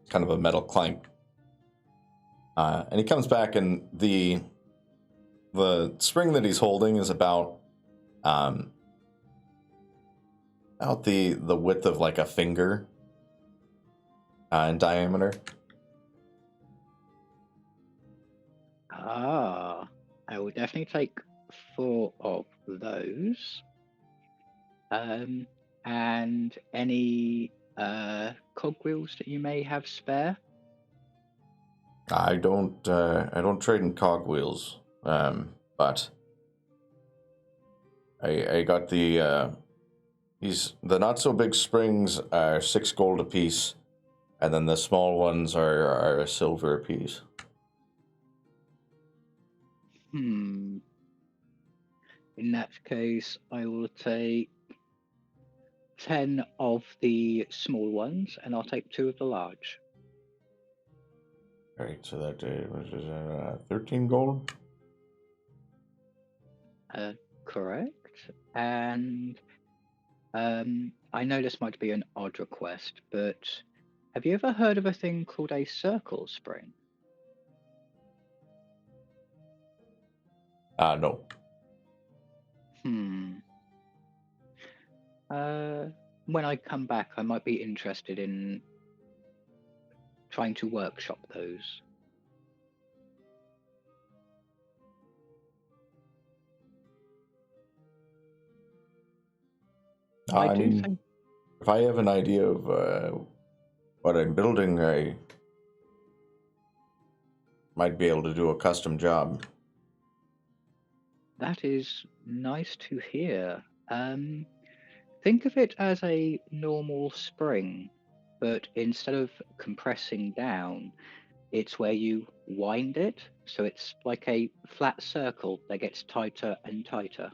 Kind of a metal clank. And he comes back, and the spring that he's holding is about the width of like a finger in diameter. I will definitely take 4 of those. And any cogwheels that you may have spare? I don't trade in cogwheels, but I got the not so big springs are 6 gold apiece, and then the small ones are a silver apiece. In that case, I will take 10 of the small ones, and I'll take 2 of the large. All right, so that was 13 gold. Correct. and I know this might be an odd request, but have you ever heard of a thing called a circle spring? No. When I come back, I might be interested in trying to workshop those. I do mean, think if I have an idea of what I'm building, I might be able to do a custom job. that is nice to hear. Think of it as a normal spring, but instead of compressing down, it's where you wind it, so it's like a flat circle that gets tighter and tighter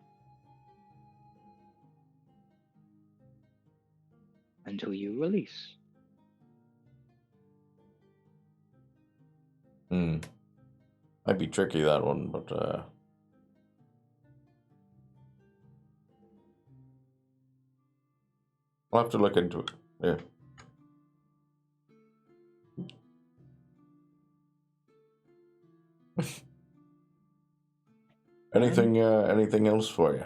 until you release. Might be tricky, that one, but I'll have to look into it. Yeah. Anything else for you?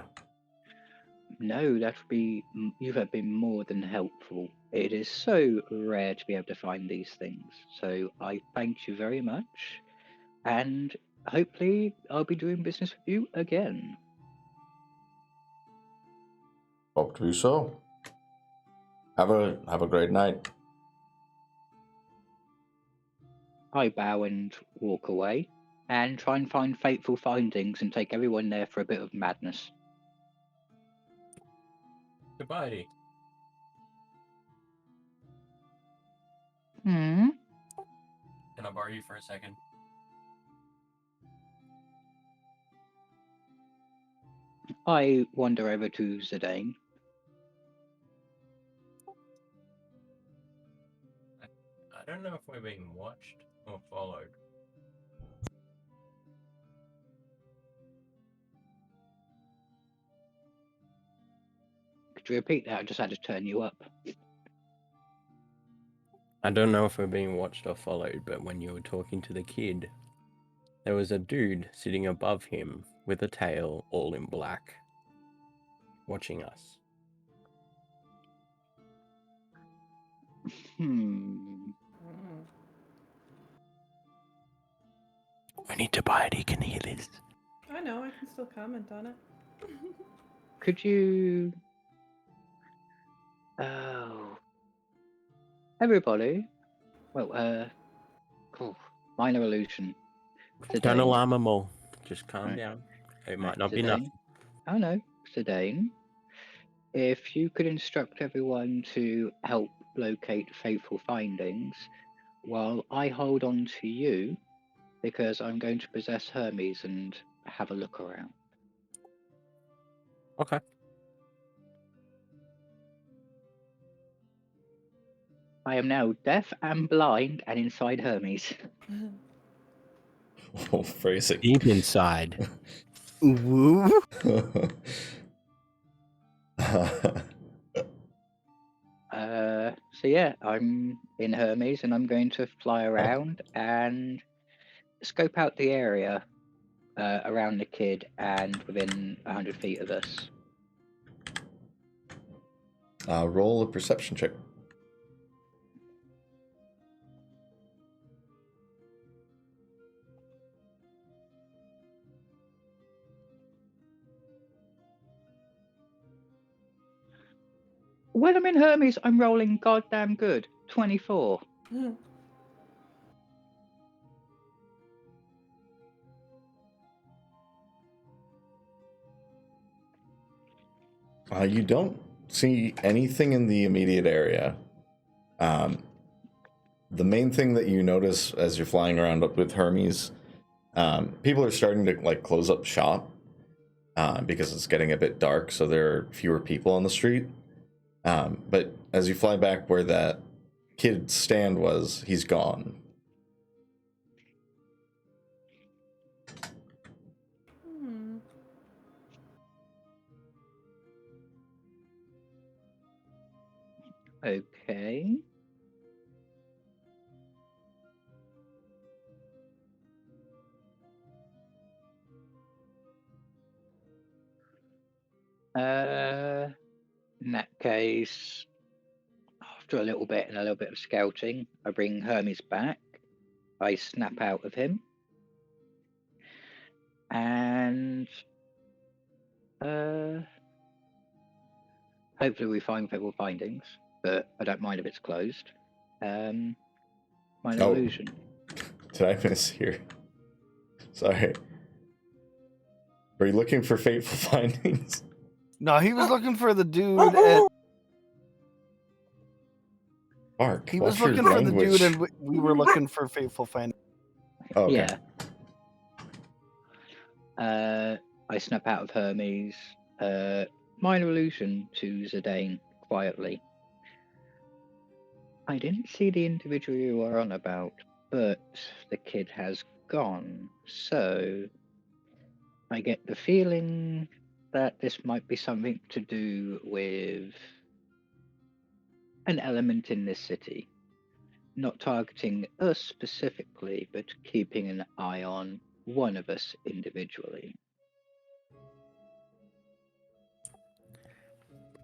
No, that would be. You have been more than helpful. It is so rare to be able to find these things, so I thank you very much, and hopefully I'll be doing business with you again. Hope to be so. Have a great night. I bow and walk away, and try and find fateful findings and take everyone there for a bit of madness. Dubiety. Hmm. Can I borrow you for a second? I wander over to Zidane. I don't know if we're being watched or followed. Could you repeat that? I just had to turn you up. I don't know if we're being watched or followed, but when you were talking to the kid, there was a dude sitting above him with a tail all in black, watching us. Only Dubiety can hear this. I know, I can still comment on it. Could you... Oh... Everybody? Well, cool. Minor illusion. Don't alarm them all. Just calm down. It might not be nothing. Oh no, Zidane. If you could instruct everyone to help locate fateful findings, while I hold on to you, because I'm going to possess Hermes and have a look around. Okay. I am now deaf and blind and inside Hermes. Oh, phrasing. Deep inside. Woo. So yeah, I'm in Hermes and I'm going to fly around and scope out the area around the kid and within 100 feet of us. Roll a perception check. When I'm in Hermes, I'm rolling goddamn good. 24. You don't see anything in the immediate area. The main thing that you notice as you're flying around up with Hermes, people are starting to like close up shop because it's getting a bit dark, so there are fewer people on the street. But as you fly back where that kid's stand was, he's gone. Okay. In that case, after a little bit and a little bit of scouting, I bring Hermes back. I snap out of him. And hopefully we find favorable findings, but I don't mind if it's closed. Minor illusion. Did I miss here? Sorry. Were you looking for fateful findings? No, he was looking for the dude at. Mark, He what's was your looking for the language? dude, and we were looking for fateful findings. Oh, okay. Yeah. I snap out of Hermes. Minor illusion to Zidane quietly. I didn't see the individual you were on about, but the kid has gone. So I get the feeling that this might be something to do with an element in this city. Not targeting us specifically, but keeping an eye on one of us individually.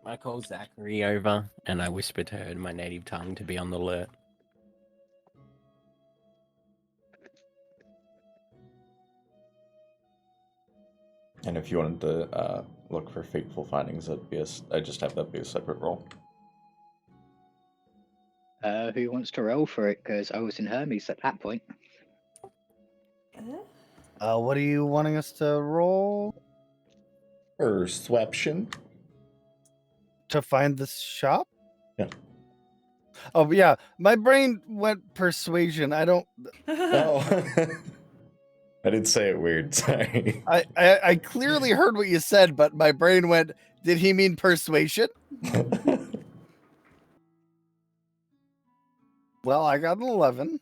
I call Zachary over and I whisper to her in my native tongue to be on the alert. And if you wanted to look for fateful findings, I just have that be a separate roll. Who wants to roll for it? Because I was in Hermes at that point. What are you wanting us to roll? Perception. To find this shop? Yeah. Oh, yeah. My brain went persuasion. I don't. Oh. I did say it weird. Sorry. I clearly heard what you said, but my brain went, did he mean persuasion? Well, I got an 11.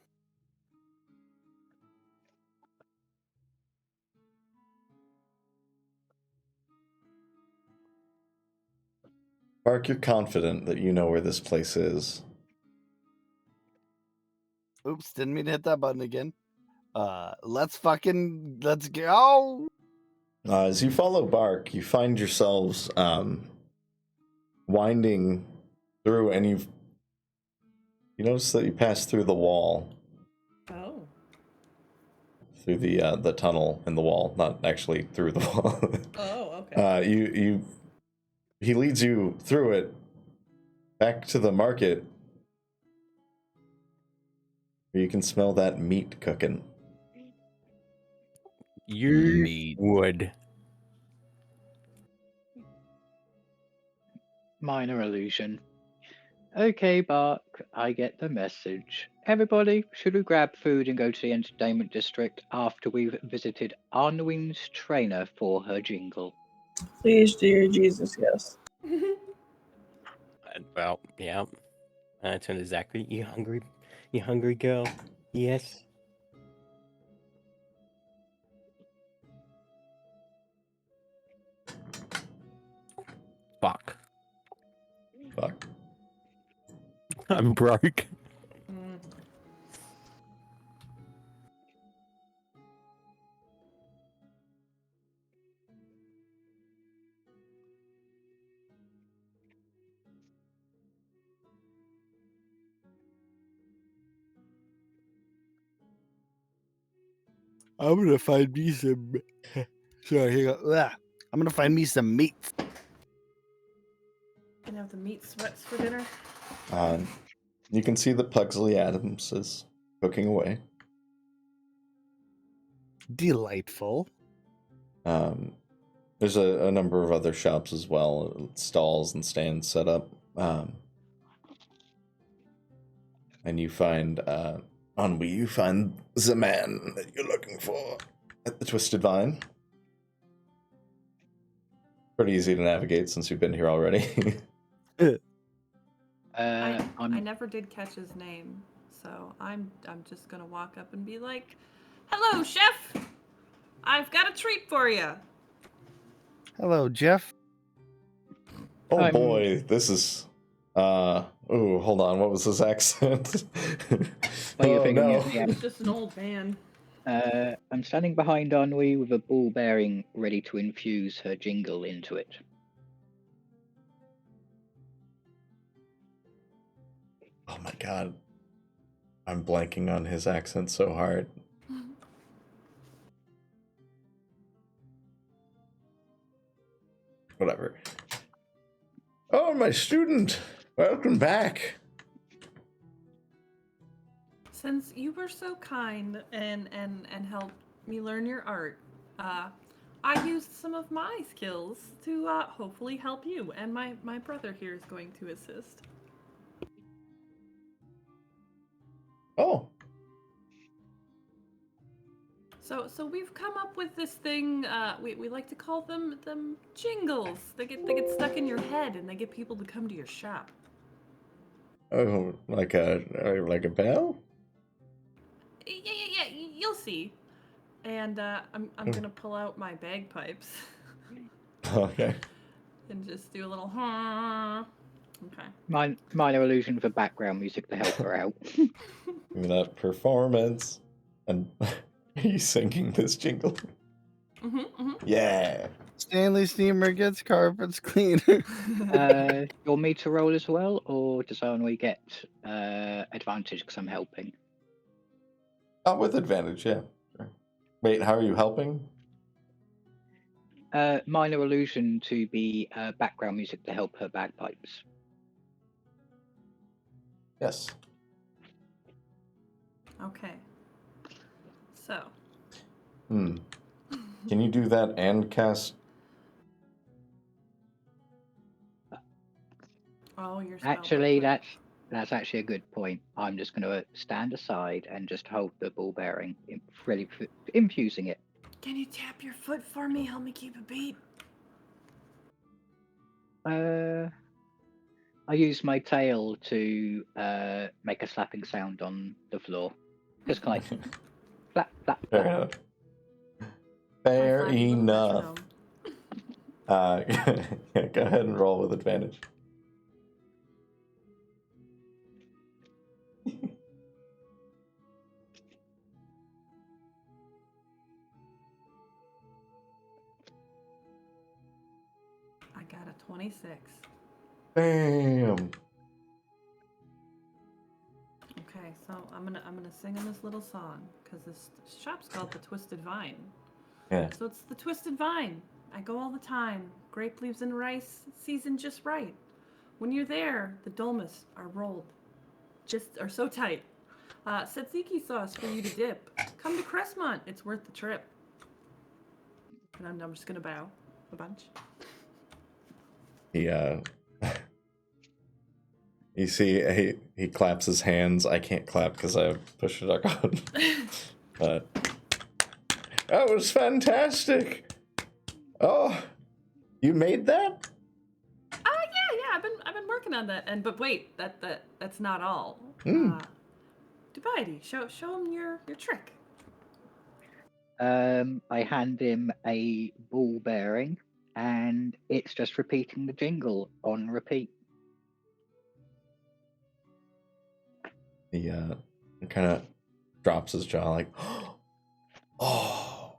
Mark, you're confident that you know where this place is. Oops, didn't mean to hit that button again. Let's go. As you follow Bark, you find yourselves winding through, and you notice that you pass through the wall. Oh. Through the tunnel in the wall, not actually through the wall. Oh, okay. He leads you through it back to the market, where you can smell that meat cooking. You would. Minor illusion. Okay, Bark, I get the message. Everybody, should we grab food and go to the entertainment district after we've visited Arnuine's trainer for her jingle? Please, dear Jesus, yes. Well, yeah. I turn to Zachary. You hungry? You hungry, girl? Yes. Fuck. I'm broke. I'm gonna find me some. Sorry, here you go. I'm gonna find me some meat. Gonna have the meat sweats for dinner. You can see that Pugsley Adams is cooking away. Delightful. There's a number of other shops as well, stalls and stands set up. And you find Ennui, you find the man that you're looking for at the Twisted Vine. Pretty easy to navigate since you've been here already. I never did catch his name, so I'm just gonna walk up and be like, "Hello, chef. I've got a treat for you." Hello, Jeff. Oh boy, this is Oh, hold on. What was his accent? Well, you're Oh, thinking no. of the He's just an old man. I'm standing behind Ennui with a ball bearing ready to infuse her jingle into it. Oh my god. I'm blanking on his accent so hard. Whatever. Oh, my student! Welcome back! Since you were so kind and helped me learn your art, I used some of my skills to hopefully help you, and my brother here is going to assist. Oh. So we've come up with this thing. We like to call them jingles. They get stuck in your head, and they get people to come to your shop. Oh, like a bell? Yeah. You'll see. And I'm gonna pull out my bagpipes Okay. and just do a little. Okay. Minor illusion for background music to help her out. Give me that performance. And are you singing this jingle? Yeah. Stanley Steamer gets carpets cleaner. You want me to roll as well, or does Ennui get advantage because I'm helping? Oh, with advantage, yeah. Sure. Wait, how are you helping? Minor illusion to be background music to help her bagpipes. Yes. Okay. So. Can you do that and cast? Oh, you're Actually, that's actually a good point. I'm just going to stand aside and just hold the ball bearing, ready for infusing it. Can you tap your foot for me? Help me keep a beat. I use my tail to make a slapping sound on the floor. Just kind of like flap, flap, Fair flap. enough. Fair enough. Yeah, go ahead and roll with advantage. I got a 26. Bam. Okay, so I'm gonna sing him this little song because this shop's called the Twisted Vine. Yeah. So it's the Twisted Vine. I go all the time. Grape leaves and rice, seasoned just right. When you're there, the dolmas are rolled, are so tight. Tzatziki sauce for you to dip. Come to Crestmont. It's worth the trip. And I'm just gonna bow a bunch. You see, he claps his hands. I can't clap because I have push it on. But that was fantastic. Oh, you made that? Yeah. I've been working on that. But wait, that's not all. Dubiety, show him your trick. I hand him a ball bearing, and it's just repeating the jingle on repeat. He kind of drops his jaw like, oh,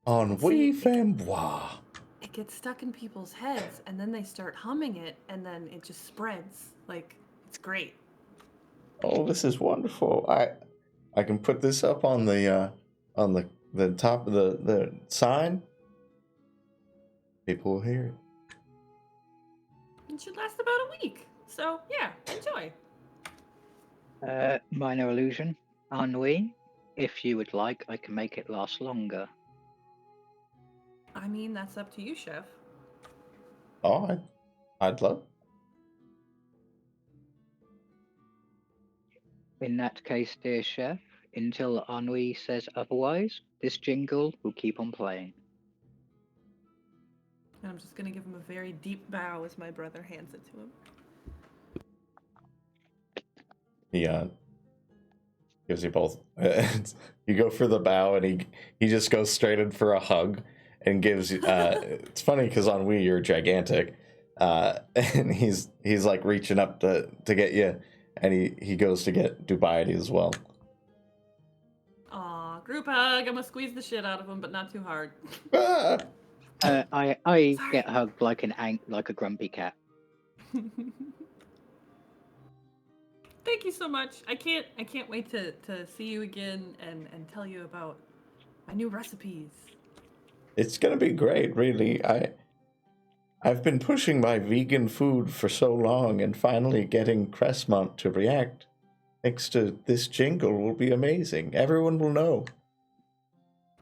ennui fembois. It gets stuck in people's heads, and then they start humming it, and then it just spreads. Like, it's great. Oh, this is wonderful. I can put this up on the top of the sign. People will hear it. It should last about a week. So yeah, enjoy. Minor illusion. Ennui, if you would like, I can make it last longer. I mean, that's up to you, chef. Oh, I'd love. In that case, dear chef, until Ennui says otherwise, this jingle will keep on playing. And I'm just gonna give him a very deep bow as my brother hands it to him. He gives you both. You go for the bow, and he just goes straight in for a hug and gives you. It's funny because Ennui, you're gigantic, And he's like reaching up to get you, and he goes to get Dubiety as well. Aw, group hug. I'm gonna squeeze the shit out of him, but not too hard. Ah! I Sorry. get hugged like like a grumpy cat. Thank you so much. I can't wait to see you again and tell you about my new recipes. It's gonna be great, really. I've been pushing my vegan food for so long, and finally getting Crestmont to react, thanks to this jingle, will be amazing. Everyone will know.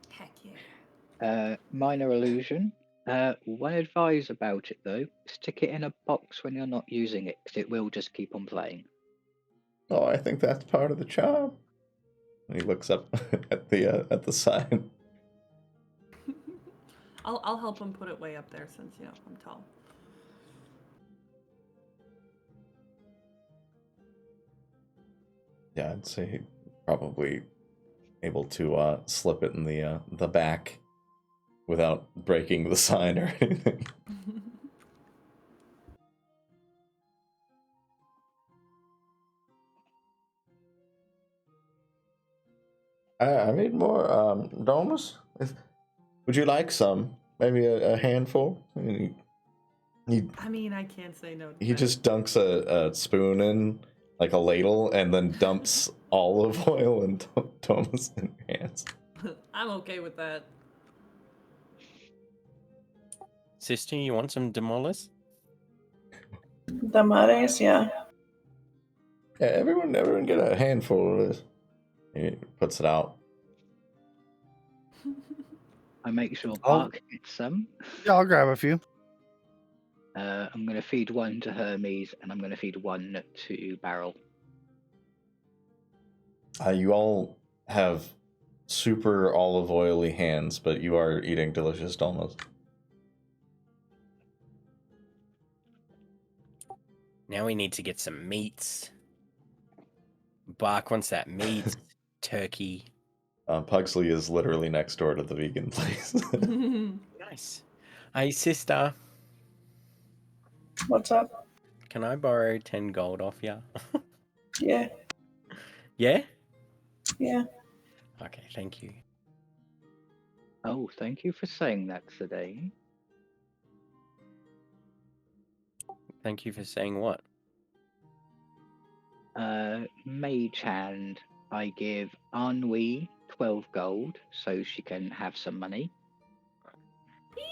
Heck yeah. Minor illusion. One advice about it though: stick it in a box when you're not using it, because it will just keep on playing. Oh, I think that's part of the charm. And he looks up at the sign. I'll help him put it way up there since I'm tall. Yeah, I'd say probably able to slip it in the back without breaking the sign or anything. I made more domus. Would you like some? Maybe a handful? I mean, I can't say no. He just dunks a spoon in, like a ladle, and then dumps olive oil and domus in your hands. I'm okay with that. Sister, you want some demolis? Tamales, yeah. Yeah, everyone get a handful of this. He puts it out. I make sure Oh. Bark gets some. Yeah, I'll grab a few. I'm going to feed one to Hermes, and I'm going to feed one to Barrel. You all have super olive oily hands, but you are eating delicious dolmas. Now we need to get some meats. Bark wants that meat. Turkey. Pugsley is literally next door to the vegan place. Nice. Hey, sister. What's up? Can I borrow 10 gold off you? Yeah, Yeah? yeah. Okay, thank you. Oh, thank you for saying that, Zidane. Thank you for saying what? Mage Hand, I give Ennui 12 gold so she can have some money.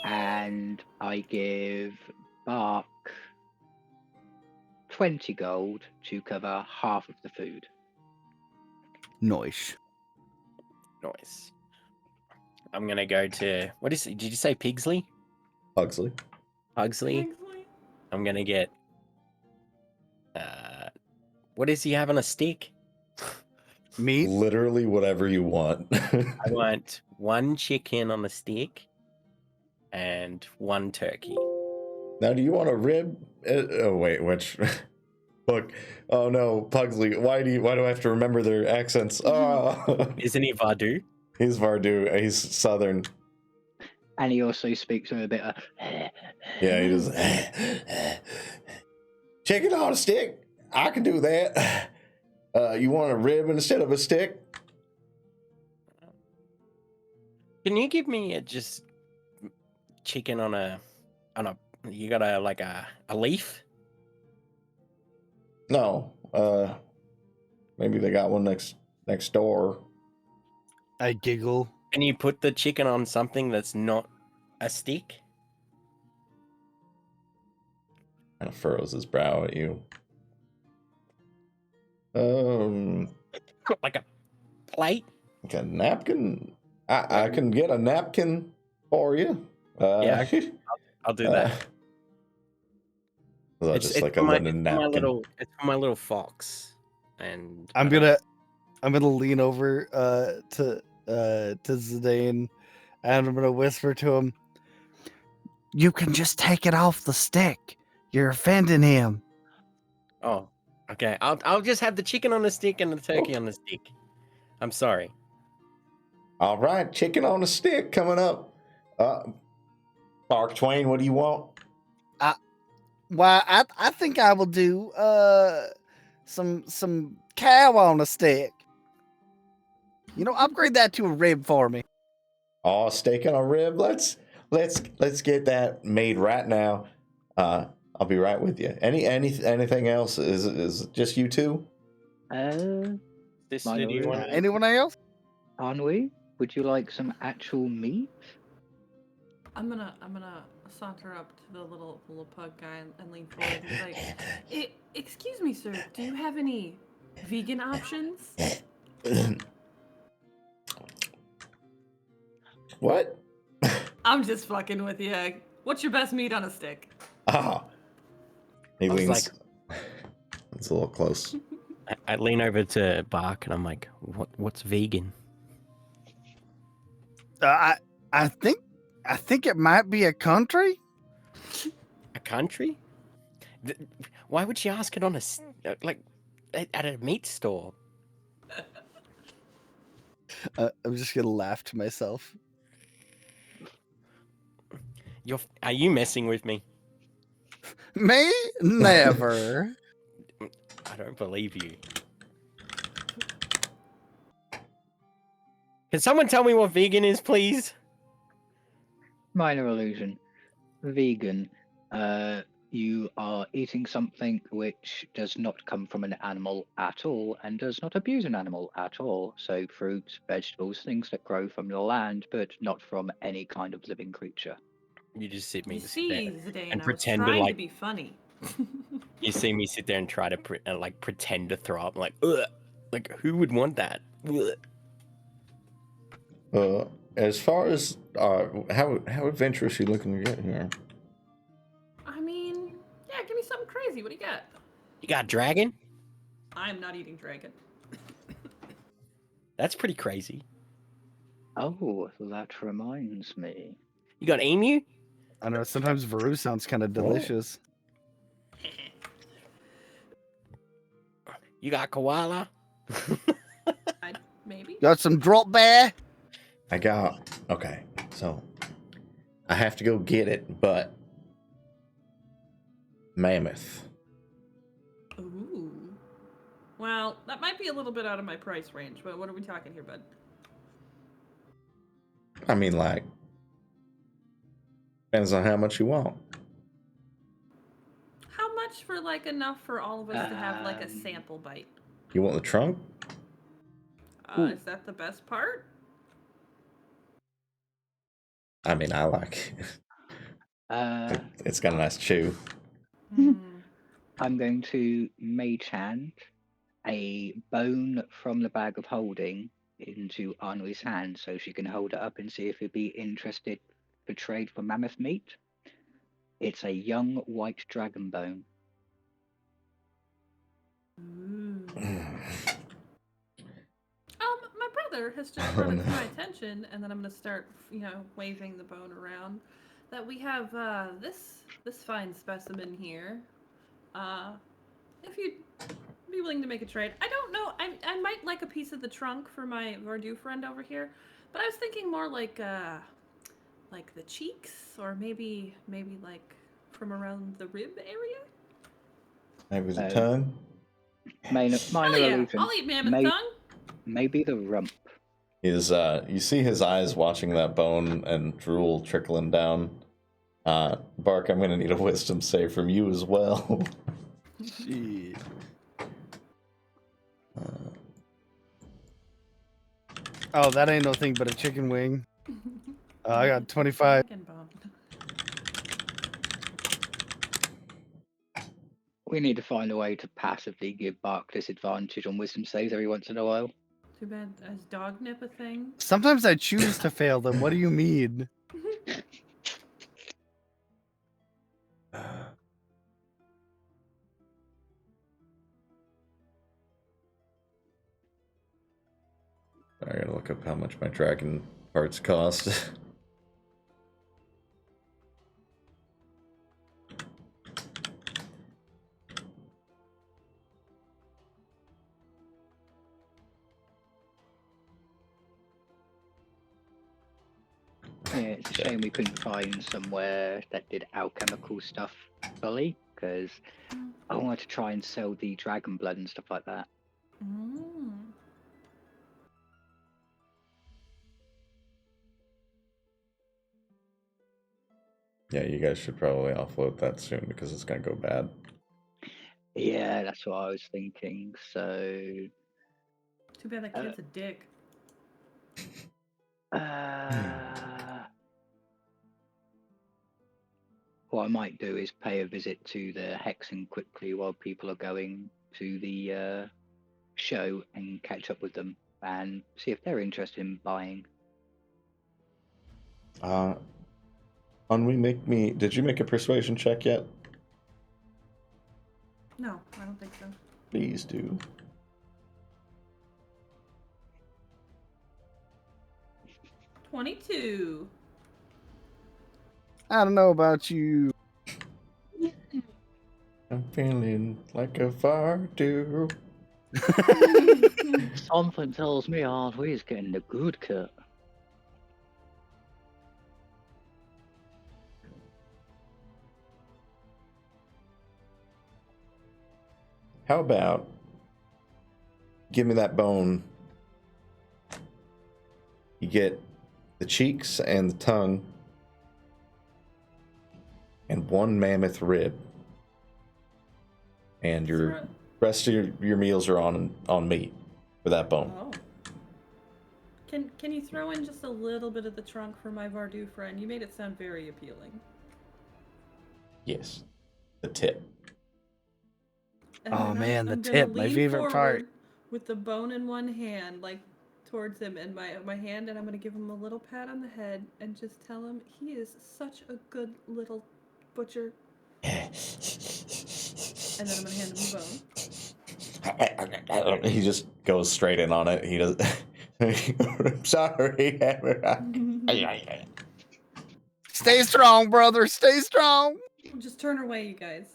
And I give Bark 20 gold to cover half of the food. Noise. Nice. I'm gonna go to... What is it? Did you say Pigsley? Pugsley. Pugsley? Kingsley? I'm gonna get... what does he have on a stick? Meat. Literally whatever you want. I want one chicken on a stick and one turkey. Now, do you want a rib? Oh wait, which? Look, oh no, Pugsley. Why do I have to remember their accents? Oh, Isn't he Varoux? he's Varoux. He's Southern. And he also speaks with a bit of... Yeah, he does. Chicken on a stick. I can do that. You want a rib instead of a stick? Can you give me just chicken on a you got a leaf? No. Maybe they got one next door. I giggle. Can you put the chicken on something that's not a stick? Kind of furrows his brow at you. Like a plate? Like a napkin. I can get a napkin for you. Yeah, I'll do that. Just like a linen napkin. It's for my little fox. And I'm gonna lean over to Zidane, and I'm gonna whisper to him, "You can just take it off the stick. You're offending him." Oh, okay. I'll just have the chicken on the stick and the turkey on the stick. I'm sorry. All right, chicken on a stick coming up. Bark Twain, what do you want? Why, I think I will do some cow on a stick. You know, upgrade that to a rib for me. Oh, steak on a rib. Let's get that made right now. I'll be right with you. Anything else? Is it just you two? This Minor city rule. one. Anyone else? Ennui, would you like some actual meat? I'm gonna saunter up to the little pug guy and lean forward and be like, "Excuse me, sir. Do you have any vegan options?" What? I'm just fucking with you. What's your best meat on a stick? Ah, he I was leans. It's a little close. I lean over to Bark and I'm like, what's vegan? I think it might be a country. A country? Why would she ask it on like at a meat store? I'm just gonna laugh to myself. Are you messing with me? Me? Never. I don't believe you. Can someone tell me what vegan is, please? Minor illusion. Vegan. You are eating something which does not come from an animal at all and does not abuse an animal at all. So fruits, vegetables, things that grow from the land, but not from any kind of living creature. You just sit me You to sit see, there Zidane, and I was pretend to trying to like. be funny. You see me sit there and try to pretend to throw up. I'm like, ugh. Like, who would want that? Ugh. As far as how adventurous you looking to get here? I mean, yeah, give me something crazy. What do you got? You got dragon? I'm not eating dragon. That's pretty crazy. Oh, that reminds me. You got emu? I know sometimes Varoux sounds kind of delicious. You got koala? Maybe. Got some drop bear? Okay, so I have to go get it, but mammoth. Ooh. Well, that might be a little bit out of my price range, but what are we talking here, bud? I mean, like, depends on how much you want. How much for like enough for all of us to have like a sample bite? You want the trunk? Is that the best part? I mean, I like it. It's got a nice chew. I'm going to mage hand a bone from the bag of holding into Ennui's hand so she can hold it up and see if he'd be interested for trade for mammoth meat. It's a young white dragon bone. My brother has just brought it to my attention, and then I'm gonna start, waving the bone around. That we have this fine specimen here. If you'd be willing to make a trade, I don't know. I might like a piece of the trunk for my Varoux friend over here, but I was thinking more like the cheeks, or maybe like from around the rib area. Maybe the tongue. Minor illusion. I'll eat mammoth tongue. Maybe the rump. You see his eyes watching that bone and drool trickling down. Bark, I'm gonna need a wisdom save from you as well. Shit. Oh, that ain't no thing but a chicken wing. I got 25. We need to find a way to passively give Bark disadvantage on wisdom saves every once in a while. Too bad. Is dog nip a thing? Sometimes I choose to fail them. What do you mean? I gotta look up how much my dragon parts cost. Yeah, it's a shame we couldn't find somewhere that did alchemical stuff fully, because I wanted to try and sell the dragon blood and stuff like that. Mm. Yeah, you guys should probably offload that soon because it's gonna go bad. Yeah, that's what I was thinking. So, Too bad that kid's a dick. what I might do is pay a visit to the Hexen quickly while people are going to the show and catch up with them and see if they're interested in buying. Ennui, did you make a persuasion check yet? No, I don't think so. Please do. $22. I don't know about you. I'm feeling like a Varoux. Something tells me Artwee's getting the good cut. How about give me that bone? You get the cheeks and the tongue and one mammoth rib. And your rest of your meals are on meat for that bone. Oh. Can you throw in just a little bit of the trunk for my Varoux friend? You made it sound very appealing. Yes. The tip. And Oh then man, the I'm gonna tip, my lean favorite part. forward with the bone in one hand, like towards him, and my hand, and I'm gonna give him a little pat on the head and just tell him he is such a good little butcher. And then I'm gonna hand him the bone. He just goes straight in on it. He does. I'm sorry. Stay strong, brother. Stay strong. Just turn away, you guys.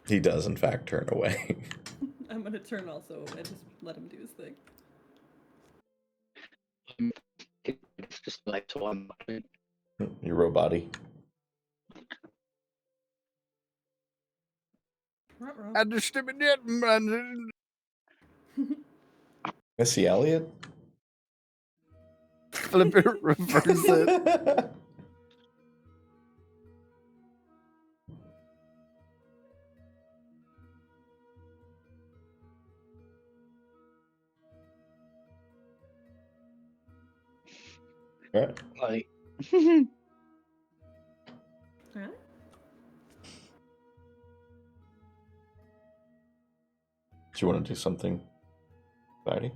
He does, in fact, turn away. I'm gonna turn also and just let him do his thing. It's just like so I'm Your robot-y. I distributed man. Missy Elliott? Flip it, reverse it. Right. like Really? Do you want to do something, Buddy?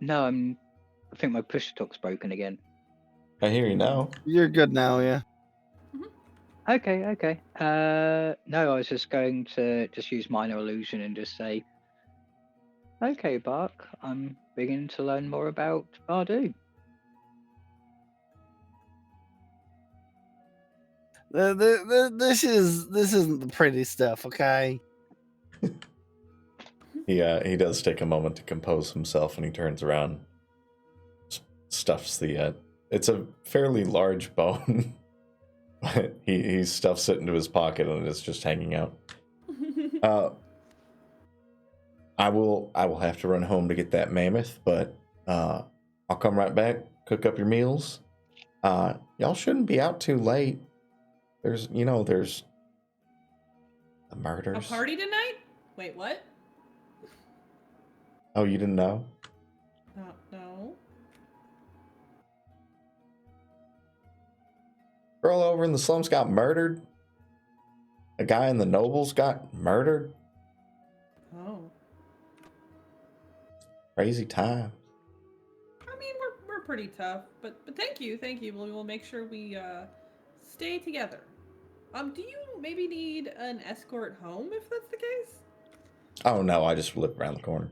no, I think my push talk's broken again. I hear you now. You're good now, yeah. Okay. No, I was just going to just use minor illusion and just say, okay, Bark, I'm beginning to learn more about Varoux. This isn't the pretty stuff, okay? He does take a moment to compose himself, and he turns around, stuffs the. It's a fairly large bone, but he stuffs it into his pocket, and it's just hanging out. I will have to run home to get that mammoth, but I'll come right back, cook up your meals. Y'all shouldn't be out too late. There's the murders. A party tonight? Wait, what? Oh, you didn't know? No. Girl over in the slums got murdered. A guy in the nobles got murdered. Oh. Crazy time. I mean, we're pretty tough, but thank you. We'll make sure we stay together. Do you maybe need an escort home if that's the case? Oh no, I just live around the corner.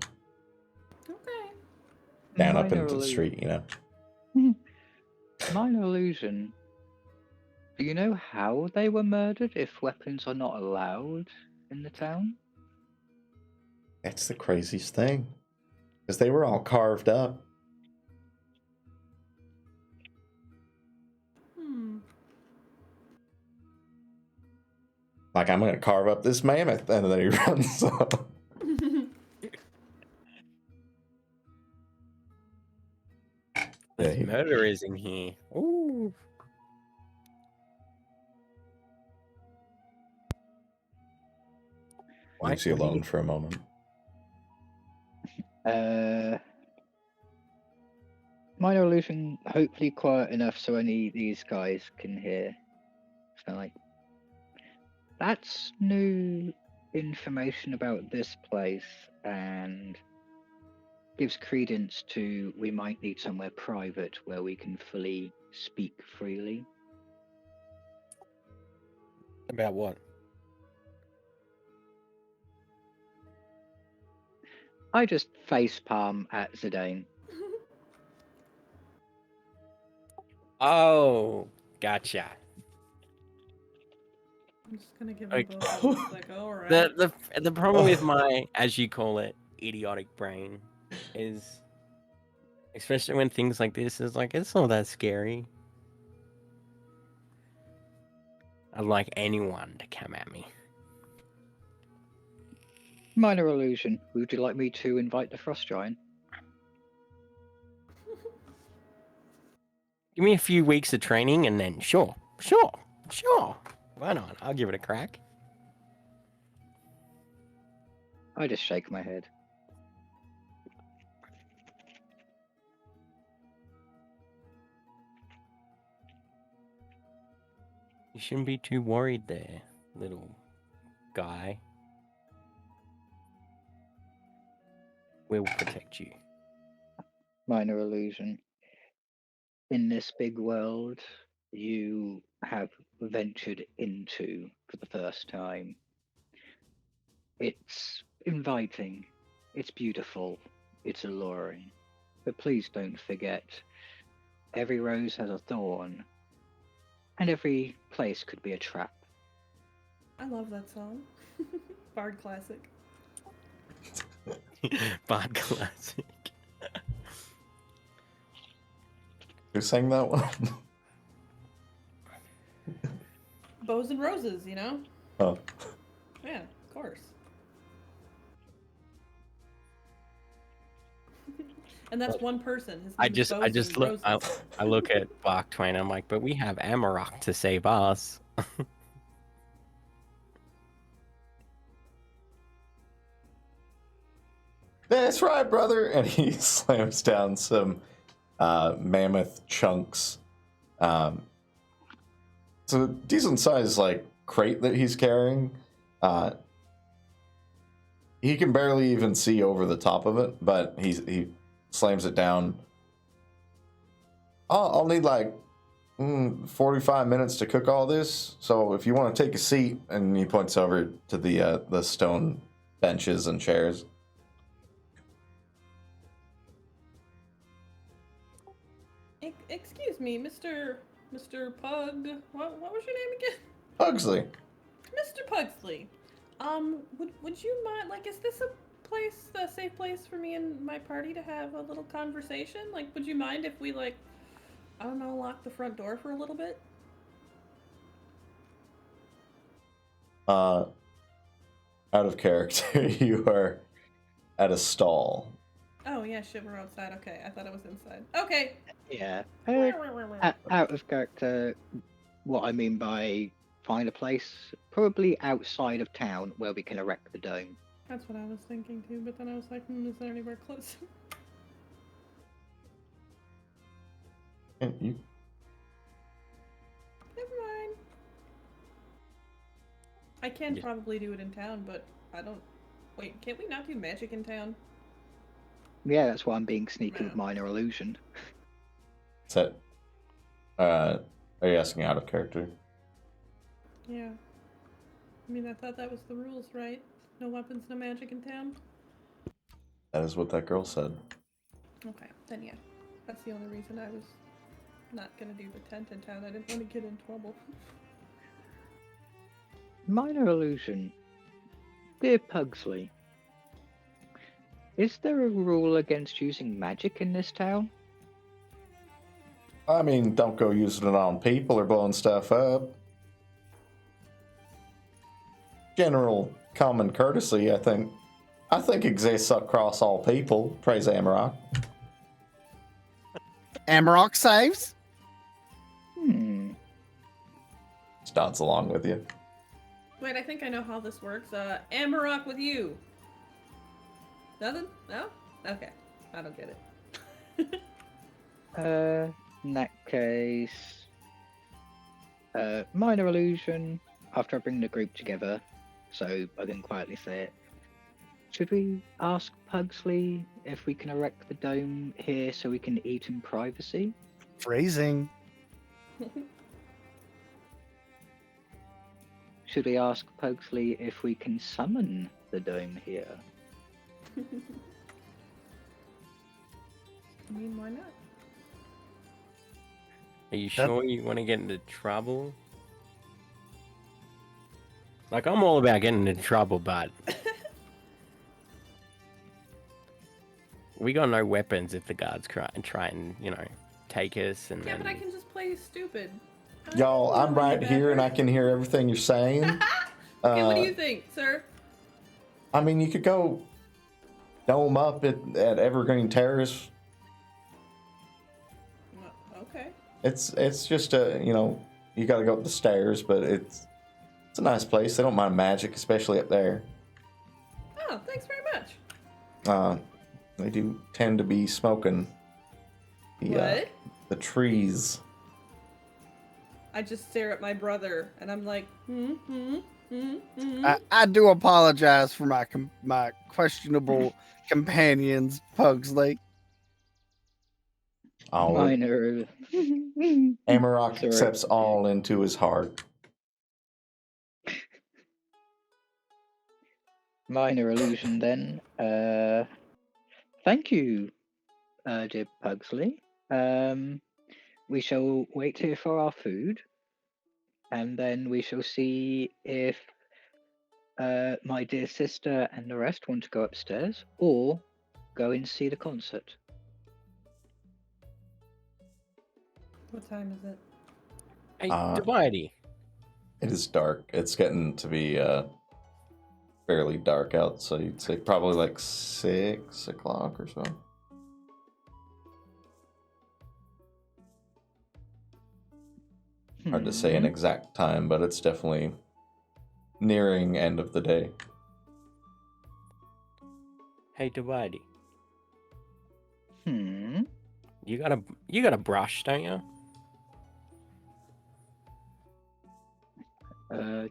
Okay. Down up Minor into the street, Minor illusion. Do you know how they were murdered if weapons are not allowed in the town? That's the craziest thing. Because they were all carved up. Like, I'm gonna carve up this mammoth, and then he runs off. There's he- murderers in here. Ooh. Leaves you alone for a moment. Minor illusion, hopefully quiet enough so only these guys can hear. So like, that's new information about this place and gives credence to we might need somewhere private where we can fully speak freely. About what? I just facepalm at Zidane. Oh, gotcha. I'm just gonna give them Like- both a look, like, all right. The problem with my, as you call it, idiotic brain is, especially when things like this is like, it's not that scary. I'd like anyone to come at me. Minor illusion, would you like me to invite the Frost Giant? Give me a few weeks of training and then sure. Why not? I'll give it a crack. I just shake my head. You shouldn't be too worried there, little guy. We'll protect you. Minor illusion. In this big world you have ventured into for the first time, it's inviting, it's beautiful, it's alluring. But please don't forget, every rose has a thorn, and every place could be a trap. I love that song. Bard classic. Bard classic. Who sang that one? Bows and Roses, you know? Oh. Yeah, of course. And that's one person. His I name is Bows just and look. Roses. I look at Bark Twain. I'm like, but we have Amarok to save us. That's right, brother. And he slams down some mammoth chunks. It's a decent sized like crate that he's carrying. He can barely even see over the top of it, but he slams it down. I'll need like 45 minutes to cook all this. So if you want to take a seat, and he points over to the stone benches and chairs. Excuse me, Mr. Pug. What was your name again? Pugsley. Mr. Pugsley. Would you mind, like, is this a safe place for me and my party to have a little conversation? Like, would you mind if we, like, I don't know, lock the front door for a little bit? Out of character, you are at a stall. Oh, yeah, shit, we're outside. Okay, I thought it was inside. Okay. Yeah. Out of character, what I mean by find a place, probably outside of town where we can erect the dome. That's what I was thinking too, but then I was like, is there anywhere close? And you Never mind. I can Yeah. probably do it in town, but I don't. Wait, can't we not do magic in town? Yeah, that's why I'm being sneaky with No. minor illusion. said, are you asking out of character? Yeah. I mean, I thought that was the rules, right? No weapons, no magic in town? That is what that girl said. Okay, then yeah. That's the only reason I was not gonna do the tent in town. I didn't want to get in trouble. Minor illusion. Dear Pugsley, is there a rule against using magic in this town? I mean, don't go using it on people or blowing stuff up. general common courtesy, I think exists across all people. Praise Amarok. Amarok saves. Just nods along with you. Wait, I think I know how this works. Amarok with you. Nothing? No? Okay. I don't get it. In that case, minor illusion. After I bring the group together, so I can quietly say it. Should we ask Pugsley if we can erect the dome here so we can eat in privacy? Phrasing. Should we ask Pugsley if we can summon the dome here? I mean, why not? Are you sure you want to get into trouble? Like, I'm all about getting into trouble, but we got no weapons if the guards try and take us. And Yeah, then... but I can just play stupid. Y'all, I'm right here and I can hear everything you're saying. Okay, what do you think, sir? I mean, you could go dome up at Evergreen Terrace. Okay. It's just you got to go up the stairs, but it's a nice place. They don't mind magic, especially up there. Oh, thanks very much. They do tend to be smoking the trees. I just stare at my brother and I'm like, I do apologize for my questionable companions, Pugsley. Minor. Amarok accepts all into his heart. Minor illusion then. Thank you, dear Pugsley. We shall wait here for our food, and then we shall see if my dear sister and the rest want to go upstairs or go and see the concert. What time is it? Hey, Dubiety. It is dark. It's getting to be fairly dark out, so you'd say probably like 6 o'clock or so. Hard to say an exact time, but it's definitely nearing end of the day. Hey, Dubiety. You got a brush, don't you?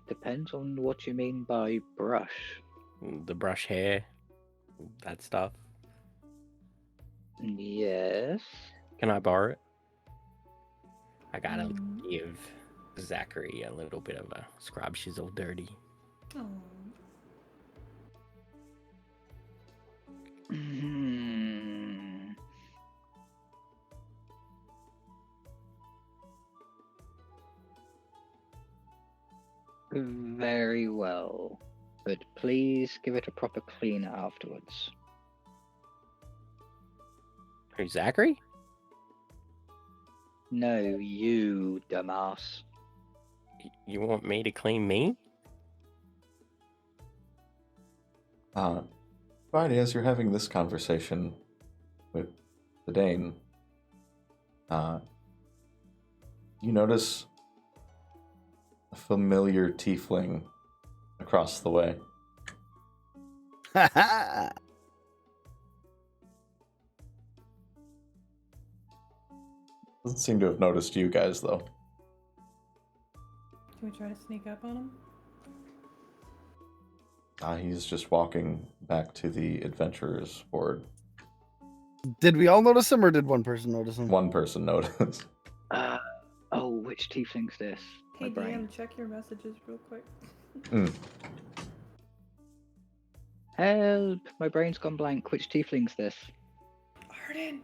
Depends on what you mean by brush. The brush hair, that stuff. Yes. Can I borrow it? I gotta give Zachary a little bit of a scrub. She's all dirty. Oh. Very well, but please give it a proper clean afterwards. Who, Zachary? No, you, dumbass. You want me to clean me? Right, as you're having this conversation with Zidane, you notice a familiar tiefling across the way. Doesn't seem to have noticed you guys, though. Can we try to sneak up on him? He's just walking back to the adventurer's board. Did we all notice him, or did one person notice him? One person noticed. Which tiefling's this? Hey, My brain. DM, check your messages real quick. Help! My brain's gone blank. Which tiefling's this? Ardent!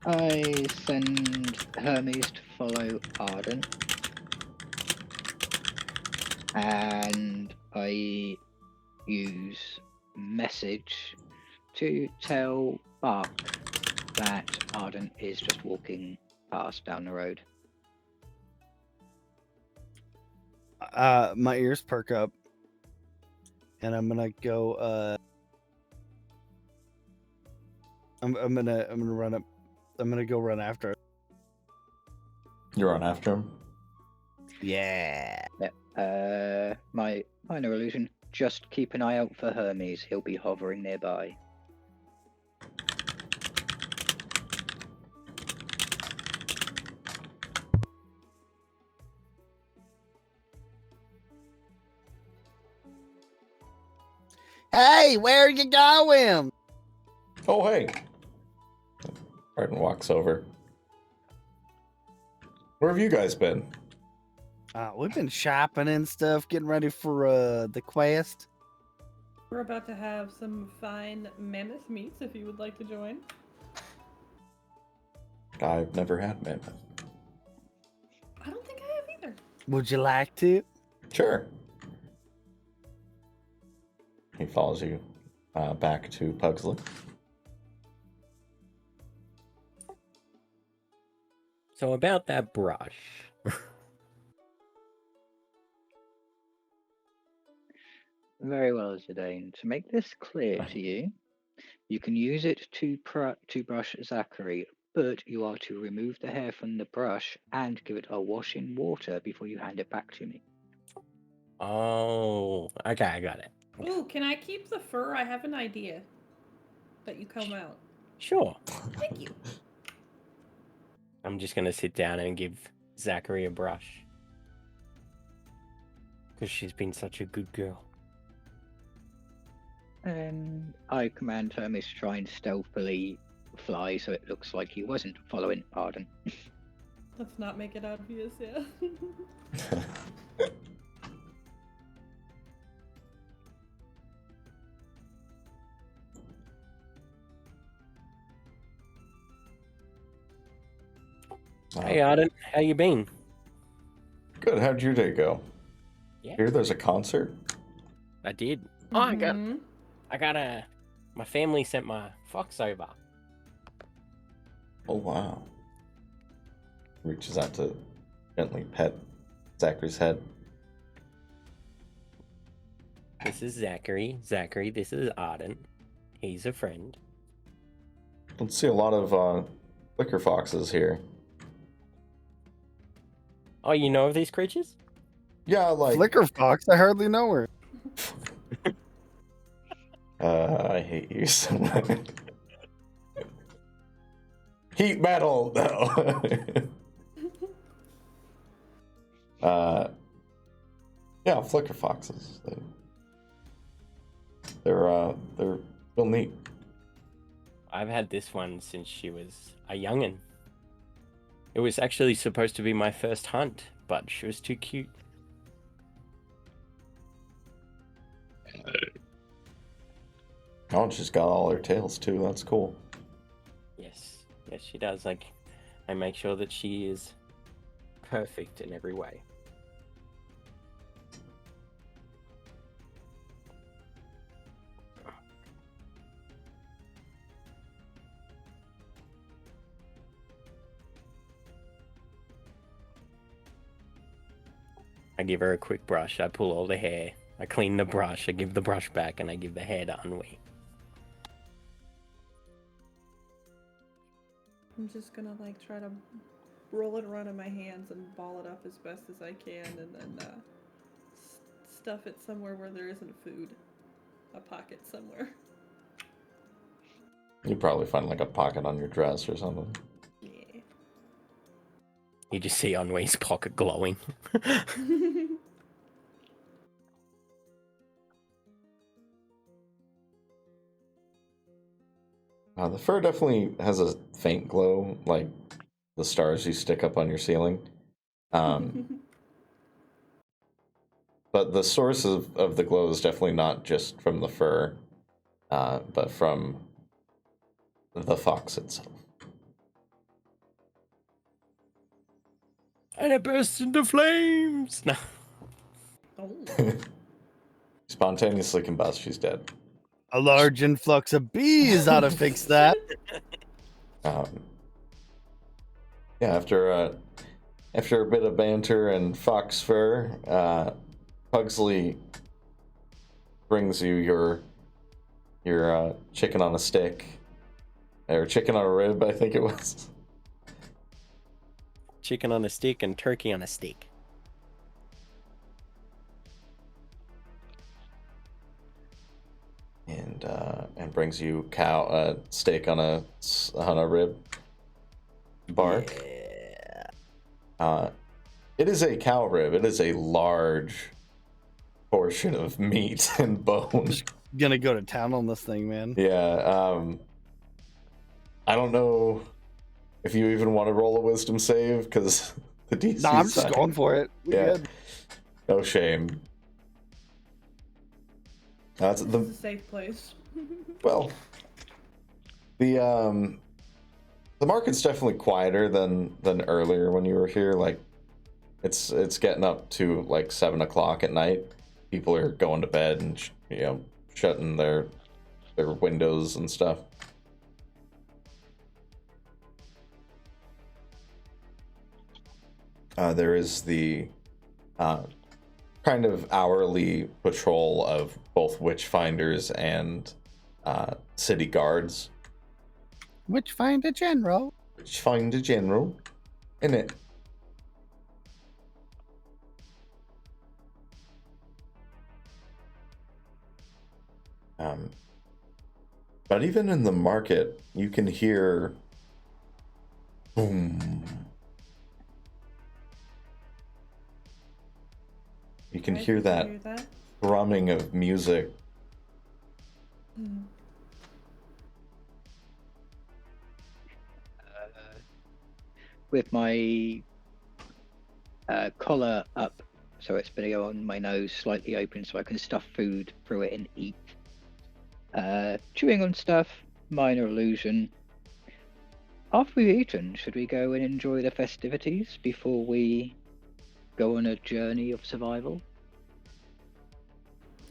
I send Hermes to follow Ardent. and I use message to tell Bark that Ardent is just walking past down the road. My ears perk up, and I'm gonna go. I'm gonna run up. I'm gonna go run after. You run after him. Yeah. My minor illusion. Just keep an eye out for Hermes. He'll be hovering nearby. Hey, where are you going? Oh, hey. Ardent walks over. Where have you guys been? We've been shopping and stuff, getting ready for the quest. We're about to have some fine mammoth meats if you would like to join. I've never had mammoth. I don't think I have either. Would you like to? Sure. He follows you back to Pugsley. So about that brush. Very well, Zidane. To make this clear to you, you can use it to brush Zachary, but you are to remove the hair from the brush and give it a wash in water before you hand it back to me. Oh, okay, I got it. Ooh, can I keep the fur? I have an idea that you comb out. Sure. Thank you. I'm just gonna sit down and give Zachary a brush. Because she's been such a good girl. And I command Hermes to try and stealthily fly so it looks like he wasn't following Ardent. Let's not make it obvious, yeah. Hey Ardent, how you been? Good. How'd your day go? Yeah. Here, there's a concert. I did. Oh, I got my family sent my fox over. Oh wow. Reaches out to gently pet Zachary's head. This is Zachary. Zachary, this is Ardent. He's a friend. Don't see a lot of liquor foxes here. Oh, you know of these creatures? Yeah, like Flicker Fox. I hardly know her. I hate you so much. Heat metal, no. Yeah, flicker foxes. They're real neat. I've had this one since she was a youngin'. It was actually supposed to be my first hunt, but she was too cute. Oh, she's got all her tails too. That's cool. Yes, she does. Like, I make sure that she is perfect in every way. I give her a quick brush. I pull all the hair. I clean the brush. I give the brush back, and I give the hair to Ennui. I'm just gonna like try to roll it around in my hands and ball it up as best as I can, and then stuff it somewhere where there isn't food. A pocket somewhere. You'd probably find like a pocket on your dress or something. Yeah. You just see Ennui's pocket glowing. The fur definitely has a faint glow, like the stars you stick up on your ceiling. But the source of the glow is definitely not just from the fur, but from the fox itself. And it bursts into flames! No. Oh. Spontaneously combust. She's dead. A large influx of bees ought to fix that. Yeah, after a bit of banter and fox fur, Pugsley brings you your chicken on a stick, or chicken on a rib, I think it was. Chicken on a stick and turkey on a steak. And brings you steak on a rib bark. Yeah. It is a cow rib. It is a large portion of meat and bone. Gonna go to town on this thing, man. Yeah. I don't know if you even want to roll a wisdom save because the DC. No, I'm just going for it. We're good. No shame. That's It's a safe place. well. The market's definitely quieter than earlier when you were here. Like, it's getting up to like 7 o'clock at night. People are going to bed and shutting their windows and stuff. There is the kind of hourly patrol of both witchfinders and city guards. Witchfinder General. Witchfinder General, innit? But even in the market, you can hear boom. You can hear that thrumming of music. With my collar up, so it's video on my nose slightly open so I can stuff food through it and eat. Chewing on stuff, minor illusion. After we've eaten, should we go and enjoy the festivities before we go on a journey of survival?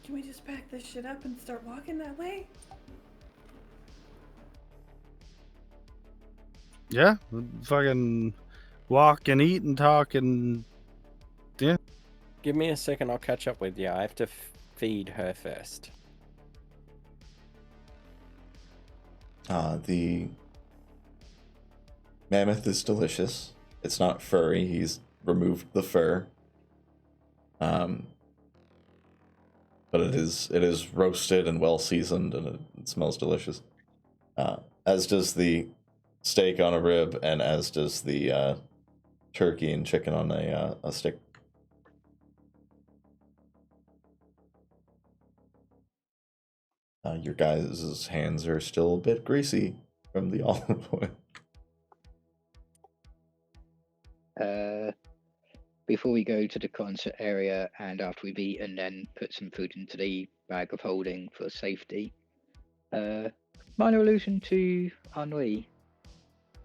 Can we just pack this shit up and start walking that way? Yeah, fucking walk and eat and talk and yeah. Give me a second, I'll catch up with you. I have to feed her first. The mammoth is delicious. It's not furry. He's removed the fur. But it is roasted and well seasoned, and it smells delicious. As does the steak on a rib, and as does the turkey and chicken on a stick. Your guys' hands are still a bit greasy from the olive oil. Before we go to the concert area and after we've eaten, then put some food into the bag of holding for safety. Minor allusion to Ennui.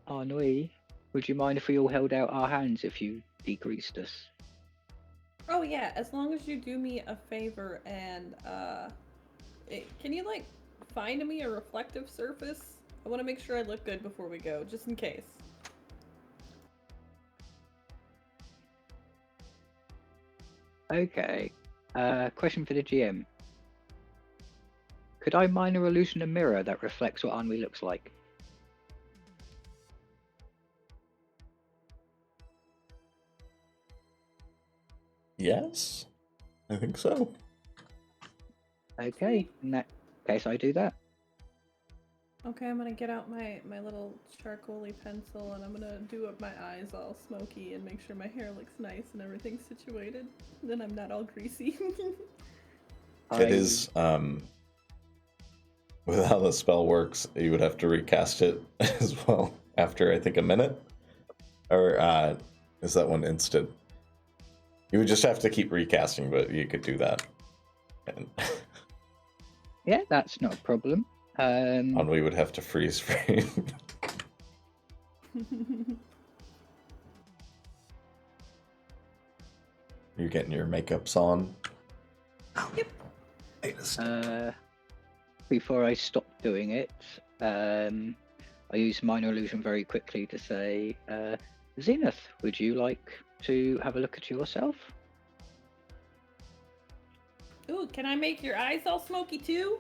Ennui, would you mind if we all held out our hands if you decreased us? Oh yeah, as long as you do me a favor and can you like find me a reflective surface? I want to make sure I look good before we go, just in case. Okay. Question for the GM. Could I minor illusion a mirror that reflects what Ennui looks like? Yes, I think so. Okay, in that case I do that. Okay, I'm gonna get out my little charcoaly pencil and I'm gonna do up my eyes all smoky and make sure my hair looks nice and everything's situated. Then I'm not all greasy. It is, with how the spell works, you would have to recast it as well after, I think, a minute. Or is that one instant? You would just have to keep recasting, but you could do that. And yeah, that's not a problem. Ennui would have to freeze frame. You're getting your makeups on. Yep. Before I stop doing it, I use minor illusion very quickly to say, Zenith, would you like to have a look at yourself? Ooh, can I make your eyes all smoky too?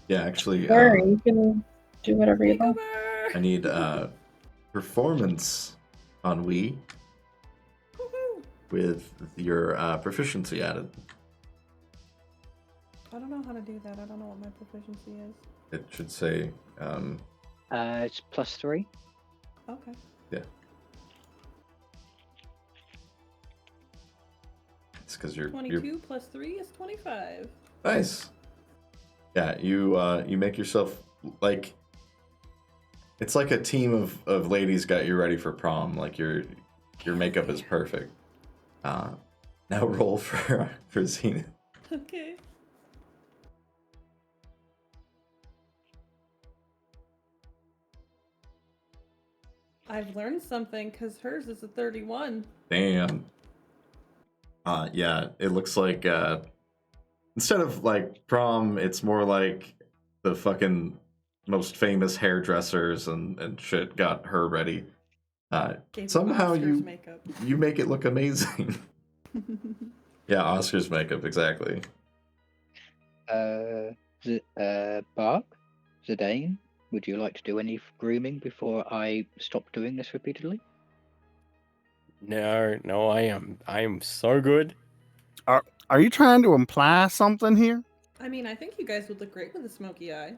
Yeah, actually, Sure, you can do whatever you want. Makeover! I need performance ennui Woohoo! with your proficiency added. I don't know how to do that. I don't know what my proficiency is. It should say, It's +3. Okay. yeah. It's because you're 22 plus 3 is 25. nice. Yeah, you make yourself like it's like a team of ladies got you ready for prom. Like your makeup is perfect. Now roll for Zenith. Okay. I've learned something because hers is a 31. Damn. Yeah, it looks like instead of like prom, it's more like the fucking most famous hairdressers and shit got her ready. Gave Somehow Oscar's makeup. you make it look amazing. Yeah, Oscar's makeup, exactly. Bark, Zidane, would you like to do any grooming before I stop doing this repeatedly? No, I am so good. Are you trying to imply something here? I mean, I think you guys would look great with a smoky eye.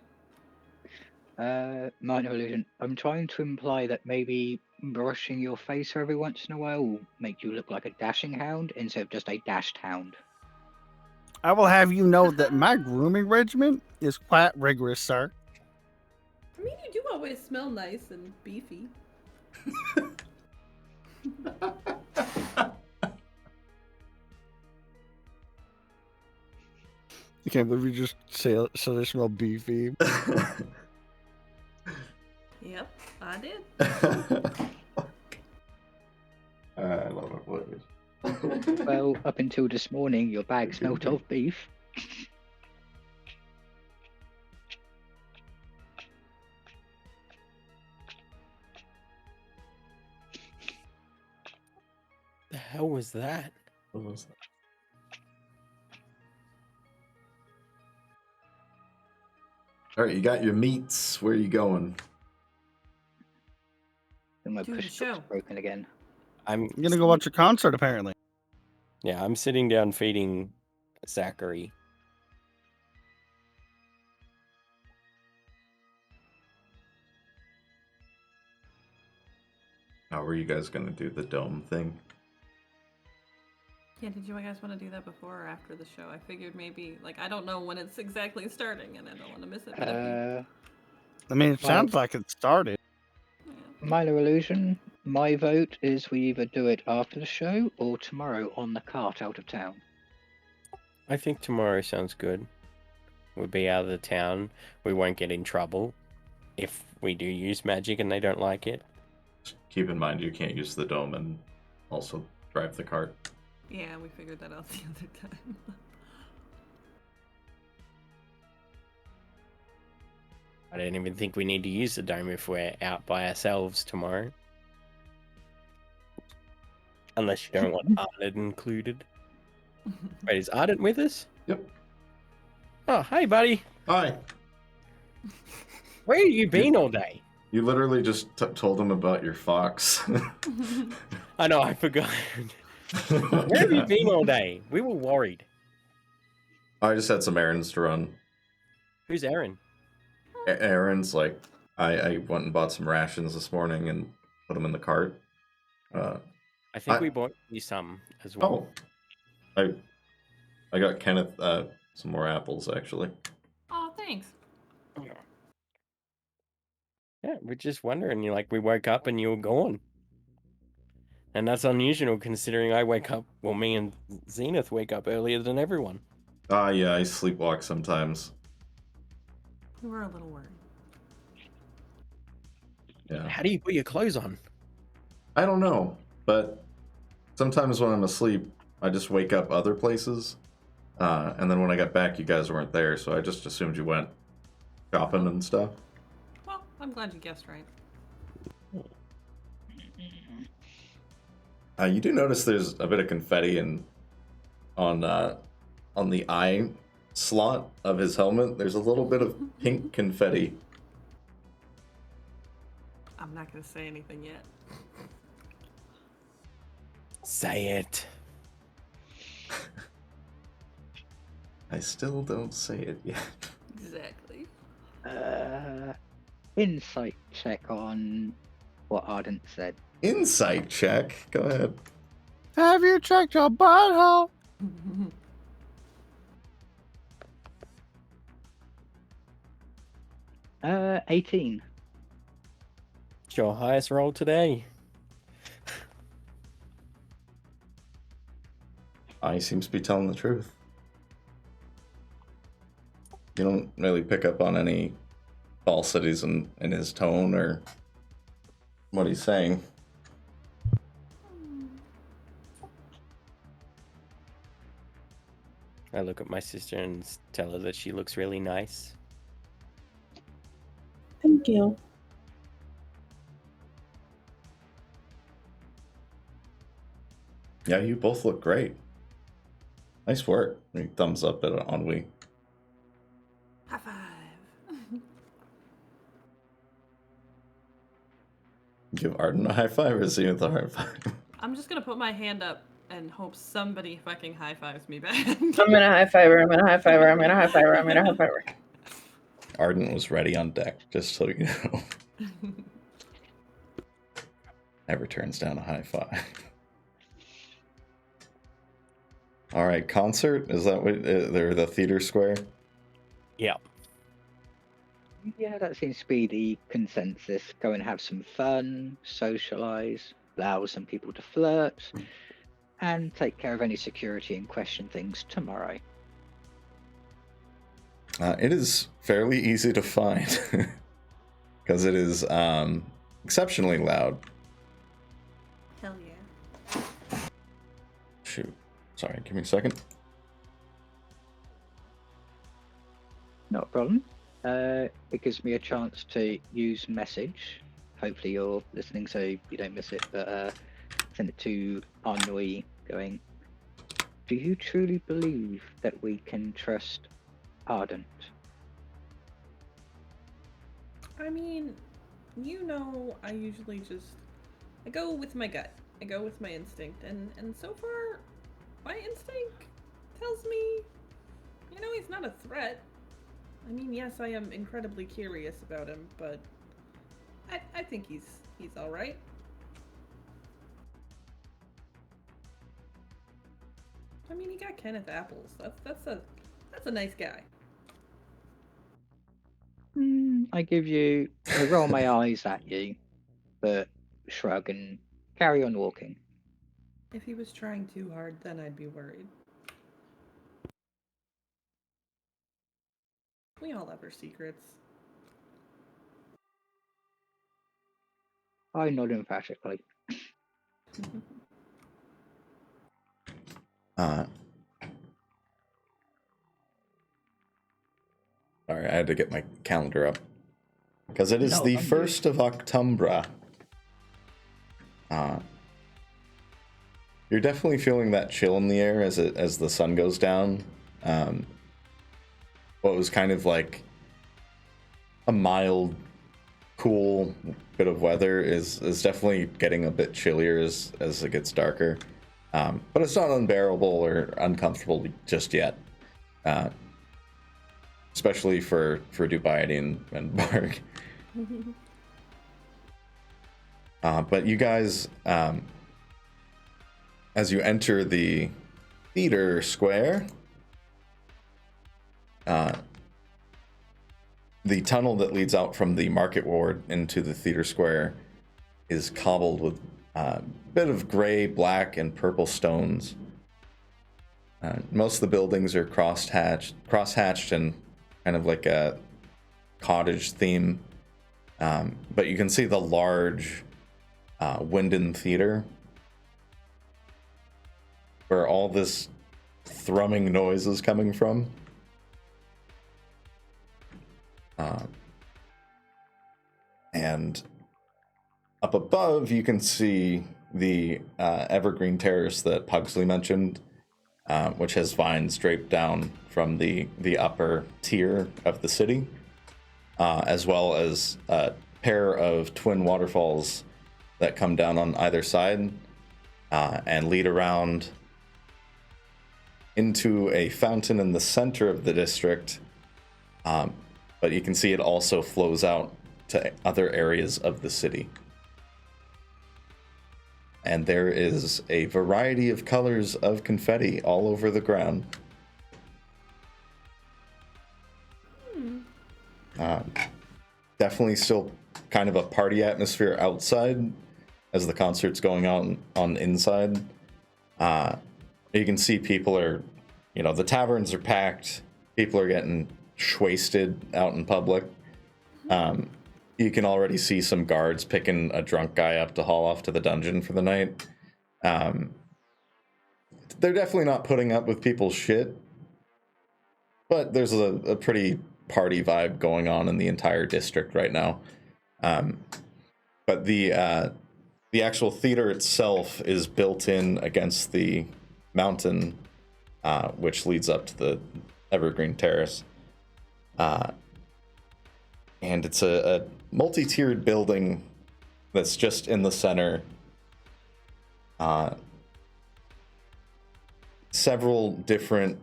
Minor illusion. I'm trying to imply that maybe brushing your face every once in a while will make you look like a dashing hound instead of just a dashed hound. I will have you know that my grooming regimen is quite rigorous, sir. I mean, you do always smell nice and beefy. I can't believe you just say so they smell beefy. Yep, I did. I love it, boys. Well, up until this morning, your bag smelt of beef. The hell was that? What was that? All right, you got your meats. Where are you going? And my To the push show. stop's broken again. I'm You're gonna go watch a concert, apparently. Yeah, I'm sitting down feeding Zachary. How are you guys gonna do the dome thing? Yeah, did you guys want to do that before or after the show? I figured maybe, like, I don't know when it's exactly starting and I don't want to miss it. But I mean, it sounds like it started. Minor illusion. My vote is we either do it after the show or tomorrow on the cart out of town. I think tomorrow sounds good. We'll be out of the town. We won't get in trouble if we do use magic and they don't like it. Just keep in mind you can't use the dome and also drive the cart. yeah, we figured that out the other time. I don't even think we need to use the dome if we're out by ourselves tomorrow. Unless you don't want Ardent included. Wait, is Ardent with us? Yep. Oh, hey, buddy. Hi. Where have you been all day? You literally just told him about your fox. I know, I forgot. Where have you been all day? We were worried. I just had some errands to run. Who's Aaron? Errands, like, I went and bought some rations this morning and put them in the cart. I think we bought you some as well. Oh. I got Kenneth some more apples, actually. Oh, thanks. Yeah, we're just wondering. We woke up and you were gone. And that's unusual considering I wake up, well, me and Zenith wake up earlier than everyone. Yeah, I sleepwalk sometimes. We were a little worried. Yeah. How do you put your clothes on? I don't know, but sometimes when I'm asleep, I just wake up other places. And then when I got back, you guys weren't there, so I just assumed you went shopping and stuff. Well, I'm glad you guessed right. You do notice there's a bit of confetti on the eye slot of his helmet. There's a little bit of pink confetti. I'm not gonna say anything yet. Say it. I still don't say it yet. Exactly. Insight check on what Ardent said. Insight check. Go ahead. Have you checked your butthole? 18. It's your highest roll today. He seems to be telling the truth. You don't really pick up on any falsities in his tone or what he's saying. I look at my sister and tell her that she looks really nice. Thank you. Yeah, you both look great. Nice work. Thumbs up at Ennui. High five. Give Ardent a high five or Zenith a high five? I'm just gonna put my hand up and hope somebody fucking high fives me back. I'm gonna high five her. I'm gonna high five her. I'm gonna high five her. I'm gonna high five her. Ardent was ready on deck, just so you know. Never turns down a high five. All right, concert? Is that what they're the theater square? Yeah. Yeah, that seems to be the consensus. Go and have some fun, socialize, allow some people to flirt, and take care of any security and question things tomorrow. It is fairly easy to find because it is exceptionally loud. Hell yeah. Shoot. Sorry, give me a second. Not a problem. It gives me a chance to use message. Hopefully you're listening so you don't miss it, but send it to Ennui going, do you truly believe that we can trust Ardent? I mean, you know, I usually I go with my gut. I go with my instinct, and so far, my instinct tells me, you know, he's not a threat. I mean, yes, I am incredibly curious about him, but I think he's all right. I mean, he got Kenneth Apples. That's a nice guy. I roll my eyes at you, but shrug and carry on walking. If he was trying too hard, then I'd be worried. We all have our secrets. I nod emphatically. Sorry, I had to get my calendar up. Because it is No, the I'm 1st of October. You're definitely feeling that chill in the air as the sun goes down. What was kind of like a mild, cool bit of weather is definitely getting a bit chillier as it gets darker. But it's not unbearable or uncomfortable just yet. Especially for Dubiety and Bark. But you guys, as you enter the theater square, the tunnel that leads out from the market ward into the theater square is cobbled with a bit of gray, black, and purple stones. Most of the buildings are cross-hatched and kind of like a cottage theme. But you can see the large Winden Theater, where all this thrumming noises coming from. And up above, you can see the evergreen terrace that Pugsley mentioned, which has vines draped down from the upper tier of the city, as well as a pair of twin waterfalls that come down on either side and lead around into a fountain in the center of the district. But you can see it also flows out to other areas of the city. And there is a variety of colors of confetti all over the ground. Definitely still kind of a party atmosphere outside as the concert's going on inside. You can see people are, the taverns are packed. People are getting wasted out in public. You can already see some guards picking a drunk guy up to haul off to the dungeon for the night. They're definitely not putting up with people's shit, but there's a pretty party vibe going on in the entire district right now. But the actual theater itself is built in against the mountain, which leads up to the Evergreen Terrace. And it's a multi-tiered building that's just in the center. Several different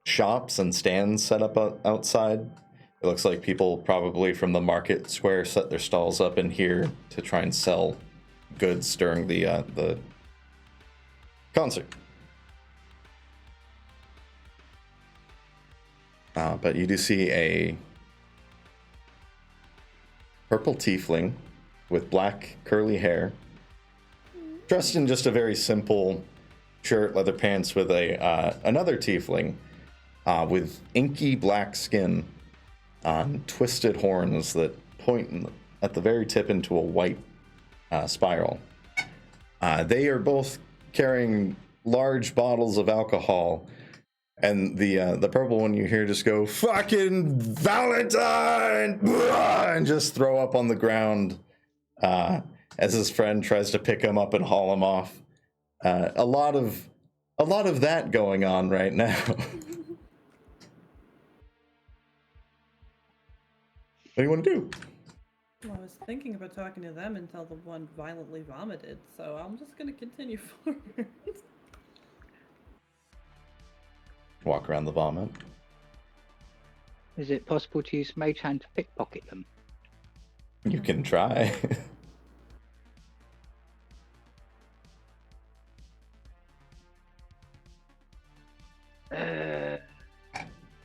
shops and stands set up outside. It looks like people probably from the market square set their stalls up in here to try and sell goods during the concert. But you do see a purple tiefling with black curly hair, dressed in just a very simple shirt, leather pants, with another tiefling with inky black skin on twisted horns that point at the very tip into a white spiral. They are both carrying large bottles of alcohol. And the purple one you hear just go, "Fucking Valentine!" and just throw up on the ground as his friend tries to pick him up and haul him off. A lot of that going on right now. What do you want to do? Well, I was thinking about talking to them until the one violently vomited, so I'm just going to continue forward. Walk around the vomit. Is it possible to use Mage Hand to pickpocket them? You can try.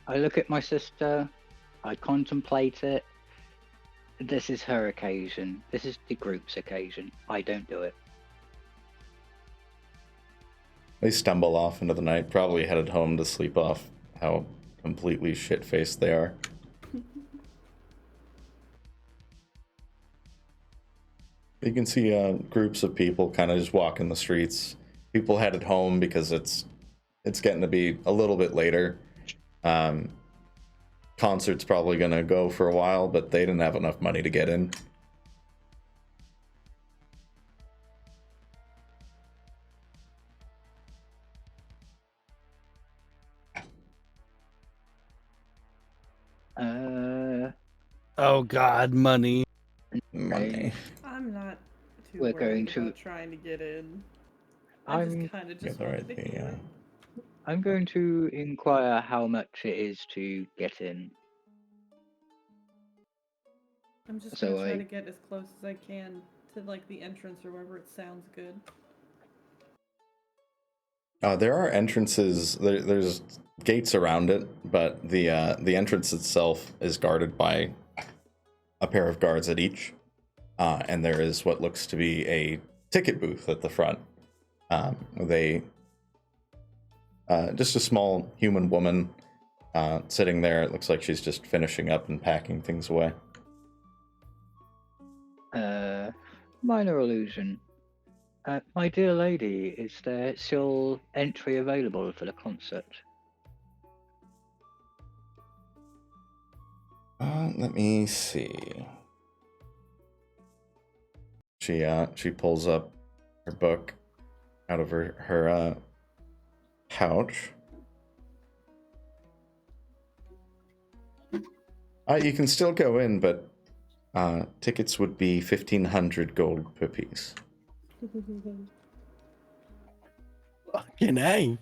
I look at my sister, I contemplate it. This is her occasion. This is the group's occasion. I don't do it. They stumble off into the night, probably headed home to sleep off how completely shit-faced they are. You can see groups of people kind of just walking the streets. People headed home because it's getting to be a little bit later. Concert's probably going to go for a while, but they didn't have enough money to get in. Oh God, money. Money. I'm not too We're worried going to- about trying to get in. I I'm- just kind of just Yeah, wanted to right, hear. I'm going to inquire how much it is to get in. I'm just So gonna try I- to get as close as I can to like the entrance or wherever it sounds good. There are entrances. There's gates around it, but the entrance itself is guarded by a pair of guards at each, and there is what looks to be a ticket booth at the front. With just a small human woman sitting there. It looks like she's just finishing up and packing things away. Minor illusion. My dear lady, is there still entry available for the concert? Let me see. She pulls up her book out of her pouch. You can still go in, but tickets would be 1,500 gold per piece. Fucking A.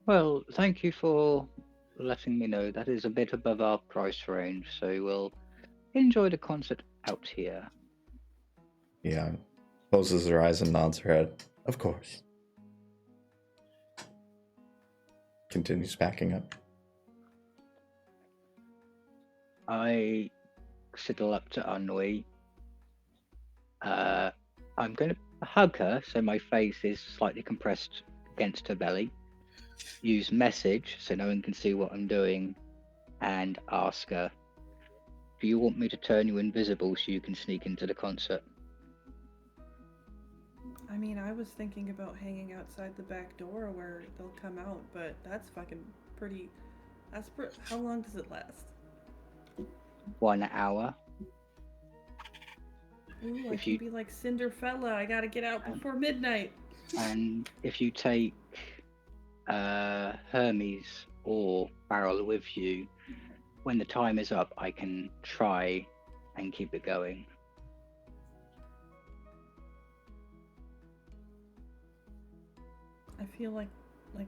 Well, thank you for letting me know. That is a bit above our price range, so we'll enjoy the concert out here. Yeah, closes her eyes and nods her head. Of course. Continues packing up. I sidle up to Ennui. I'm going to hug her so my face is slightly compressed against her belly. Use message so no one can see what I'm doing, and ask her, do you want me to turn you invisible so you can sneak into the concert? I mean, I was thinking about hanging outside the back door where they'll come out, but that's fucking pretty. How long does it last? 1 hour. Ooh, I can be like Cinderfella. I gotta get out before midnight. And if you take Hermes or Barrel with you, when the time is up, I can try and keep it going. I feel like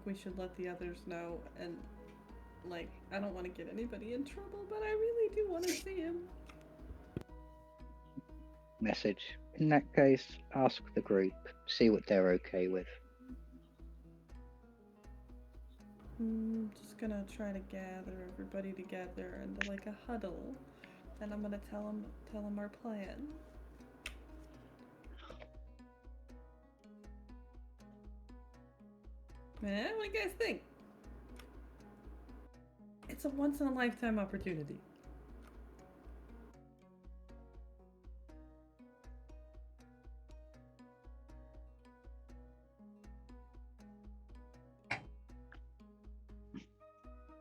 we should let the others know, and like I don't want to get anybody in trouble, but I really do want to see him. Message. In that case, ask the group, see what they're okay with. Just gonna try to gather everybody together into like a huddle, and I'm gonna tell them our plan. Man, what do you guys think? It's a once-in-a-lifetime opportunity.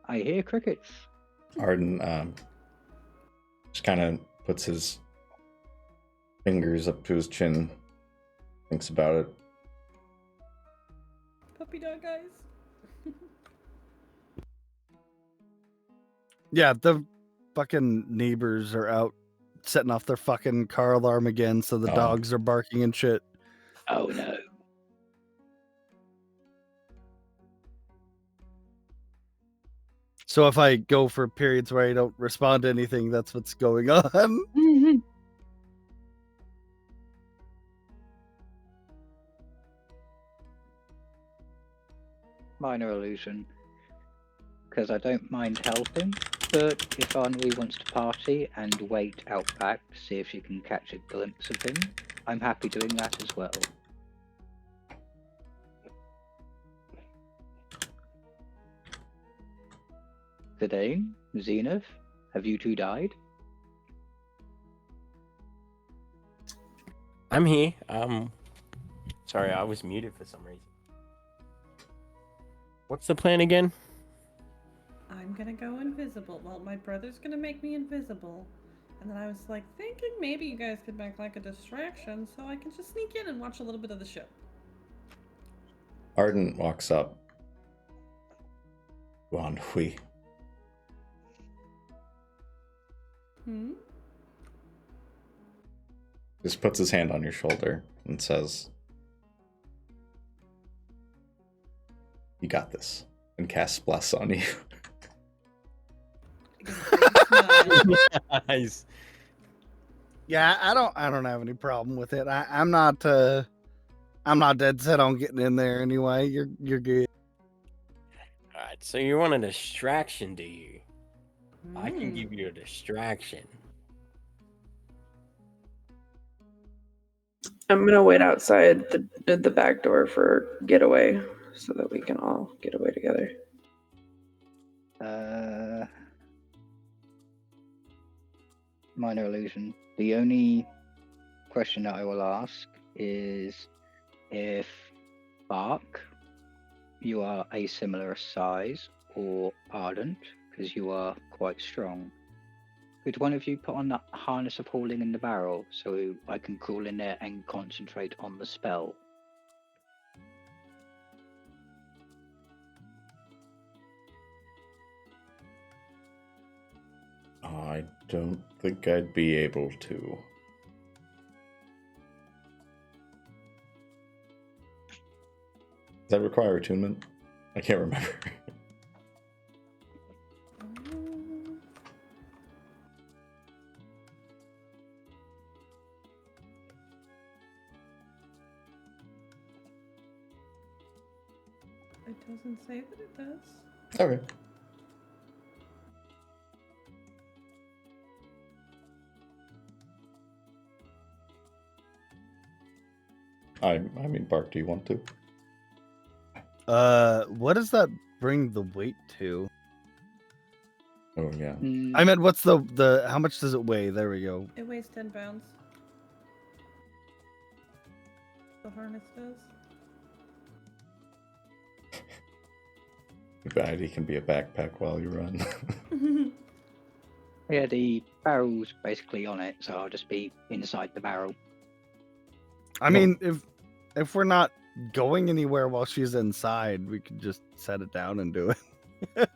I hear crickets. Ardent just kind of puts his fingers up to his chin, thinks about it. Puppy dog eyes. Yeah, the fucking neighbors are out setting off their fucking car alarm again, so the dogs are barking and shit. Oh no. So if I go for periods where I don't respond to anything, that's what's going on. Minor illusion. Because I don't mind helping, but if Ennui wants to party and wait out back to see if she can catch a glimpse of him, I'm happy doing that as well. Zidane, Zenith, have you two died? I'm here. Sorry, I was muted for some reason. What's the plan again? I'm gonna go invisible. Well, my brother's gonna make me invisible. And then I was like thinking maybe you guys could make like a distraction so I can just sneak in and watch a little bit of the show. Ardent walks up. Ennui. Just puts his hand on your shoulder and says, "You got this," and casts Bless on you. Nice. Yeah, I don't have any problem with it. I'm not dead set on getting in there anyway. You're good. Alright, so you want a distraction, do you? I can give you a distraction. I'm gonna wait outside the back door for getaway so that we can all get away together. Minor illusion. The only question that I will ask is if Bark, you are a similar size, or Ardent, because you are quite strong. Could one of you put on that harness of hauling in the barrel so I can crawl in there and concentrate on the spell? I don't think I'd be able to. Does that require attunement? I can't remember. It doesn't say that it does. Okay. I mean, Bark, do you want to? What does that bring the weight to? Oh, yeah. I meant, what's the how much does it weigh? There we go. It weighs 10 pounds. The harness does. Dubiety can be a backpack while you run. Yeah, the barrel's basically on it, so I'll just be inside the barrel. I mean, if we're not going anywhere while she's inside, we could just set it down and do it. Okay.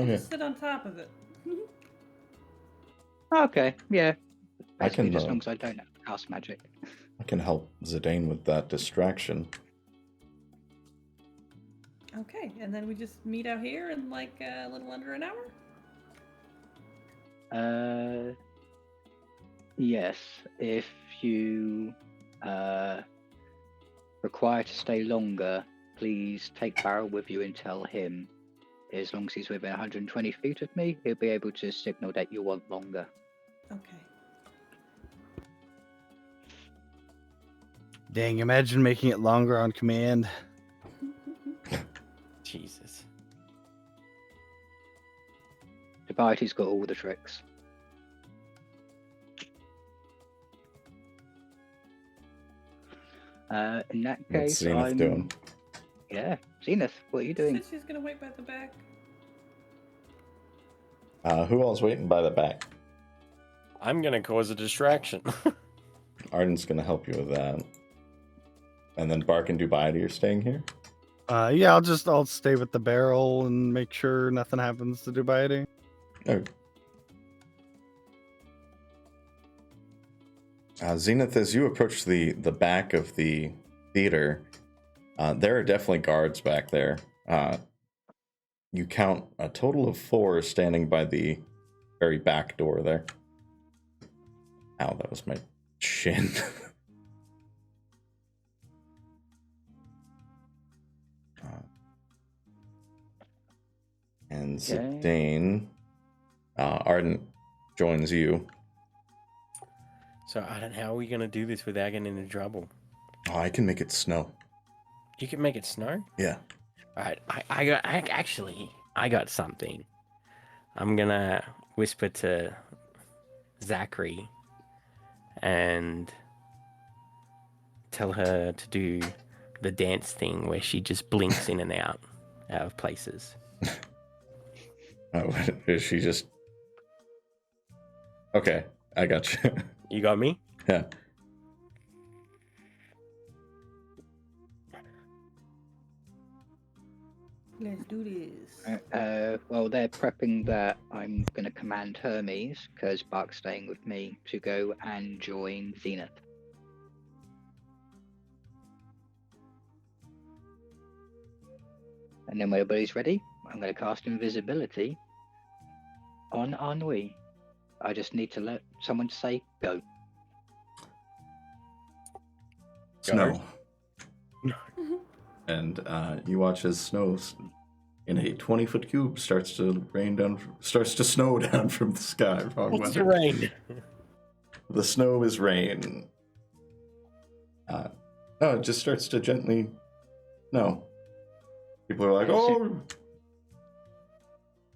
Just sit on top of it. Okay, yeah. I Basically, can, as long as I don't have house magic. I can help Zidane with that distraction. Okay, and then we just meet out here in like a little under an hour? Yes. If you require to stay longer, please take Barrel with you and tell him. As long as he's within 120 feet of me, he'll be able to signal that you want longer. Okay. Dang, imagine making it longer on command. Jesus. Dubiety's got all the tricks. In that What's case, Zenith doing? Yeah, Zenith, what are you doing? Said she's gonna wait by the back. Who all's waiting by the back? I'm gonna cause a distraction. Ardent's gonna help you with that. And then Bark and Dubiety are staying here? Yeah, I'll stay with the barrel and make sure nothing happens to Dubiety. Okay. Zenith, as you approach the back of the theater, there are definitely guards back there. You count a total of 4 standing by the very back door there. Ow, that was my shin. And Zidane, Ardent joins you. So, Ardent, how are we gonna do this without getting into trouble? Oh, I can make it snow. You can make it snow? Yeah. Alright, I got something. I'm gonna whisper to Zachary and tell her to do the dance thing where she just blinks in and out of places. Oh, is she just... Okay, I got you. You got me? Yeah. Let's do this. Well, they're prepping that I'm going to command Hermes, because Bark's staying with me, to go and join Zenith. And then when everybody's ready, I'm going to cast invisibility on Ennui. I just need to let someone say go. Snow. And you watch as snow in a 20-foot cube starts to snow down from the sky. What's the rain? The snow is rain. It just starts to gently. No. People are like, oh.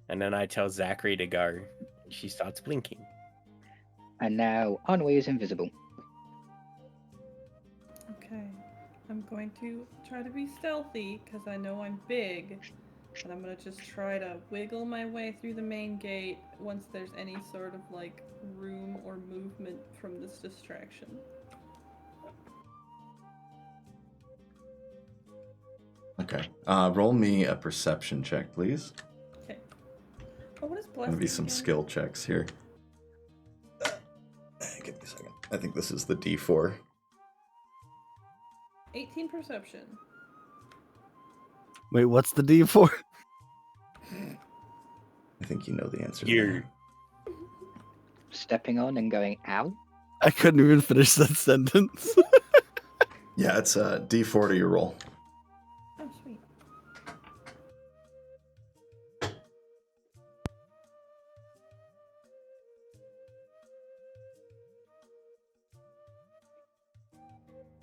And then I tell Zachary to go. She starts blinking. And now Ennui is invisible. I'm going to try to be stealthy because I know I'm big. And I'm going to just try to wiggle my way through the main gate once there's any sort of like room or movement from this distraction. Okay. Roll me a perception check, please. Okay. Oh, what is blessing? Gonna be some again? skill checks here. Give me a second. I think this is the D4. 18 perception. Wait, what's the D4? I think you know the answer. You. Stepping on and going, ow. I couldn't even finish that sentence. Yeah, it's a D4 to your roll. Oh, sweet.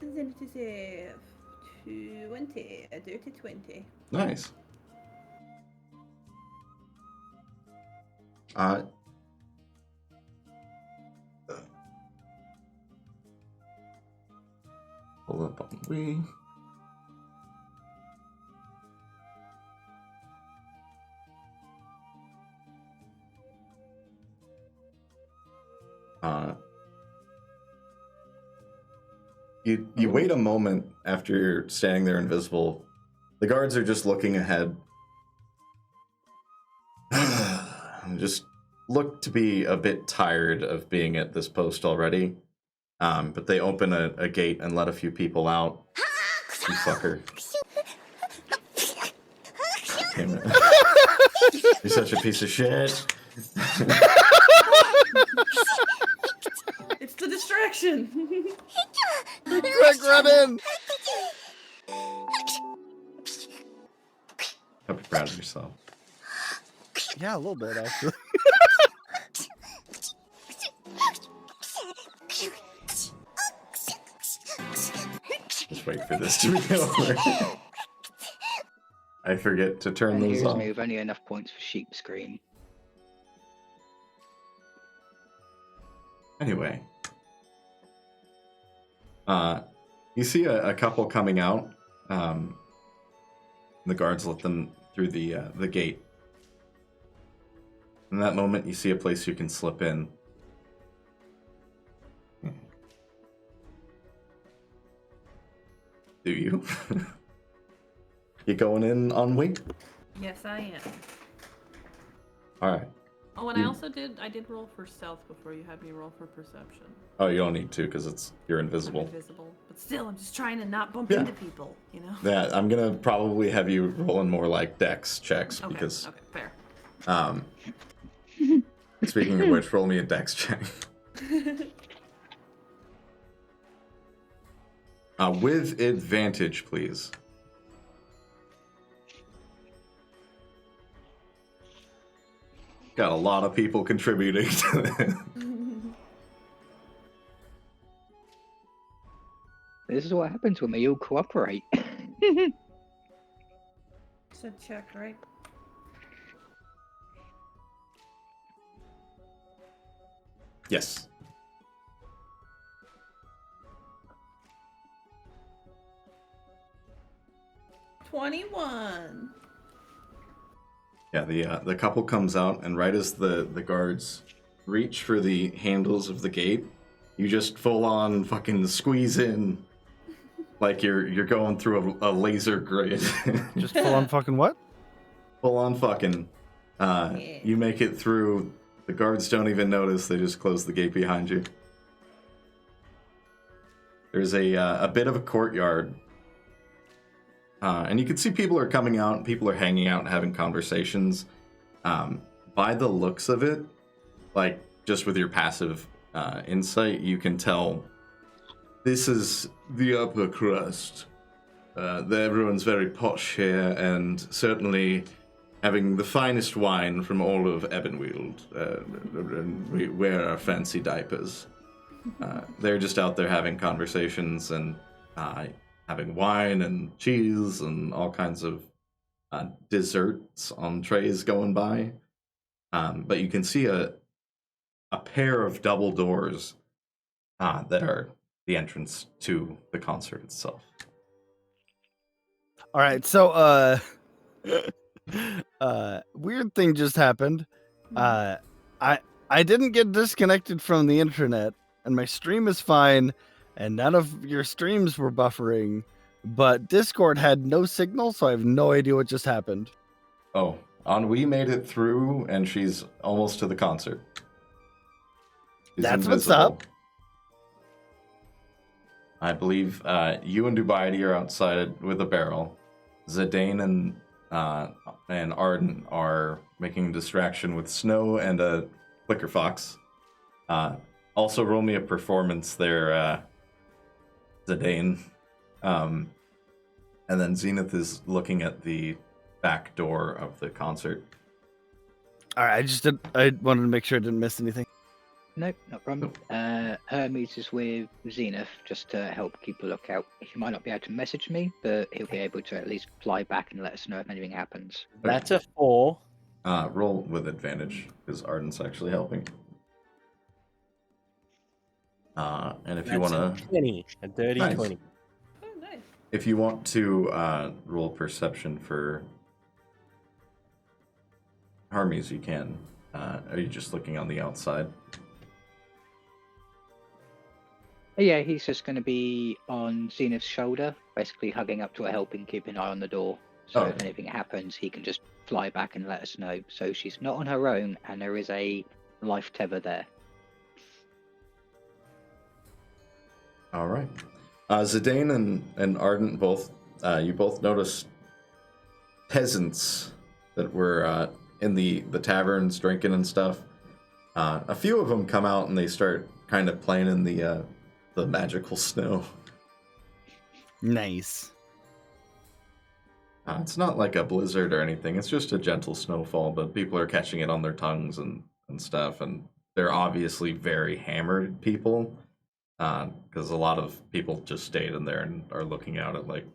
Then it is a 20, a dirty 20. Nice. Pull up on Wii. You wait a moment after you're standing there invisible. The guards are just looking ahead. Just look to be a bit tired of being at this post already. But they open a gate and let a few people out. You fucker. Damn it. You're such a piece of shit. It's the distraction. Quick, run in! Hope you're proud of yourself. Yeah, a little bit, actually. Just wait for this to be over. I forget to turn And those here's off. move, only enough points for sheep scream. Anyway. You see a couple coming out. The guards let them through the gate. In that moment, you see a place you can slip in. Do you? You going in on Wink? Yes, I am. All right. Oh, and I also did roll for stealth before you had me roll for perception. Oh, you don't need to because you're I'm invisible. invisible. But still, I'm just trying to not bump Yeah. into people, you know? Yeah, I'm gonna probably have you rolling more like dex checks Okay, because. okay, fair. Speaking of which, roll me a dex check. With advantage, please. Got a lot of people contributing to this. This is what happens when we all cooperate. Said check, right? Yes. $21. Yeah, the couple comes out, and right as the guards reach for the handles of the gate, you just full on fucking squeeze in, like you're going through a laser grid. Just full on fucking what? Full on fucking. You make it through. The guards don't even notice. They just close the gate behind you. There's a bit of a courtyard. And you can see people are coming out, people are hanging out and having conversations. By the looks of it, like just with your passive insight, you can tell this is the upper crust. Everyone's very posh here, and certainly having the finest wine from all of Ebenwield. And we wear our fancy diapers. They're just out there having conversations and having wine and cheese and all kinds of desserts on trays going by. But you can see a pair of double doors that are the entrance to the concert itself. All right, so weird thing just happened. I didn't get disconnected from the internet, and my stream is fine, and none of your streams were buffering, but Discord had no signal, so I have no idea what just happened. Oh, Ennui made it through, and she's almost to the concert. She's That's what's invisible. up. I believe you and Dubiety are outside with a barrel. Zidane and Ardent are making a distraction with Snow and a Flicker Fox. Also, roll me a performance there, Zidane. And then Zenith is looking at the back door of the concert. All right, I wanted to make sure I didn't miss anything. Nope, no problem. Hermes is with Zenith just to help keep a lookout. He might not be able to message me, but he'll be able to at least fly back and let us know if anything happens. That's a 4. Roll with advantage, because Ardent's actually helping. And if you want to... 20. A dirty Nice. 20. Oh, nice. If you want to roll perception for Hermes, you can. Are you just looking on the outside? Yeah, he's just going to be on Zenith's shoulder, basically hugging up to her, helping keep an eye on the door. So if anything happens, he can just fly back and let us know. So she's not on her own, and there is a life tether there. All right. Zidane and Ardent both, you both noticed peasants that were in the taverns drinking and stuff. A few of them come out and they start kind of playing in the magical snow. Nice. It's not like a blizzard or anything. It's just a gentle snowfall, but people are catching it on their tongues and stuff. And they're obviously very hammered people, because a lot of people just stayed in there and are looking out at like,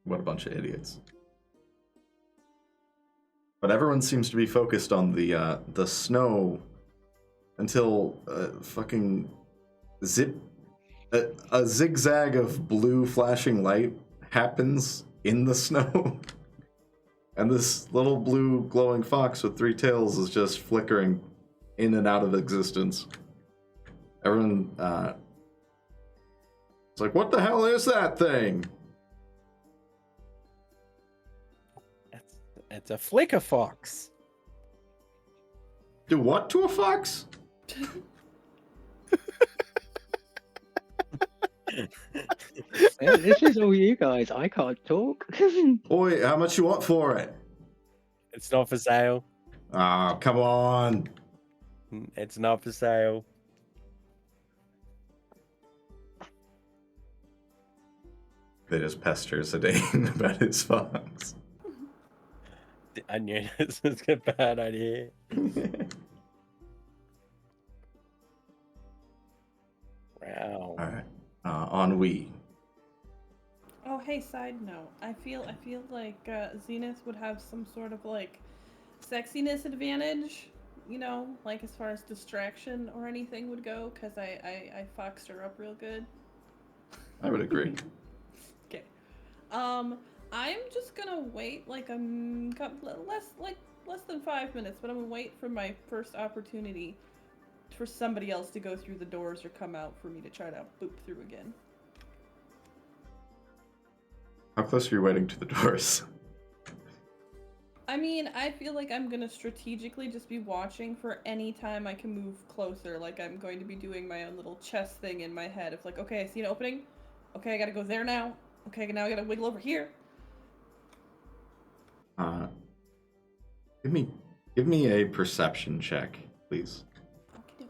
what a bunch of idiots. But everyone seems to be focused on the snow until fucking a zigzag of blue flashing light happens in the snow. And this little blue glowing fox with 3 tails is just flickering in and out of existence. Everyone it's like, what the hell is that thing? It's a flicker fox. Do what to a fox? This is all you guys. I can't talk. Oi, how much you want for it? It's not for sale. Ah, come on. It's not for sale. They just pester Zidane about his fox. I knew this was a bad idea. Wow. Alright. Ennui. Oh, hey, side note. I feel like Zenith would have some sort of like sexiness advantage, you know, like as far as distraction or anything would go, because I foxed her up real good. I would agree. Okay. I'm just gonna wait like less than 5 minutes, but I'm gonna wait for my first opportunity for somebody else to go through the doors or come out for me to try to boop through again. How close are you waiting to the doors? I mean, I feel like I'm gonna strategically just be watching for any time I can move closer. Like I'm going to be doing my own little chess thing in my head. If like, okay, I see an opening. Okay, I gotta go there now. Okay, now I gotta wiggle over here. Give me a perception check, please. Okey-dokey.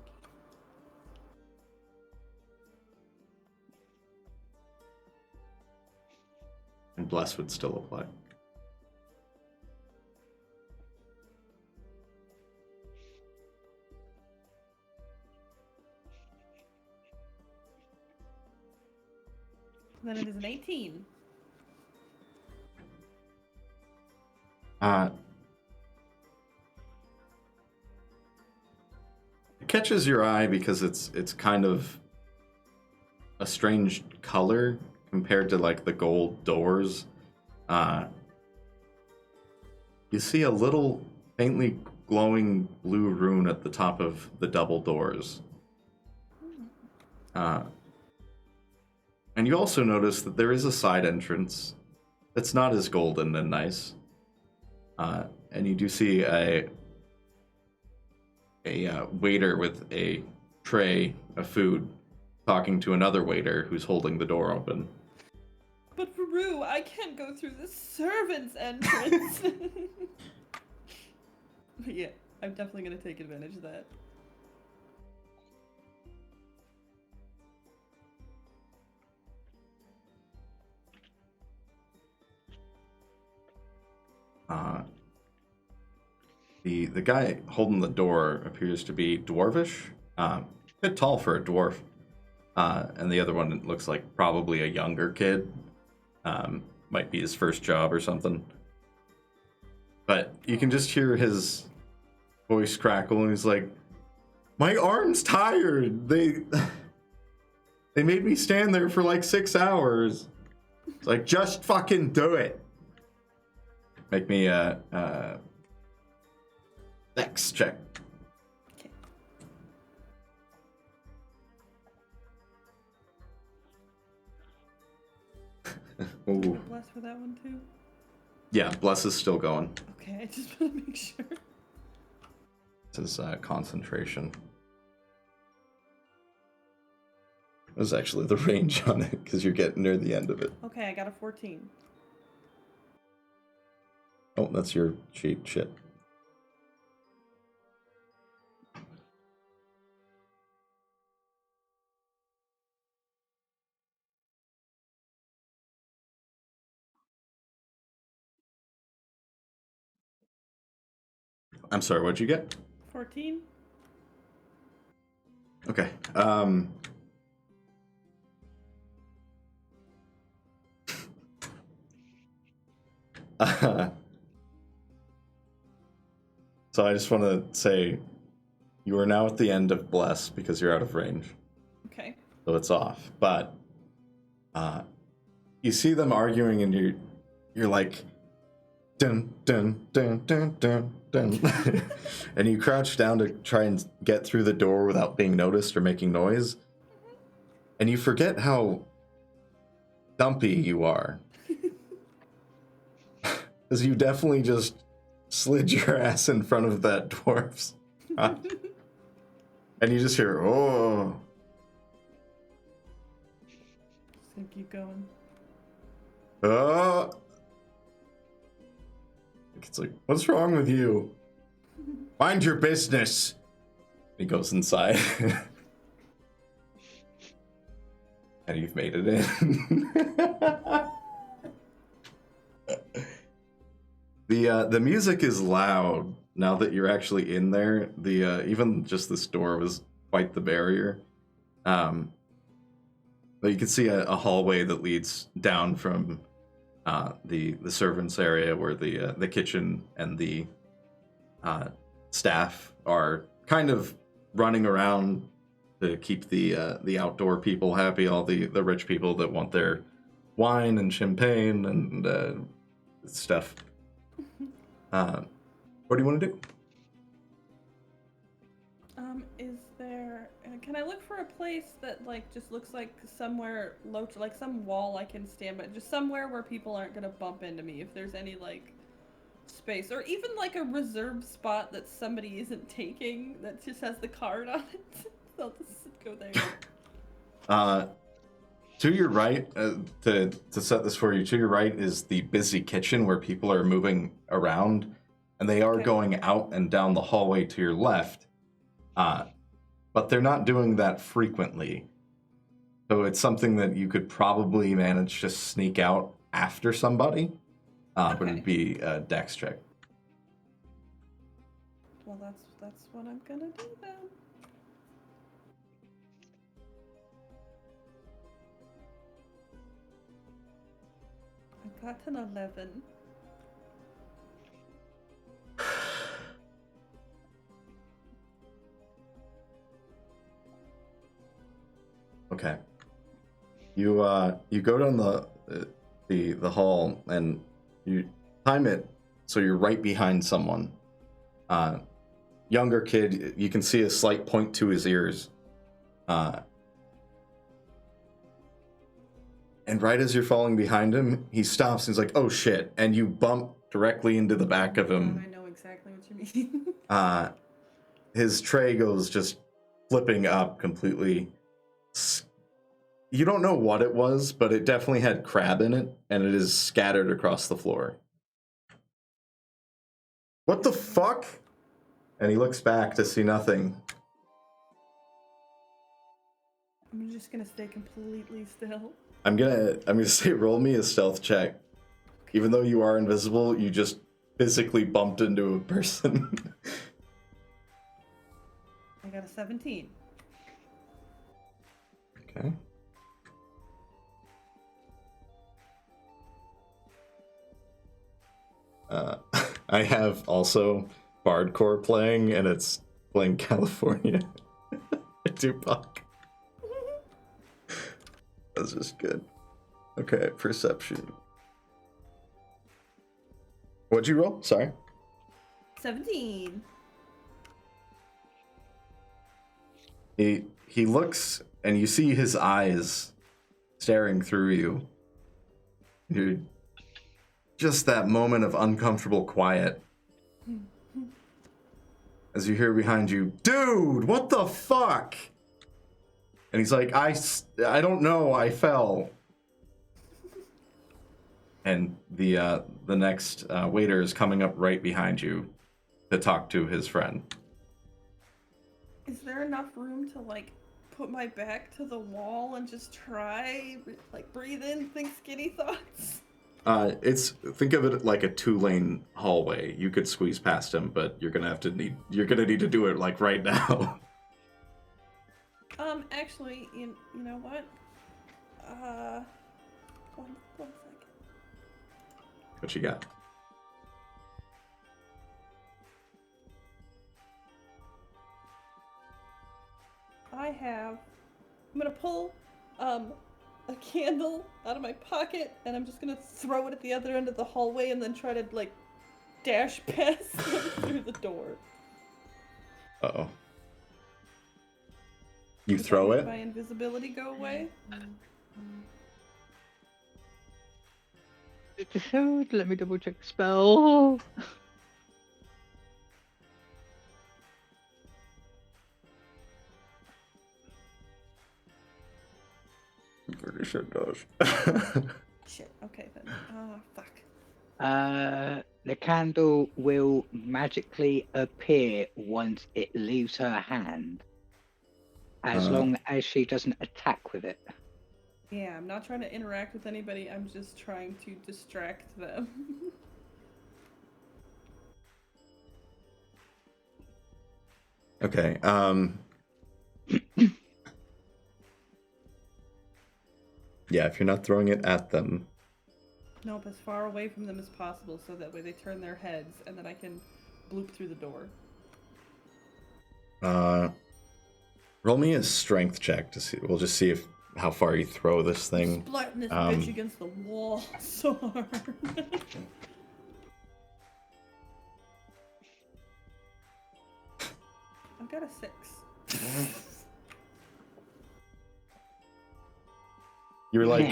And bless would still apply. Then it is an 18. It catches your eye because it's kind of a strange color compared to like the gold doors. you see a little faintly glowing blue rune at the top of the double doors. And you also notice that there is a side entrance that's not as golden and nice. And you do see a waiter with a tray of food talking to another waiter who's holding the door open. But Varoux, I can't go through the servants' entrance. But yeah, I'm definitely gonna take advantage of that. The guy holding the door appears to be dwarvish, a bit tall for a dwarf, and the other one looks like probably a younger kid, might be his first job or something. But you can just hear his voice crackle, and he's like, "My arm's tired. They made me stand there for like 6 hours." It's like, just fucking do it. Make me a Dex check. Okay. Ooh. Bless for that one too. Yeah, bless is still going. Okay, I just want to make sure. This is concentration. It was actually the range on it, because you're getting near the end of it. Okay, I got a 14. Oh, that's your cheat shit. I'm sorry, what'd you get? 14? Okay. So I just want to say, you are now at the end of Bless because you're out of range. Okay. So it's off. But you see them arguing, and you're like, dun dun dun dun dun dun, and you crouch down to try and get through the door without being noticed or making noise, and you forget how dumpy you are, because you definitely just slid your ass in front of that dwarf's and you just hear, oh. Just gonna keep going. It's like, what's wrong with you? Mind your business. He goes inside. And you've made it in. The music is loud now that you're actually in there. Even just this door was quite the barrier. But you can see a hallway that leads down from the servants area, where the kitchen and the staff are kind of running around to keep the outdoor people happy, all the rich people that want their wine and champagne and stuff. What do you want to do? Is there? Can I look for a place that like just looks like somewhere low, like some wall I can stand by, just somewhere where people aren't gonna bump into me? If there's any like space, or even like a reserved spot that somebody isn't taking, that just has the card on it. I'll just go there. To your right, to set this for you, to your right is the busy kitchen where people are moving around, and they are going out and down the hallway to your left, but they're not doing that frequently. So it's something that you could probably manage to sneak out after somebody, but it'd be a dex check. Well, that's what I'm gonna do then. I got an 11. Okay. You go down the hall, and You time it so you're right behind someone. Younger kid, you can see a slight point to his ears. And right as you're falling behind him, he stops and he's like, oh shit. And you bump directly into the back of him. I know exactly what you mean. His tray goes just flipping up completely. You don't know what it was, but it definitely had crab in it, and it is scattered across the floor. What the fuck? And he looks back to see nothing. I'm just gonna stay completely still. I'm gonna say roll me a stealth check. Even though you are invisible, you just physically bumped into a person. I got a 17. Okay. I have also Bardcore playing, and it's playing California. Tupac. That's just good. Okay, perception. What'd you roll? Sorry. 17. He looks, and you see his eyes staring through you. You're just that moment of uncomfortable quiet. As you hear behind you, dude, what the fuck? And he's like, I don't know, I fell. And the next waiter is coming up right behind you to talk to his friend. Is there enough room to like put my back to the wall and just try like breathe in, think skinny thoughts? Think of it like a 2-lane hallway. You could squeeze past him, but you're gonna need to do it like right now. Actually, you know what? One second. What you got? I'm gonna pull a candle out of my pocket, and I'm just gonna throw it at the other end of the hallway and then try to like dash past him through the door. Uh-oh. You throw it? My invisibility go away? Let me double check the spell. I'm pretty sure it does. Shit, okay then. Fuck. The candle will magically appear once it leaves her hand, as long as she doesn't attack with it. Yeah, I'm not trying to interact with anybody, I'm just trying to distract them. Okay, yeah, if you're not throwing it at them. Nope, as far away from them as possible so that way they turn their heads and then I can bloop through the door. Roll me a strength check to see. We'll just see how far you throw this thing. Splatting this bitch against the wall so hard. I've got a 6. You're like,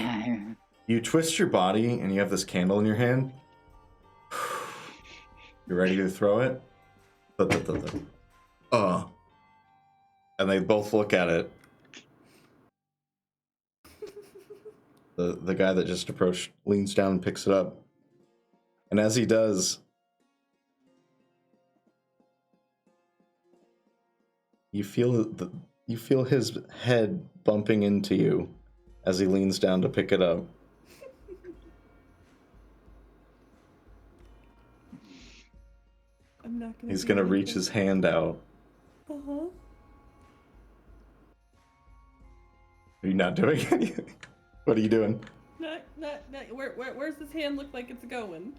you twist your body and you have this candle in your hand. You're ready to throw it. And they both look at it. The guy that just approached leans down and picks it up. And as he does, you feel his head bumping into you as he leans down to pick it up. I'm not gonna He's gonna reach his hand out. Uh-huh. Are you not doing anything? What are you doing? Not. Where's this hand look like it's going?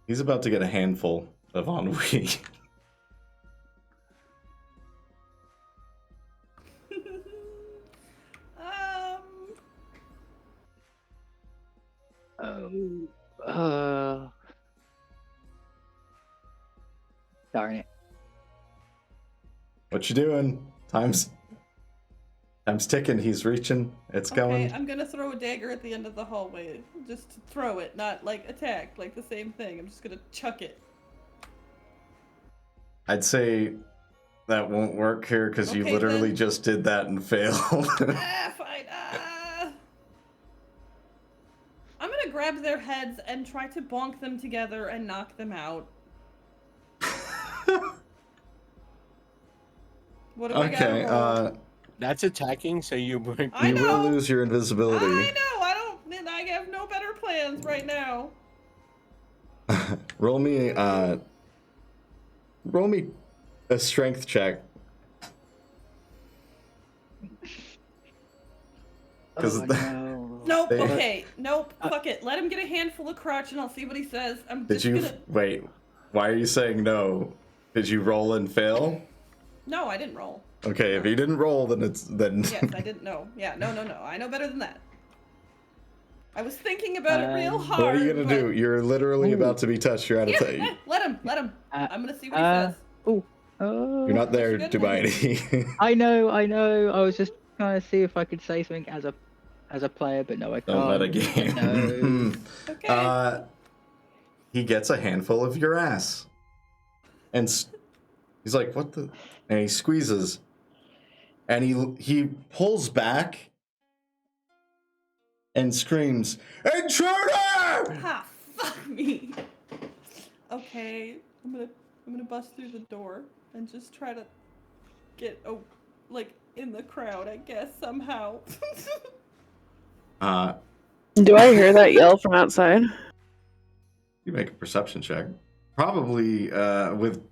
He's about to get a handful of ennui. Darn it. What you doing? Time's ticking. He's reaching. It's going. Okay, I'm gonna throw a dagger at the end of the hallway. Just to throw it, not like attack, like the same thing. I'm just gonna chuck it. I'd say that won't work here because you Okay, literally then. just did that and failed. Fine. I'm gonna grab their heads and try to bonk them together and knock them out. What do I Okay, gotta roll? That's attacking, so you would. I you will know. lose your invisibility. I know. I have no better plans right now. Roll me a strength check. Oh, no. Nope. They- Okay. Nope. Fuck it. Let him get a handful of crotch, and I'll see what he says. I'm Did just you gonna. wait? Why are you saying no? Did you roll and fail? No, I didn't roll. Okay, if you didn't roll, then it's then. Yes, I didn't know. Yeah, no. I know better than that. I was thinking about it real hard. What are you gonna but... do? You're literally about to be touched. You're out of Yeah, time. let him. I'm gonna see what he says. You're not there, Dubiety. I know. I was just trying to see if I could say something as a player, but no, I can't. Don't let a game. No. Okay. He gets a handful of your ass, and he's like, "What the?" And he squeezes, and he pulls back and screams, "Intruder!" Ha! Fuck me. Okay, I'm gonna bust through the door and just try to get in the crowd, I guess somehow. Do I hear that yell from outside? You make a perception check, probably with.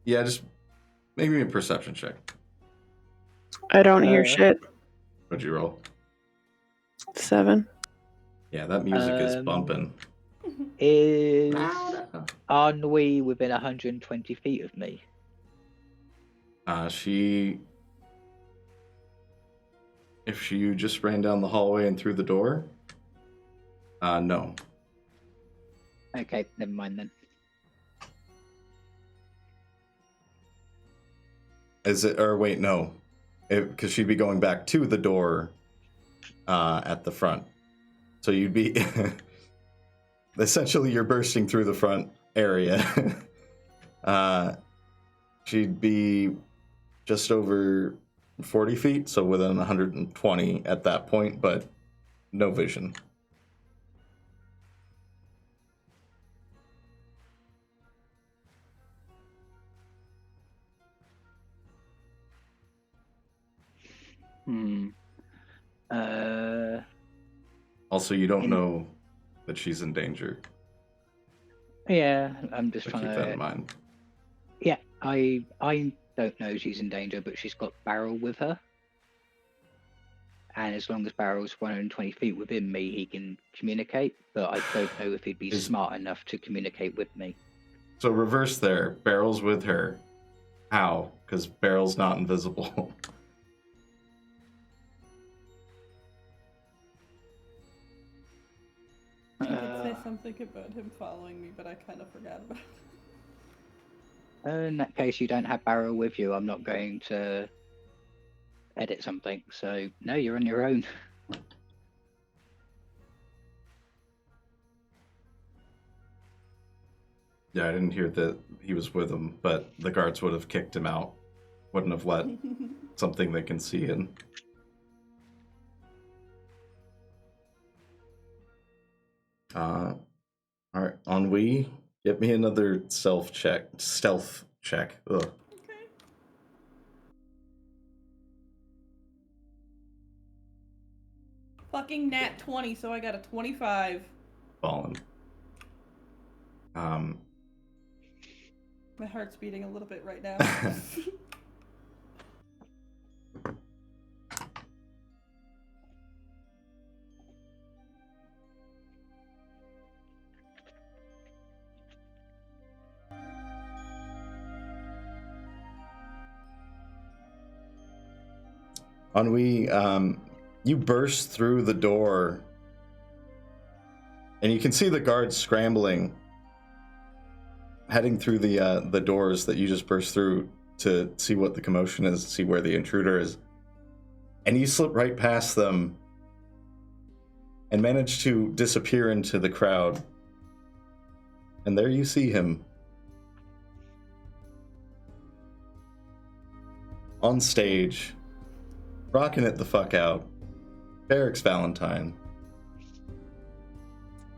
Yeah, just make me a perception check. I don't hear shit. What'd you roll? 7. Yeah, that music is bumping. Is Ennui within 120 feet of me? If you just ran down the hallway and through the door, no. Okay, never mind then. Is it, or wait, no. Because she'd be going back to the door at the front. So you'd be, essentially you're bursting through the front area. She'd be just over 40 feet, so within 120 at that point, but no vision. Also, you don't know that she's in danger. Yeah, I'm just So trying keep to that in mind. Yeah, I don't know she's in danger, but she's got Barrel with her. And as long as Barrel's 120 feet within me, he can communicate. But I don't know if he'd be smart enough to communicate with me. So reverse there. Barrel's with her. How? Because Barrel's not invisible. I could say something about him following me, but I kind of forgot about it. In that case, you don't have Barrel with you. I'm not going to edit something. So, no, you're on your own. Yeah, I didn't hear that he was with him, but the guards would have kicked him out. Wouldn't have let something they can see in. Alright, Ennui, get me another stealth check. Ugh. Okay. Fucking nat 20, so I got a 25. Fallen. My heart's beating a little bit right now. Ennui, you burst through the door, and you can see the guards scrambling heading through the doors that you just burst through to see what the commotion is, see where the intruder is, and you slip right past them and manage to disappear into the crowd. And there you see him. On stage, rocking it the fuck out, Verix Valentine.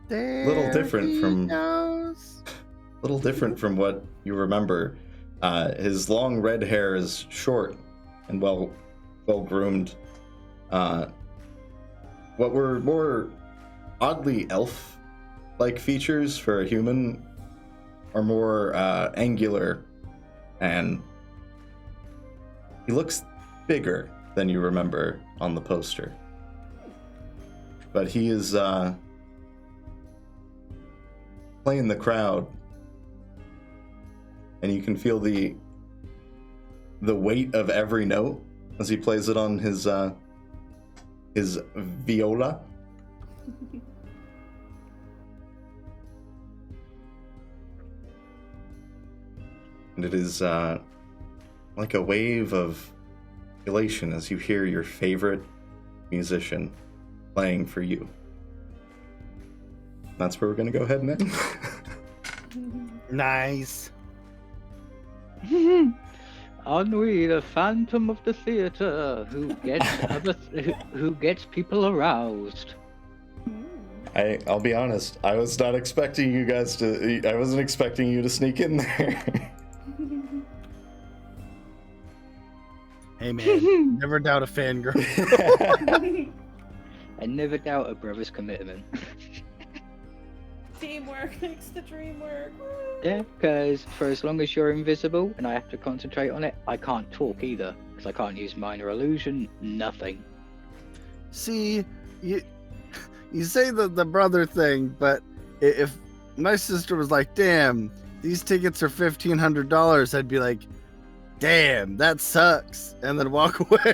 Little different from what you remember. His long red hair is short and well groomed. What were more oddly elf-like features for a human are more angular, and he looks bigger than you remember on the poster. But he is playing the crowd, and you can feel the weight of every note as he plays it on his viola. And it is like a wave of elation as you hear your favorite musician playing for you. That's where we're going to go ahead and end. Nice. Ennui, the phantom of the theater, who gets people aroused. I'll be honest, I was not expecting you guys to. I wasn't expecting you to sneak in there. Hey man, never doubt a fangirl. I never doubt a brother's commitment. Teamwork makes the dream work. Yeah, because for as long as you're invisible and I have to concentrate on it, I can't talk either, because I can't use minor illusion, nothing. See, you say the brother thing, but if my sister was like, damn, these tickets are $1,500, I'd be like, damn, that sucks, and then walk away.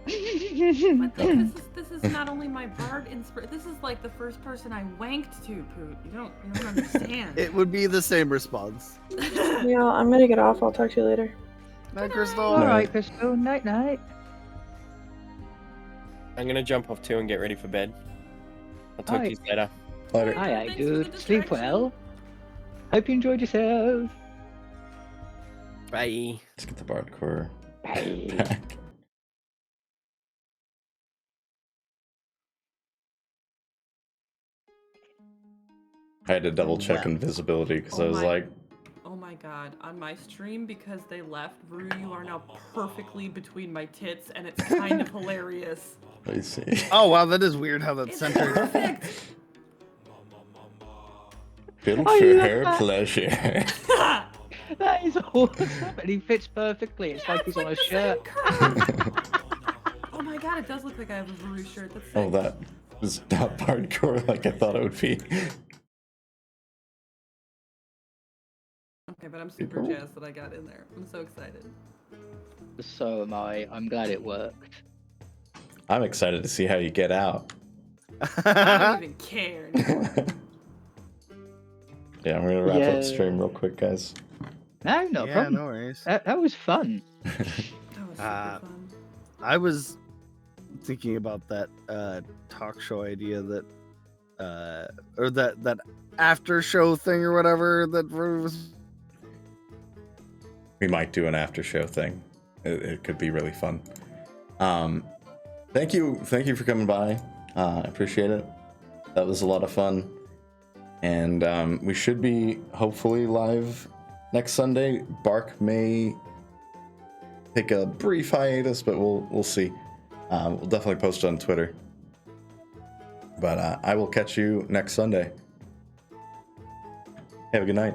But this is not only my bard inspiration. This is like the first person I wanked to, Poot. You don't understand. It would be the same response. Yeah, I'm gonna get off. I'll talk to you later. Night, Crystal. Alright, Crystal. Night night. I'm gonna jump off too and get ready for bed. I'll talk to you later. Later. Aye, dude. Sleep well. Hope you enjoyed yourself. Bye. Let's get the bardcore Bye. back. I had to double check invisibility because I was like, oh my god, on my stream, because they left, Varoux, you are now perfectly between my tits, and it's kind of hilarious. let me see. Oh wow, that is weird how that's centered. Perfect. Built for her pleasure. That is awesome, and he fits perfectly. It's like he's on a shirt. Oh my god, it does look like I have a Varoux shirt. That's sick. Oh, that is not hardcore like I thought it would be. Okay, but I'm super jazzed that I got in there. I'm so excited. So am I. I'm glad it worked. I'm excited to see how you get out. I don't even care anymore. Yeah, I'm gonna wrap up stream real quick, guys. No, no Yeah, problem. no worries. That was fun. That was super fun. I was thinking about that talk show idea that or that after show thing or whatever that was. We might do an after show thing. It could be really fun. Thank you for coming by. I appreciate it. That was a lot of fun. And we should be hopefully live next Sunday. Bark may take a brief hiatus, but we'll see. We'll definitely post on Twitter. But I will catch you next Sunday. Have a good night.